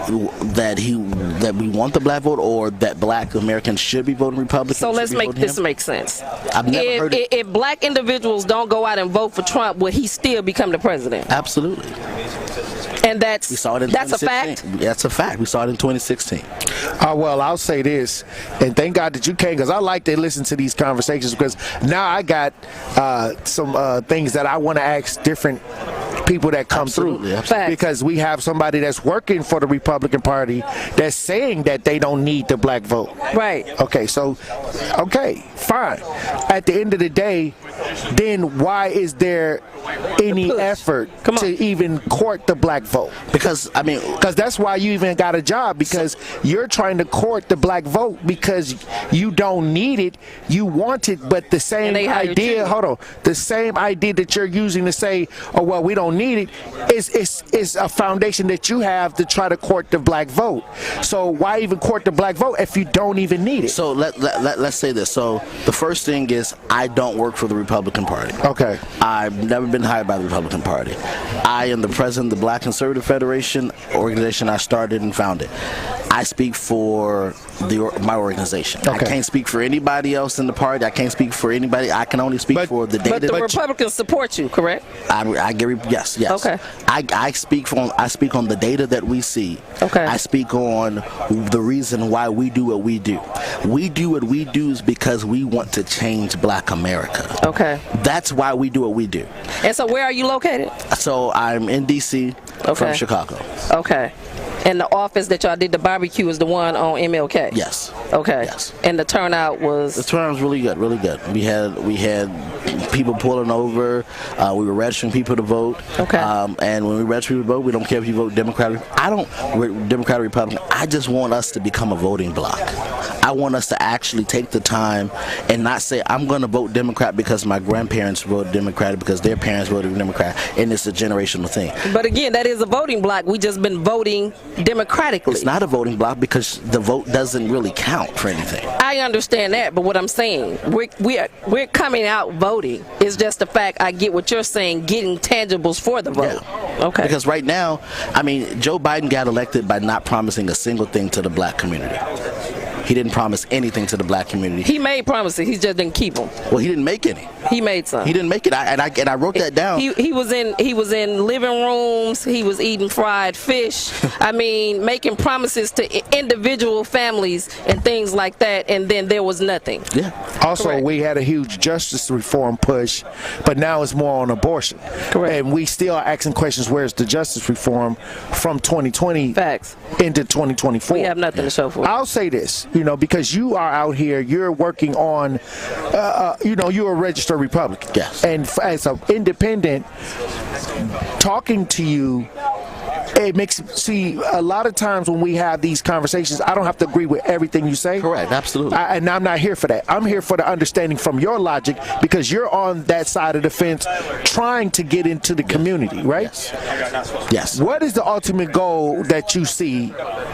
we want the black vote, or that black Americans should be voting Republican. So let's make this make sense. I've never heard it. If black individuals don't go out and vote for Trump, will he still become the president? Absolutely. And that's a fact? That's a fact. We saw it in 2016. Well, I'll say this, and thank God that you came, because I like to listen to these conversations, because now I got some things that I want to ask different people that come through. Because we have somebody that's working for the Republican Party that's saying that they don't need the black vote. Right. Okay, so, okay, fine. At the end of the day, then why is there any effort to even court the black vote? Because that's why you even got a job, because you're trying to court the black vote because you don't need it, you want it, but the same idea, the same idea that you're using to say, oh well, we don't need it, is a foundation that you have to try to court the black vote. So why even court the black vote if you don't even need it? So let's say this. So the first thing is, I don't work for the Republican Party. Okay. I've never been hired by the Republican Party. I am the president of the Black Conservative Federation, organization I started and founded. I speak for my organization. Okay. I can't speak for anybody else in the party. I can't speak for anybody. I can only speak for the data. But the Republicans support you, correct? Yes. Okay. I speak on the data that we see. Okay. I speak on the reason why we do what we do. We do what we do is because we want to change black America. Okay. That's why we do what we do. And so where are you located? So I'm in D.C. from Chicago. Okay. And the office that y'all did the barbecue is the one on MLK? Yes. Okay. Yes. And the turnout was? The turnout was really good, really good. We had people pulling over. We were registering people to vote. Okay. And when we register people to vote, we don't care if you vote Democrat. We're Democrat or Republican. I just want us to become a voting bloc. I want us to actually take the time and not say, I'm going to vote Democrat because my grandparents voted Democrat, because their parents voted Democrat, and it's a generational thing. But again, that is a voting bloc. We just been voting democratically. It's not a voting bloc because the vote doesn't really count for anything. I understand that, but what I'm saying, we're coming out voting. It's just the fact, I get what you're saying, getting tangibles for the vote. Yeah. Okay. Because right now, Joe Biden got elected by not promising a single thing to the black community. He didn't promise anything to the black community. He made promises. He just didn't keep them. Well, he didn't make any. He made some. He didn't make it. I wrote that down. He was in living rooms. He was eating fried fish. Making promises to individual families and things like that. And then there was nothing. Yeah. Also, Correct. We had a huge justice reform push, but now it's more on abortion. Correct. And we still are asking questions, where's the justice reform from 2020 Facts. into 2024? We have nothing to show for it. I'll say this, because you are out here, you're working on, you're a registered Republican. Yes. And as an independent, talking to you, it makes a lot of times when we have these conversations, I don't have to agree with everything you say. Correct, absolutely. And I'm not here for that. I'm here for the understanding from your logic, because you're on that side of the fence trying to get into the community, right? Yes. What is the ultimate goal that you see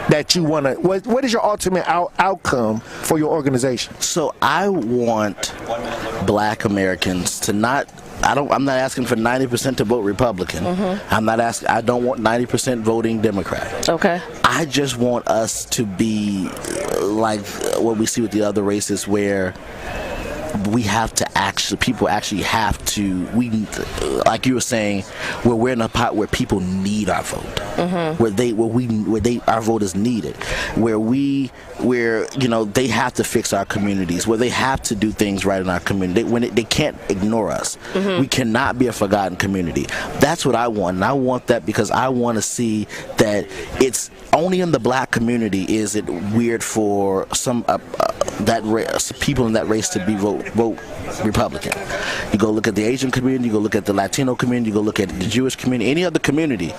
that you want to, what is your ultimate outcome for your organization? So I want black Americans to not, I'm not asking for 90% to vote Republican. Mm-hmm. I don't want 90% voting Democrat. Okay. I just want us to be like what we see with the other races, where we have to people actually have to, like you were saying, where we're in a pot where people need our vote, our vote is needed, where they have to fix our communities, where they have to do things right in our community, when they can't ignore us. We cannot be a forgotten community. That's what I want, and I want that because I want to see that it's only in the black community is it weird for some people in that race to be vote Republican. You go look at the Asian community, you go look at the Latino community, you go look at the Jewish community, any other community.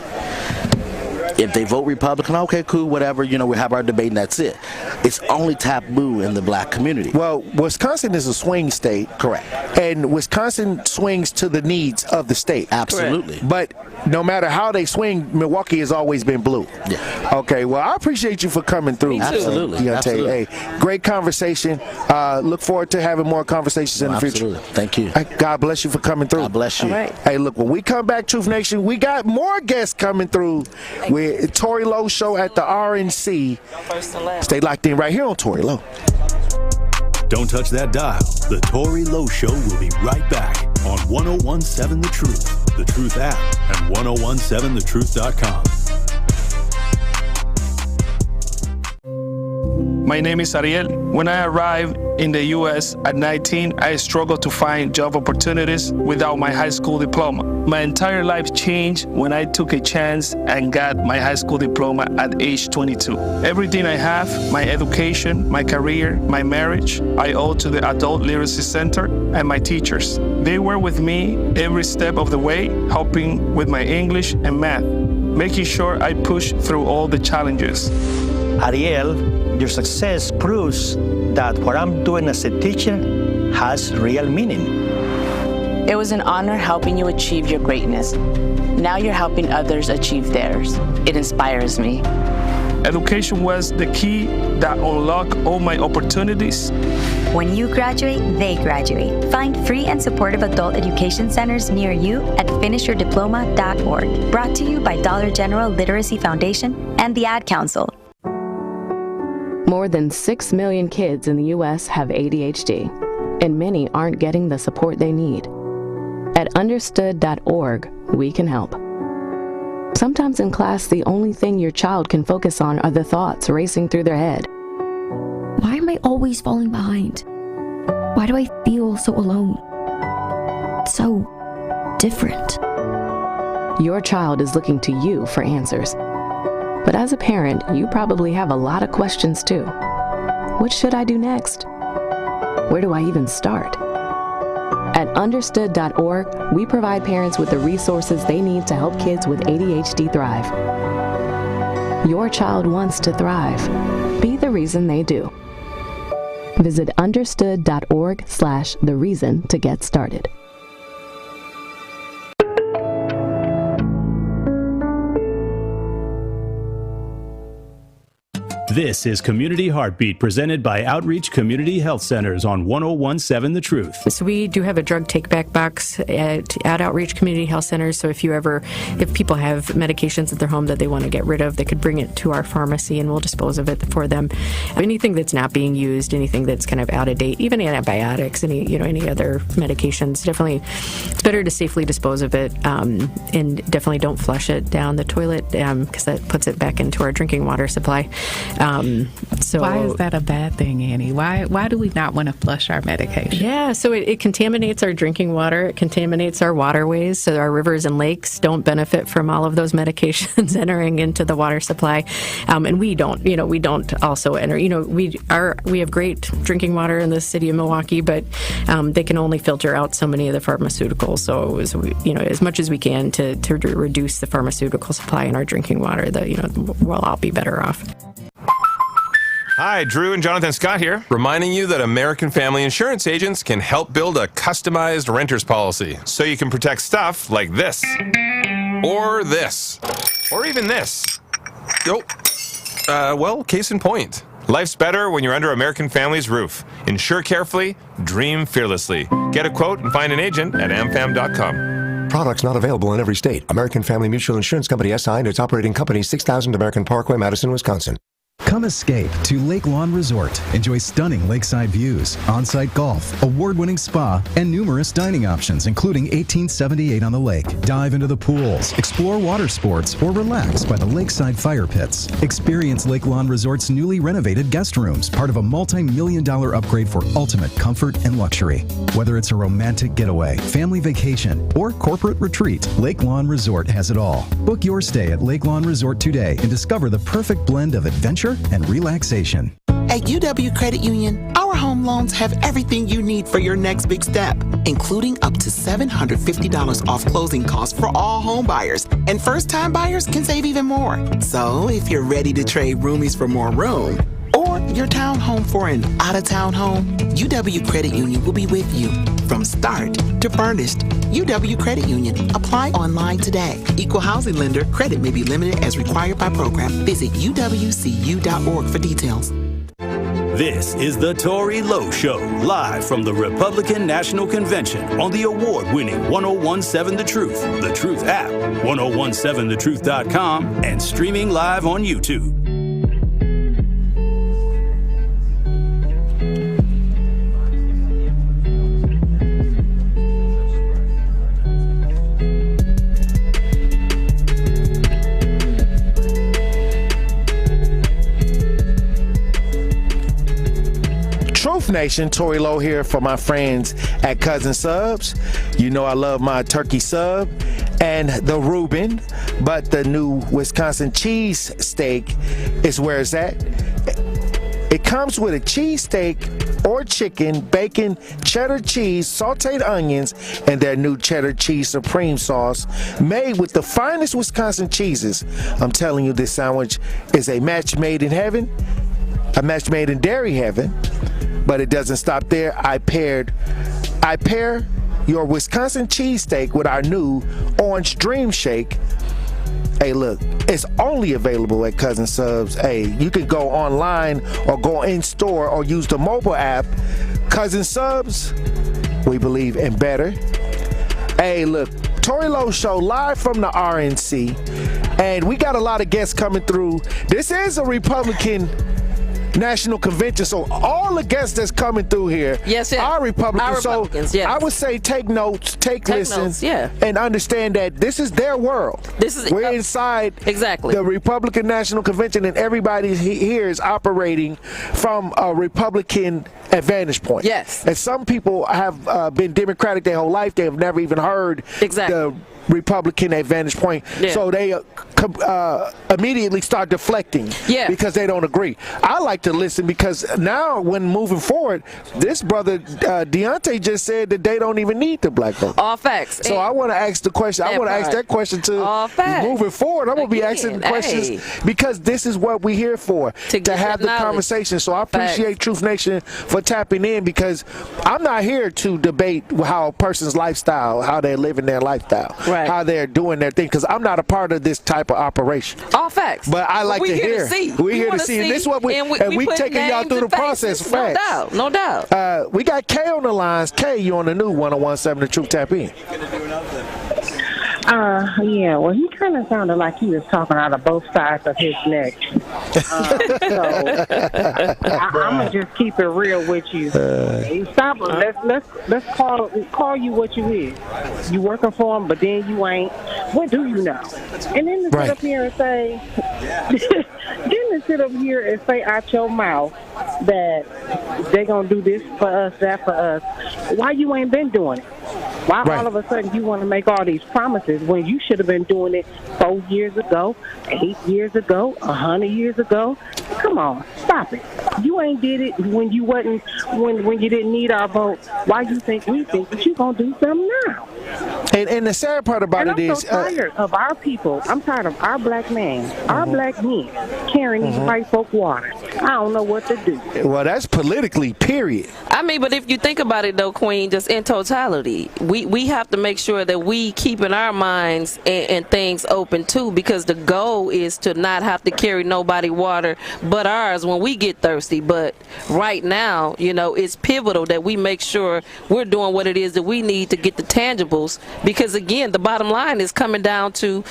If they vote Republican, okay, cool, whatever, we have our debate and that's it. It's only taboo in the black community. Well, Wisconsin is a swing state. Correct. And Wisconsin swings to the needs of the state. Absolutely. Correct. But no matter how they swing, Milwaukee has always been blue. Yeah. Okay, well, I appreciate you for coming through. Absolutely. Deontay. Absolutely. Hey, great conversation. Look forward to having more conversations in the future. Absolutely. Thank you. God bless you for coming through. God bless you. All right. Hey, look, when we come back, Truth Nation, we got more guests coming through with Tory Lowe Show at the RNC. Stay locked in right here on Tory Lowe. Don't touch that dial. The Tory Lowe Show will be right back on 1017 The Truth, The Truth app, and 1017thetruth.com. My name is Ariel. When I arrived in the U.S. at 19, I struggled to find job opportunities without my high school diploma. My entire life changed when I took a chance and got my high school diploma at age 22. Everything I have, my education, my career, my marriage, I owe to the Adult Literacy Center and my teachers. They were with me every step of the way, helping with my English and math, making sure I push through all the challenges. Ariel, your success proves that what I'm doing as a teacher has real meaning. It was an honor helping you achieve your greatness. Now you're helping others achieve theirs. It inspires me. Education was the key that unlocked all my opportunities. When you graduate, they graduate. Find free and supportive adult education centers near you at finishyourdiploma.org. Brought to you by Dollar General Literacy Foundation and the Ad Council. More than 6 million kids in the U.S. have ADHD, and many aren't getting the support they need. At understood.org, we can help. Sometimes in class, the only thing your child can focus on are the thoughts racing through their head. Why am I always falling behind? Why do I feel so alone? So different. Your child is looking to you for answers. But as a parent, you probably have a lot of questions too. What should I do next? Where do I even start? At understood.org, we provide parents with the resources they need to help kids with ADHD thrive. Your child wants to thrive. Be the reason they do. Visit understood.org/thereason to get started. This is Community Heartbeat, presented by Outreach Community Health Centers on 1017 The Truth. So we do have a drug take-back box at Outreach Community Health Centers. So if people have medications at their home that they want to get rid of, they could bring it to our pharmacy and we'll dispose of it for them. Anything that's not being used, anything that's kind of out of date, even antibiotics, any other medications, definitely it's better to safely dispose of it, and definitely don't flush it down the toilet because that puts it back into our drinking water supply. So why is that a bad thing, Annie? Why do we not want to flush our medication? Yeah, so it contaminates our drinking water. It contaminates our waterways, so our rivers and lakes don't benefit from all of those medications entering into the water supply. And we don't also enter. We have great drinking water in the city of Milwaukee, but they can only filter out so many of the pharmaceuticals. So as much as we can to reduce the pharmaceutical supply in our drinking water, we'll all be better off. Hi, Drew and Jonathan Scott here, reminding you that American Family Insurance agents can help build a customized renter's policy so you can protect stuff like this, or this, or even this. Case in point. Life's better when you're under American Family's roof. Insure carefully, dream fearlessly. Get a quote and find an agent at amfam.com. Products not available in every state. American Family Mutual Insurance Company SI and its operating company 6000 American Parkway, Madison, Wisconsin. Come escape to Lake Lawn Resort. Enjoy stunning lakeside views, on-site golf, award-winning spa, and numerous dining options, including 1878 on the lake. Dive into the pools, explore water sports, or relax by the lakeside fire pits. Experience Lake Lawn Resort's newly renovated guest rooms, part of a multi-million-dollar upgrade for ultimate comfort and luxury. Whether it's a romantic getaway, family vacation, or corporate retreat, Lake Lawn Resort has it all. Book your stay at Lake Lawn Resort today and discover the perfect blend of adventure and relaxation. At UW Credit Union, our home loans have everything you need for your next big step, including up to $750 off closing costs for all home buyers. And first-time buyers can save even more. So if you're ready to trade roomies for more room, or your townhome for an out-of-town home, UW Credit Union will be with you from start to furnished. UW Credit Union. Apply online today. Equal housing lender. Credit may be limited as required by program. Visit uwcu.org for details. This is the Tory Lowe Show, live from the Republican National Convention on the award-winning 1017 The Truth app, 1017thetruth.com, and streaming live on YouTube. Truth Nation, Tory Lowe here for my friends at Cousin Subs. You know I love my turkey sub and the Reuben, but the new Wisconsin cheese steak is where it's at. It comes with a cheese steak or chicken, bacon, cheddar cheese, sauteed onions, and their new cheddar cheese supreme sauce made with the finest Wisconsin cheeses. I'm telling you, this sandwich is a match made in heaven, a match made in dairy heaven. But it doesn't stop there. I pair your Wisconsin cheesesteak with our new Orange Dream Shake. Hey, look, it's only available at Cousin Subs. Hey, you can go online or go in store or use the mobile app. Cousin Subs, we believe in better. Hey, look, Tory Lowe Show live from the RNC, and we got a lot of guests coming through. This is a Republican National Convention, so all the guests that's coming through here are Republicans. I would say take notes, take listens, and understand that this is their world. We're inside the Republican National Convention, and everybody here is operating from a Republican advantage point. Yes. And some people have been Democratic their whole life. They have never even heard the Republican advantage point. So they immediately start deflecting because they don't agree. I like to listen because now when moving forward, this brother Deontay just said that they don't even need the black vote. All facts. So I want to ask the question. I want to ask that question to moving forward. I'm going to be asking questions because this is what we're here for, to have the conversation. So I appreciate Truth Nation for tapping in because I'm not here to debate how a person's lifestyle, how they're living their lifestyle, how they're doing their thing, because I'm not a part of this type of operation. All facts. But I like to hear. We're here to see. And this is what we taking y'all through the process. Facts. No doubt. We got Kay on the lines. Kay, you on the new 1017 The Truth. Tap in. Yeah, well, he kind of sounded like he was talking out of both sides of his neck. So I'm gonna just keep it real with you. Stop. Let's call you what you is. You working for him, but then you ain't. What do you know? And then to sit up here and say, out your mouth that they gonna do this for us, that for us. Why you ain't been doing it? Why all of a sudden you want to make all these promises when you should have been doing it 4 years ago, 8 years ago, 100 years ago? Come on, stop it. You ain't did it when you wasn't when you didn't need our vote. Why you think we think that you gonna do something now? And the sad part about it is, I'm so tired of our people. I'm tired of our black men, our black men carrying these white folk water. I don't know what to do. Well, that's politically, period. I mean, but if you think about it, though, Queen, just in totality, we have to make sure that we keeping our minds and things open, too, because the goal is to not have to carry nobody water but ours when we get thirsty. But right now, you know, it's pivotal that we make sure we're doing what it is that we need to get the tangibles, because, again, the bottom line is coming down to,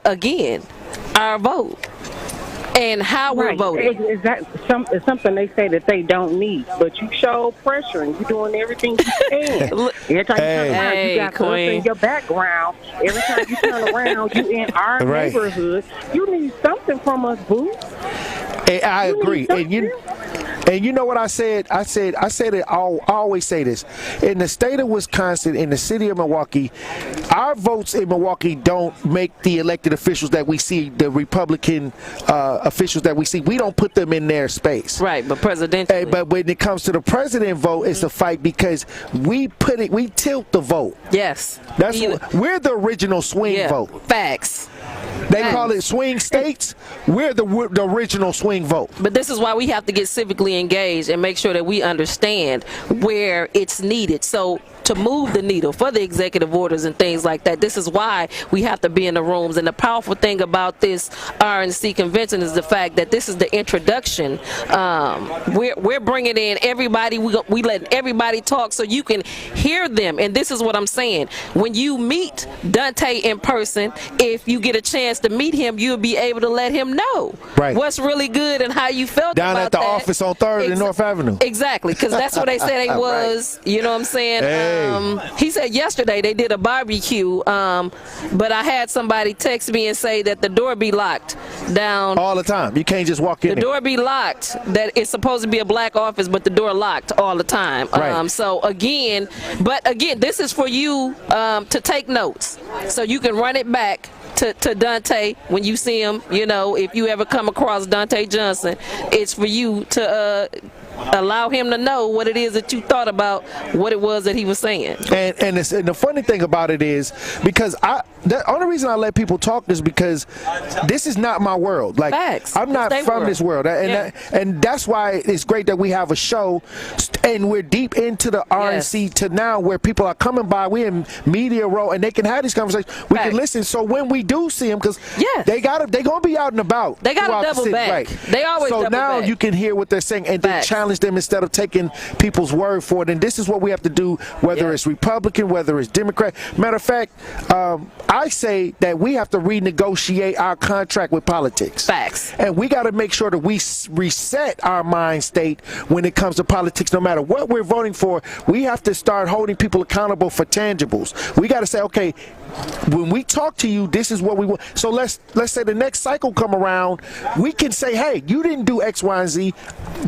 again, our vote. and how we're voting. It's something they say that they don't need, but you show pressure and you're doing everything you can. Every time you turn around, you got something in your background. Every time you turn around, you in our neighborhood. You need something from us, boo. And I agree. And you know what I said? I said it. I always say this. In the state of Wisconsin, in the city of Milwaukee, our votes in Milwaukee don't make the elected officials that we see, the Republican officials that we see. We don't put them in their space. Right, but presidential. But when it comes to the president vote, it's a fight because we tilt the vote. Yes. We're the original swing vote. Facts. They call it swing states. We're the original swing vote. But this is why we have to get civically engaged and make sure that we understand where it's needed. So to move the needle for the executive orders and things like that, this is why we have to be in the rooms. And the powerful thing about this RNC convention is the fact that this is the introduction. We're bringing in everybody. We let everybody talk so you can hear them. And this is what I'm saying. When you meet Deontay in person, if you get a chance to meet him, you'll be able to let him know what's really good and how you felt down about at the that. office on 3rd and North Avenue. Exactly, because that's what they said it was. You know what I'm saying? He said yesterday they did a barbecue, but I had somebody text me and say that the door be locked down. All the time. You can't just walk in The door be locked. That it's supposed to be a black office, but the door locked all the time. So again, this is for you to take notes so you can run it back to Deontay when you see him. You know, if you ever come across Deontay Johnson, it's for you to allow him to know what it is that you thought about what it was that he was saying. And the funny thing about it is, because the only reason I let people talk is because this is not my world. Like, Facts. I'm not from this world. And that's why it's great that we have a show and we're deep into the RNC to now where people are coming by. We're in media row and they can have these conversations. We can listen. So when we do see them, because they're going to be out and about. They got to double back. They always double back. So now you can hear what they're saying and then challenge them instead of taking people's word for it. And this is what we have to do, whether it's Republican, whether it's Democrat. Matter of fact, I say that we have to renegotiate our contract with politics. Facts. And we got to make sure that we reset our mind state when it comes to politics. No matter what we're voting for, we have to start holding people accountable for tangibles. We got to say, okay, when we talk to you, this is what we want. So let's say the next cycle come around, we can say, hey, you didn't do X, Y, and Z.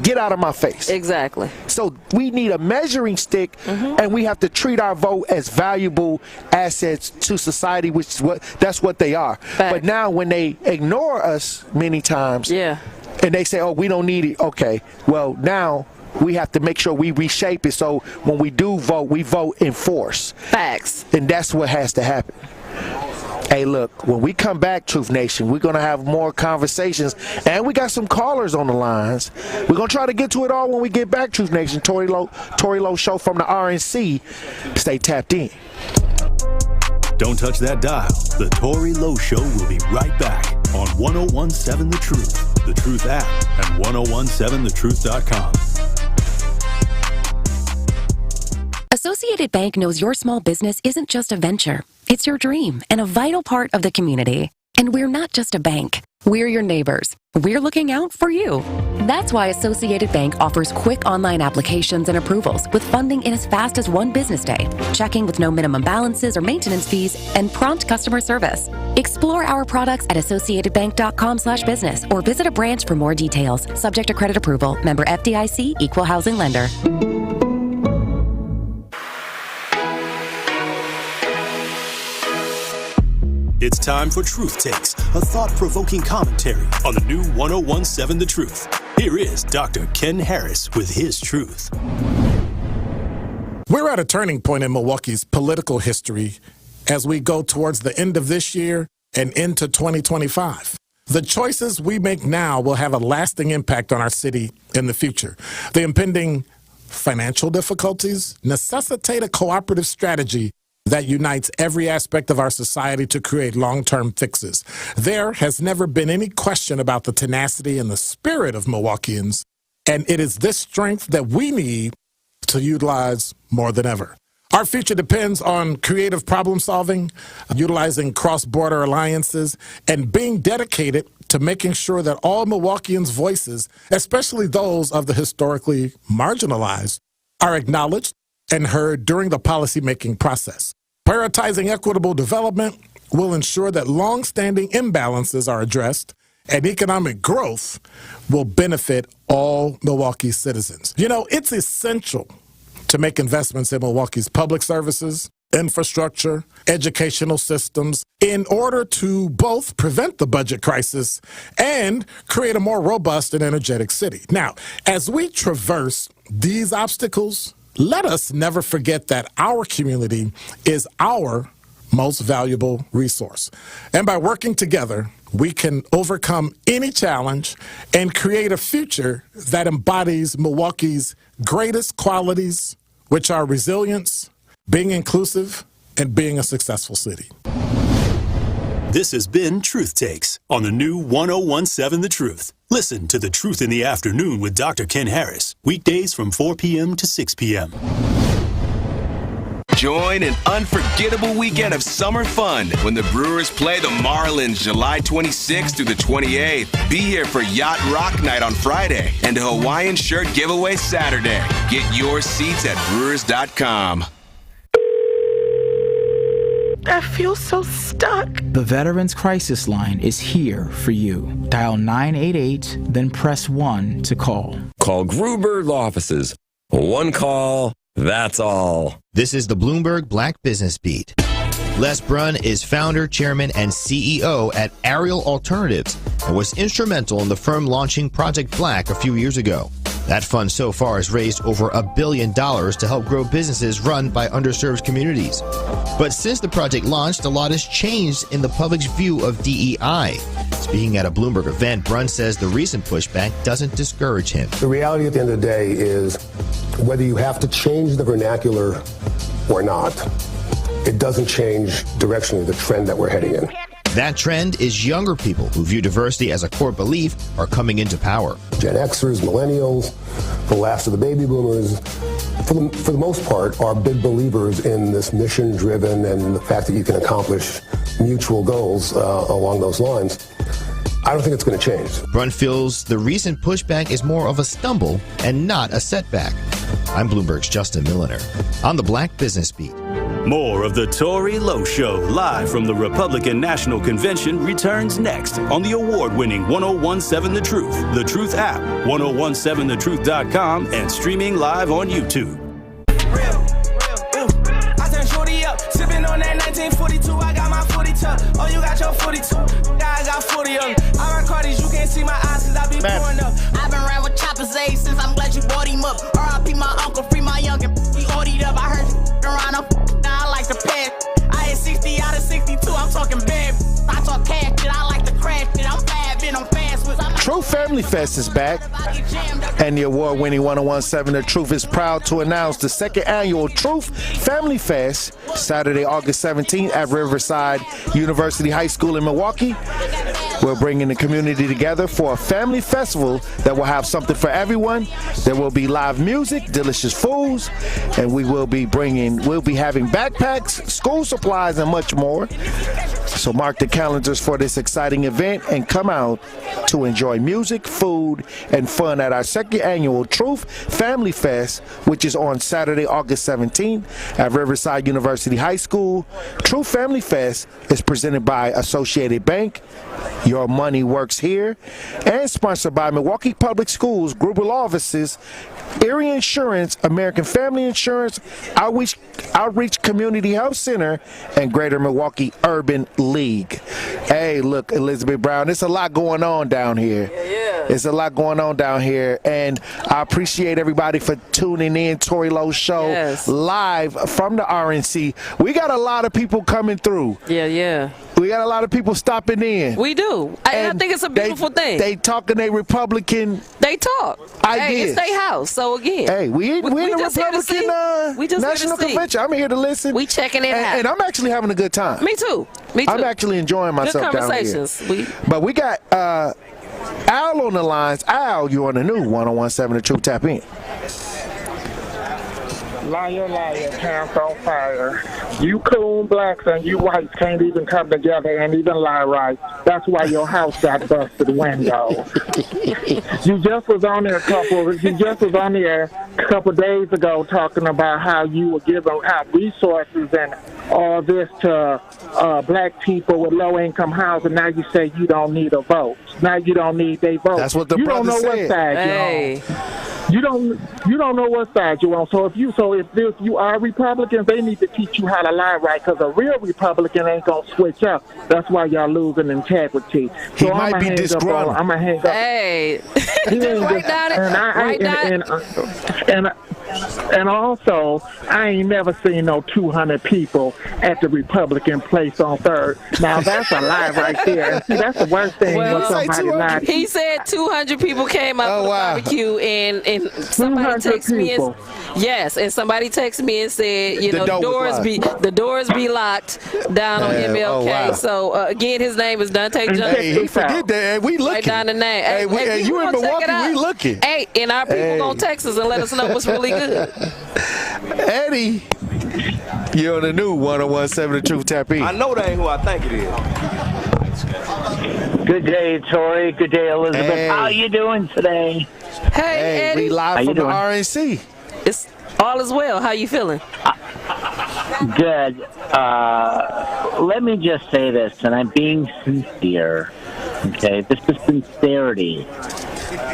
Get out of my face. Exactly. So we need a measuring stick, and we have to treat our vote as valuable assets to society, which is that's what they are. Fact. But now when they ignore us many times, and they say, oh, we don't need it. Okay, well, now we have to make sure we reshape it so when we do vote, we vote in force. Facts. And that's what has to happen. Hey, look, when we come back, Truth Nation, we're going to have more conversations, and we got some callers on the lines. We're going to try to get to it all when we get back, Truth Nation. Tory Lowe Show from the RNC. Stay tapped in. Don't touch that dial. The Tory Lowe Show will be right back on 1017 The Truth, The Truth app, and 1017thetruth.com. Associated Bank knows your small business isn't just a venture. It's your dream and a vital part of the community. And we're not just a bank. We're your neighbors. We're looking out for you. That's why Associated Bank offers quick online applications and approvals with funding in as fast as one business day, checking with no minimum balances or maintenance fees, and prompt customer service. Explore our products at associatedbank.com/business or visit a branch for more details. Subject to credit approval. Member FDIC, Equal Housing Lender. It's time for Truth Takes, a thought-provoking commentary on the new 1017 The Truth. Here is Dr. Ken Harris with his truth. We're at a turning point in Milwaukee's political history as we go towards the end of this year and into 2025. The choices we make now will have a lasting impact on our city in the future. The impending financial difficulties necessitate a cooperative strategy that unites every aspect of our society to create long-term fixes. There has never been any question about the tenacity and the spirit of Milwaukeeans, and it is this strength that we need to utilize more than ever. Our future depends on creative problem solving, utilizing cross-border alliances, and being dedicated to making sure that all Milwaukeeans' voices, especially those of the historically marginalized, are acknowledged and heard during the policymaking process. Prioritizing equitable development will ensure that long-standing imbalances are addressed and economic growth will benefit all Milwaukee citizens. You know, it's essential to make investments in Milwaukee's public services, infrastructure, educational systems in order to both prevent the budget crisis and create a more robust and energetic city. Now, as we traverse these obstacles, let us never forget that our community is our most valuable resource. And by working together, we can overcome any challenge and create a future that embodies Milwaukee's greatest qualities, which are resilience, being inclusive, and being a successful city. This has been Truth Takes on the new 1017 The Truth. Listen to The Truth in the Afternoon with Dr. Ken Harris, weekdays from 4 p.m. to 6 p.m. Join an unforgettable weekend of summer fun when the Brewers play the Marlins July 26th through the 28th. Be here for Yacht Rock Night on Friday and a Hawaiian shirt giveaway Saturday. Get your seats at Brewers.com. I feel so stuck. The Veterans Crisis Line is here for you. Dial 988, then press 1 to call. Call Gruberg offices. One call, that's all. This is the Bloomberg Black Business Beat. Les Brunn is founder, chairman, and CEO at Ariel Alternatives and was instrumental in the firm launching Project Black a few years ago. That fund so far has raised over $1 billion to help grow businesses run by underserved communities. But since the project launched, a lot has changed in the public's view of DEI. Speaking at a Bloomberg event, Brunn says the recent pushback doesn't discourage him. The reality at the end of the day is whether you have to change the vernacular or not, it doesn't change directionally the trend that we're heading in. That trend is younger people who view diversity as a core belief are coming into power. Gen Xers, millennials, the last of the baby boomers, for the most part, are big believers in this mission-driven and the fact that you can accomplish mutual goals along those lines. I don't think it's going to change. Brunn feels the recent pushback is more of a stumble and not a setback. I'm Bloomberg's Justin Milliner on the Black Business Beat. More of the Tory Lowe Show, live from the Republican National Convention, returns next on the award-winning 1017 The Truth, The Truth app, 1017thetruth.com, and streaming live on YouTube. I turned shorty up, sipping on that 1942. I got my 42. Oh, you got your 42. I got 40 of them. I rock Cardi's, you can't see my eyes cause I be pouring up. I've been around with choppers since I'm glad you bought him up. R.I.P. my uncle, free my youngin'. He OD'd up, I heard around up. Now I like to pass. I hit 60 out of 62, I'm talking bad. I talk cash shit, I like to crash shit. I'm bad, bitch, I'm fast with. True Family Fest is back, and the award-winning 1017 The Truth is proud to announce the second annual Truth Family Fest, Saturday, August 17th at Riverside University High School in Milwaukee. We're bringing the community together for a family festival that will have something for everyone. There will be live music, delicious foods, and we'll be having backpacks, school supplies, and much more. So mark the calendars for this exciting event and come out to enjoy music, food, and fun at our second annual Truth Family Fest, which is on Saturday, August 17th at Riverside University High School. Truth Family Fest is presented by Associated Bank, Your Money Works Here, and sponsored by Milwaukee Public Schools, Gruber Law Offices, Erie Insurance, American Family Insurance, Outreach Community Health Center, and Greater Milwaukee Urban League. Hey, look, Elizabeth Brown, there's a lot going on down here. There's a lot going on down here, and I appreciate everybody for tuning in. Tory Lowe Show live from the RNC. We got a lot of people coming through. We got a lot of people stopping in. We do. I think it's a beautiful thing. They talking they Republican. They talk. Ideas. Hey, it's their house. So again, hey, we in the Republican National Convention. I'm here to listen. We checking it out, and I'm actually having a good time. Me too. Me too. I'm actually enjoying myself good down here. conversations. But we got Al on the lines. Al, you on the new 1017 The Truth. Tap in. Liar, liar, pants on fire. You coon blacks and you whites can't even come together and even lie right. That's why your house got busted windows. You just was on there a couple days ago talking about how you were giving out resources and all this to black people with low income housing. Now you say you don't need a vote. Now you don't need their vote. That's what the brother said. What side you're on. You don't know what side you're on. So if you are Republicans, they need to teach you how to lie right, because a real Republican ain't gonna switch up. That's why y'all losing integrity. So he might be disgruntled. I'm gonna hang up. Hey, right down it. And also, I ain't never seen no 200 people at the Republican place on 3rd. Now, that's a lie right there. And see, that's the worst thing when somebody lied. He said 200 people came out for the barbecue, and somebody texted me. And somebody texted me and said, the doors be locked down on MLK. So, again, his name is Deontay Johnson. Hey, he forget that. We looking. Right down the name. Hey, you in Milwaukee, we looking. Hey, and our people gonna text us and let us know what's really good. Eddie, you're on the new 101.7 The Truth. Tap in. I know that ain't who I think it is. Good day, Tory. Good day, Elizabeth. Hey. How you doing today? Hey, Eddie. We live from the RNC. It's all is well. How you feeling? Good. Let me just say this, and I'm being sincere. Okay, this is sincerity.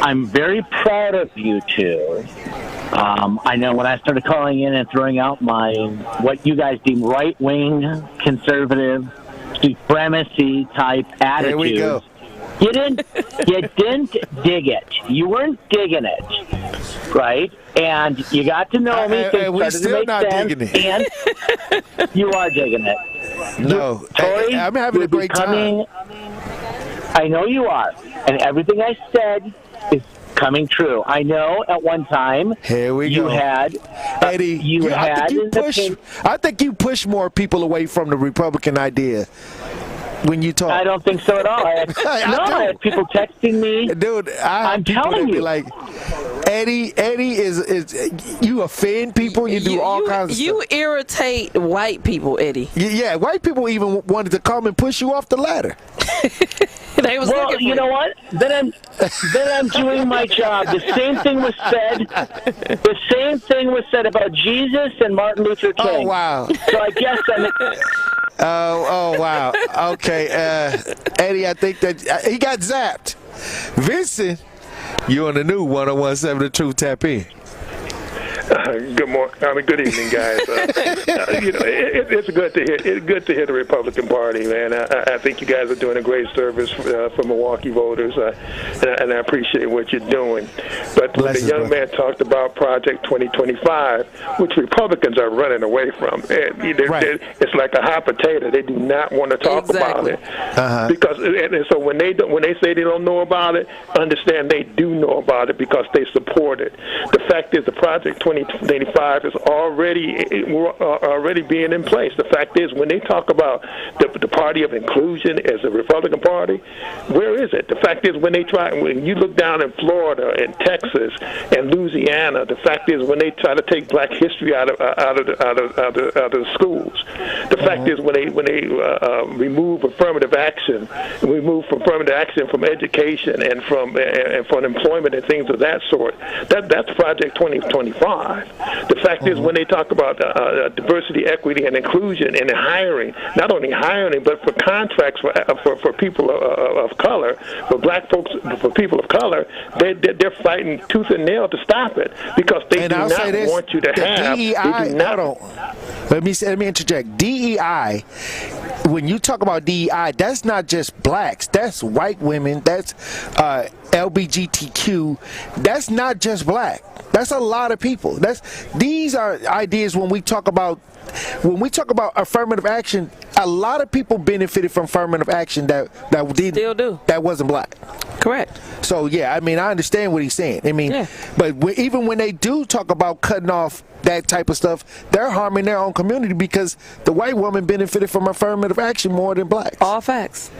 I'm very proud of you two. I know when I started calling in and throwing out what you guys deem right-wing, conservative, supremacy-type attitudes. There we go. You didn't dig it. You weren't digging it, right? And you got to know me. We're still not digging it. And you are digging it. No, Tory, I'm having a great time. I know you are, and everything I said is coming true. I know at one time you had Eddie. I think you push more people away from the Republican idea when you talk. I don't think so at all. I had people texting me. Dude, I'm telling you, be like, Eddie is you offend people. You do all kinds of stuff. You irritate white people, Eddie. Yeah, white people even wanted to come and push you off the ladder. Well, you know what? Then I'm doing my job. The same thing was said. The same thing was said about Jesus and Martin Luther King. Oh wow! So I guess I'm. Oh wow! Okay, Eddie, I think that he got zapped. Vincent, you on the new 101.7 The Truth. Tap in. Good morning. Good evening, guys. It's good to hear. It's good to hear the Republican Party, man. I think you guys are doing a great service for Milwaukee voters, and I appreciate what you're doing. But the young man talked about Project 2025, which Republicans are running away from. It's like a hot potato. They do not want to talk about it because. And so when they say they don't know about it, understand they do know about it because they support it. The fact is, the Project 2025 is already being in place. The fact is, when they talk about the party of inclusion as a Republican Party, where is it? The fact is, when you look down in Florida and Texas and Louisiana, the fact is, when they try to take Black history out of the schools, the fact is, when they remove affirmative action from education and from employment and things of that sort, that's Project 2025. The fact is, when they talk about diversity, equity, and inclusion and hiring, not only hiring, but for contracts for people of color, for Black folks, for people of color, they're fighting tooth and nail to stop it because they do not want you to have. DEI, let me interject. DEI. When you talk about DEI, that's not just blacks. That's white women. That's LGBTQ. That's not just black. That's a lot of people. These are ideas when we talk about affirmative action. A lot of people benefited from affirmative action that still do. That wasn't black. Correct. So yeah, I mean, I understand what he's saying. I mean, but even when they do talk about cutting off that type of stuff, they're harming their own community because the white woman benefited from affirmative action more than blacks. All facts.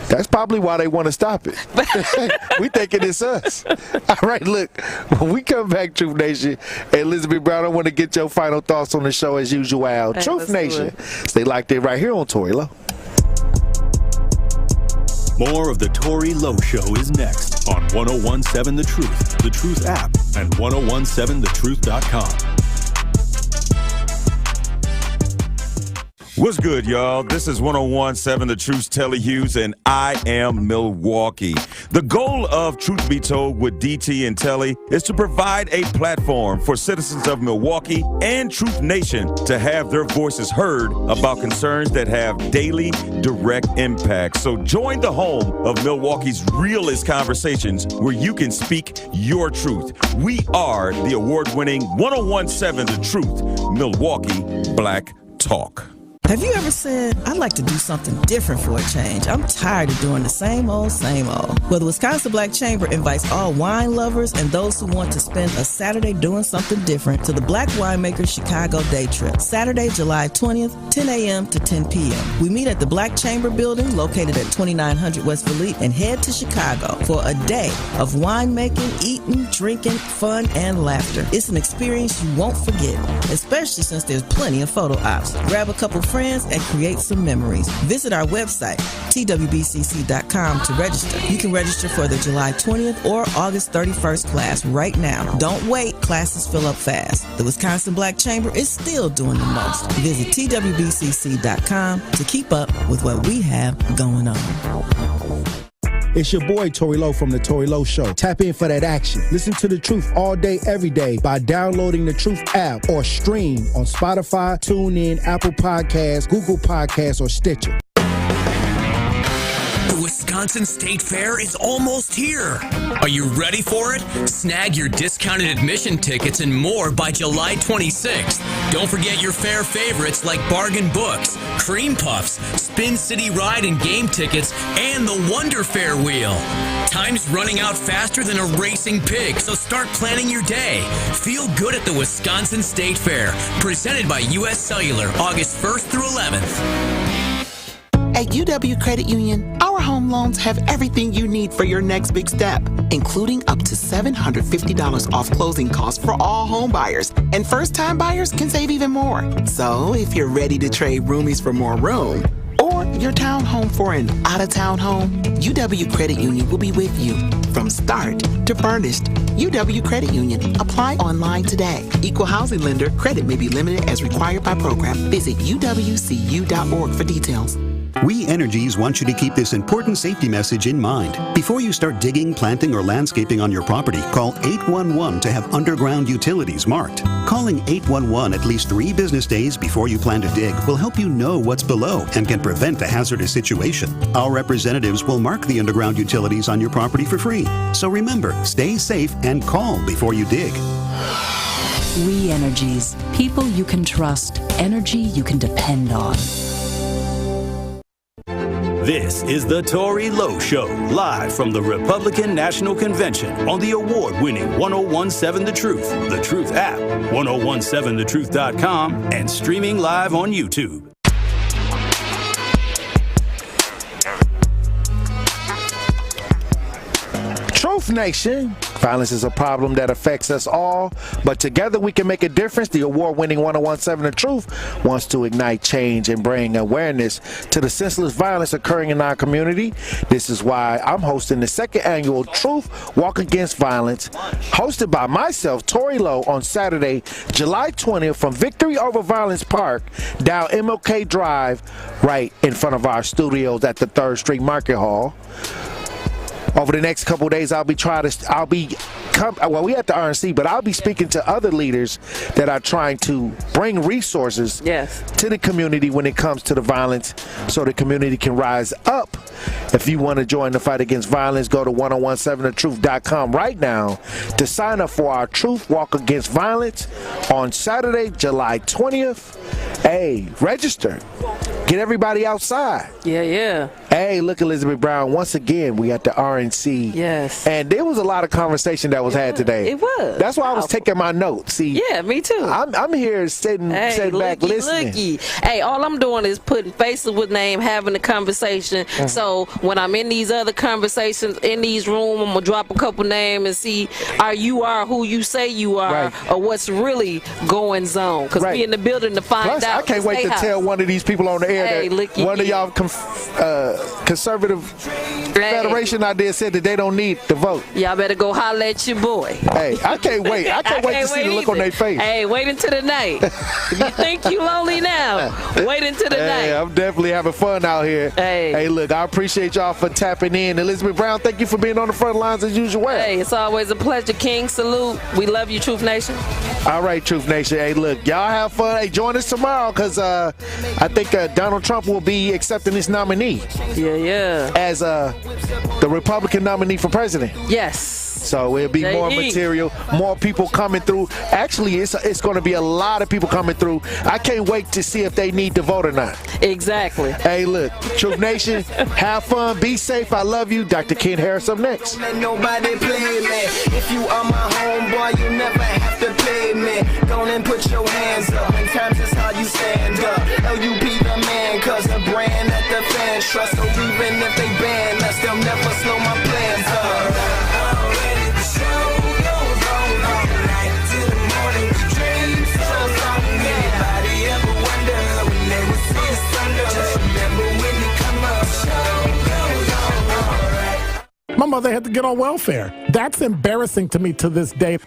That's probably why they want to stop it. We thinking it's us. All right, look, when we come back, Truth Nation, Elizabeth Brown, I want to get your final thoughts on the show as usual. Hey, Truth Nation, stay locked in right here on Tory Lowe. More of the Tory Lowe Show is next on 1017 The Truth, The Truth app, and 1017thetruth.com. What's good, y'all? This is 1017 The Truth's Tellez, and I am Milwaukee. The goal of Truth Be Told with DT and Tellez is to provide a platform for citizens of Milwaukee and Truth Nation to have their voices heard about concerns that have daily direct impact. So join the home of Milwaukee's realest conversations where you can speak your truth. We are the award-winning 1017 The Truth, Milwaukee Black Talk. Have you ever said, I'd like to do something different for a change? I'm tired of doing the same old, same old. Well, the Wisconsin Black Chamber invites all wine lovers and those who want to spend a Saturday doing something different to the Black Winemakers Chicago Day Trip, Saturday, July 20th, 10 a.m. to 10 p.m. We meet at the Black Chamber building located at 2900 West Philippe and head to Chicago for a day of winemaking, eating, drinking, fun, and laughter. It's an experience you won't forget, especially since there's plenty of photo ops. Grab a couple friends and create some memories. Visit our website, twbcc.com, to register. You can register for the July 20th or August 31st class right now. Don't wait, classes fill up fast. The Wisconsin Black Chamber is still doing the most. Visit twbcc.com to keep up with what we have going on. It's your boy, Tory Lowe from The Tory Lowe Show. Tap in for that action. Listen to The Truth all day, every day by downloading the Truth app or stream on Spotify, TuneIn, Apple Podcasts, Google Podcasts, or Stitcher. The Wisconsin State Fair is almost here. Are you ready for it? Snag your discounted admission tickets and more by July 26th. Don't forget your fair favorites like bargain books, cream puffs, Spin City Ride and game tickets, and the Wonder Fair wheel. Time's running out faster than a racing pig, so start planning your day. Feel good at the Wisconsin State Fair, presented by U.S. Cellular, August 1st through 11th. At UW Credit Union, our home loans have everything you need for your next big step, including up to $750 off closing costs for all home buyers. And first-time buyers can save even more. So if you're ready to trade roomies for more room, or your townhome for an out-of-town home, UW Credit Union will be with you from start to furnished. UW Credit Union. Apply online today. Equal housing lender. Credit may be limited as required by program. Visit uwcu.org for details. We Energies want you to keep this important safety message in mind. Before you start digging, planting, or landscaping on your property, call 811 to have underground utilities marked. Calling 811 at least 3 business days before you plan to dig will help you know what's below and can prevent a hazardous situation. Our representatives will mark the underground utilities on your property for free. So remember, stay safe and call before you dig. We Energies. People you can trust. Energy you can depend on. This is the Tory Lowe Show, live from the Republican National Convention on the award-winning 1017 The Truth, The Truth app, 1017thetruth.com, and streaming live on YouTube. Truth Nation. Violence is a problem that affects us all, but together we can make a difference. The award-winning 1017 The Truth wants to ignite change and bring awareness to the senseless violence occurring in our community. This is why I'm hosting the 2nd annual Truth Walk Against Violence, hosted by myself, Tory Lowe, on Saturday, July 20th from Victory Over Violence Park down MLK Drive, right in front of our studios at the 3rd Street Market Hall. Over the next couple of days, we at the RNC, but I'll be speaking to other leaders that are trying to bring resources to the community when it comes to the violence so the community can rise up. If you want to join the fight against violence, go to 1017thetruth.com right now to sign up for our Truth Walk Against Violence on Saturday, July 20th. Hey, register. Get everybody outside. Yeah. Hey, look, Elizabeth Brown. Once again, we at the RNC. Yes. And there was a lot of conversation that was had today. It was. That's why I was taking my notes. See. Yeah, me too. I'm here sitting back listening. Hey, all I'm doing is putting faces with name, having a conversation. Mm-hmm. So when I'm in these other conversations, in these rooms, I'm going to drop a couple names and see you are who you say you are, or what's really going on. Because we in the building to find Plus, out. I can't wait to tell one of these people on the air that one of y'all conservative federation out there said that they don't need to vote. Y'all better go holler at your boy. Hey, I can't wait. I can't wait to see the look on their face. Hey, wait until the night. If you think you lonely now, wait until the night. I'm definitely having fun out here. Hey, look, I appreciate y'all for tapping in. Elizabeth Brown, thank you for being on the front lines as usual. Hey, it's always a pleasure, King. Salute. We love you, Truth Nation. All right, Truth Nation. Hey, look, y'all have fun. Hey, join us tomorrow because I think Donald Trump will be accepting his nominee. Yeah. As the Republican nominee for president. Yes. So it'll be more material, more people coming through. Actually, it's going to be a lot of people coming through. I can't wait to see if they need to vote or not. Exactly. Hey, look, Truth Nation, have fun, be safe. I love you. Dr. Ken Harris up next. Let nobody play me. If you are my homeboy, you never have to pay me. Go and put your hands up. In times is how you stand up. LUP the man, cause the brand that the fans trust. So even if they ban us, they'll never slow my plans up. My mother had to get on welfare. That's embarrassing to me to this day.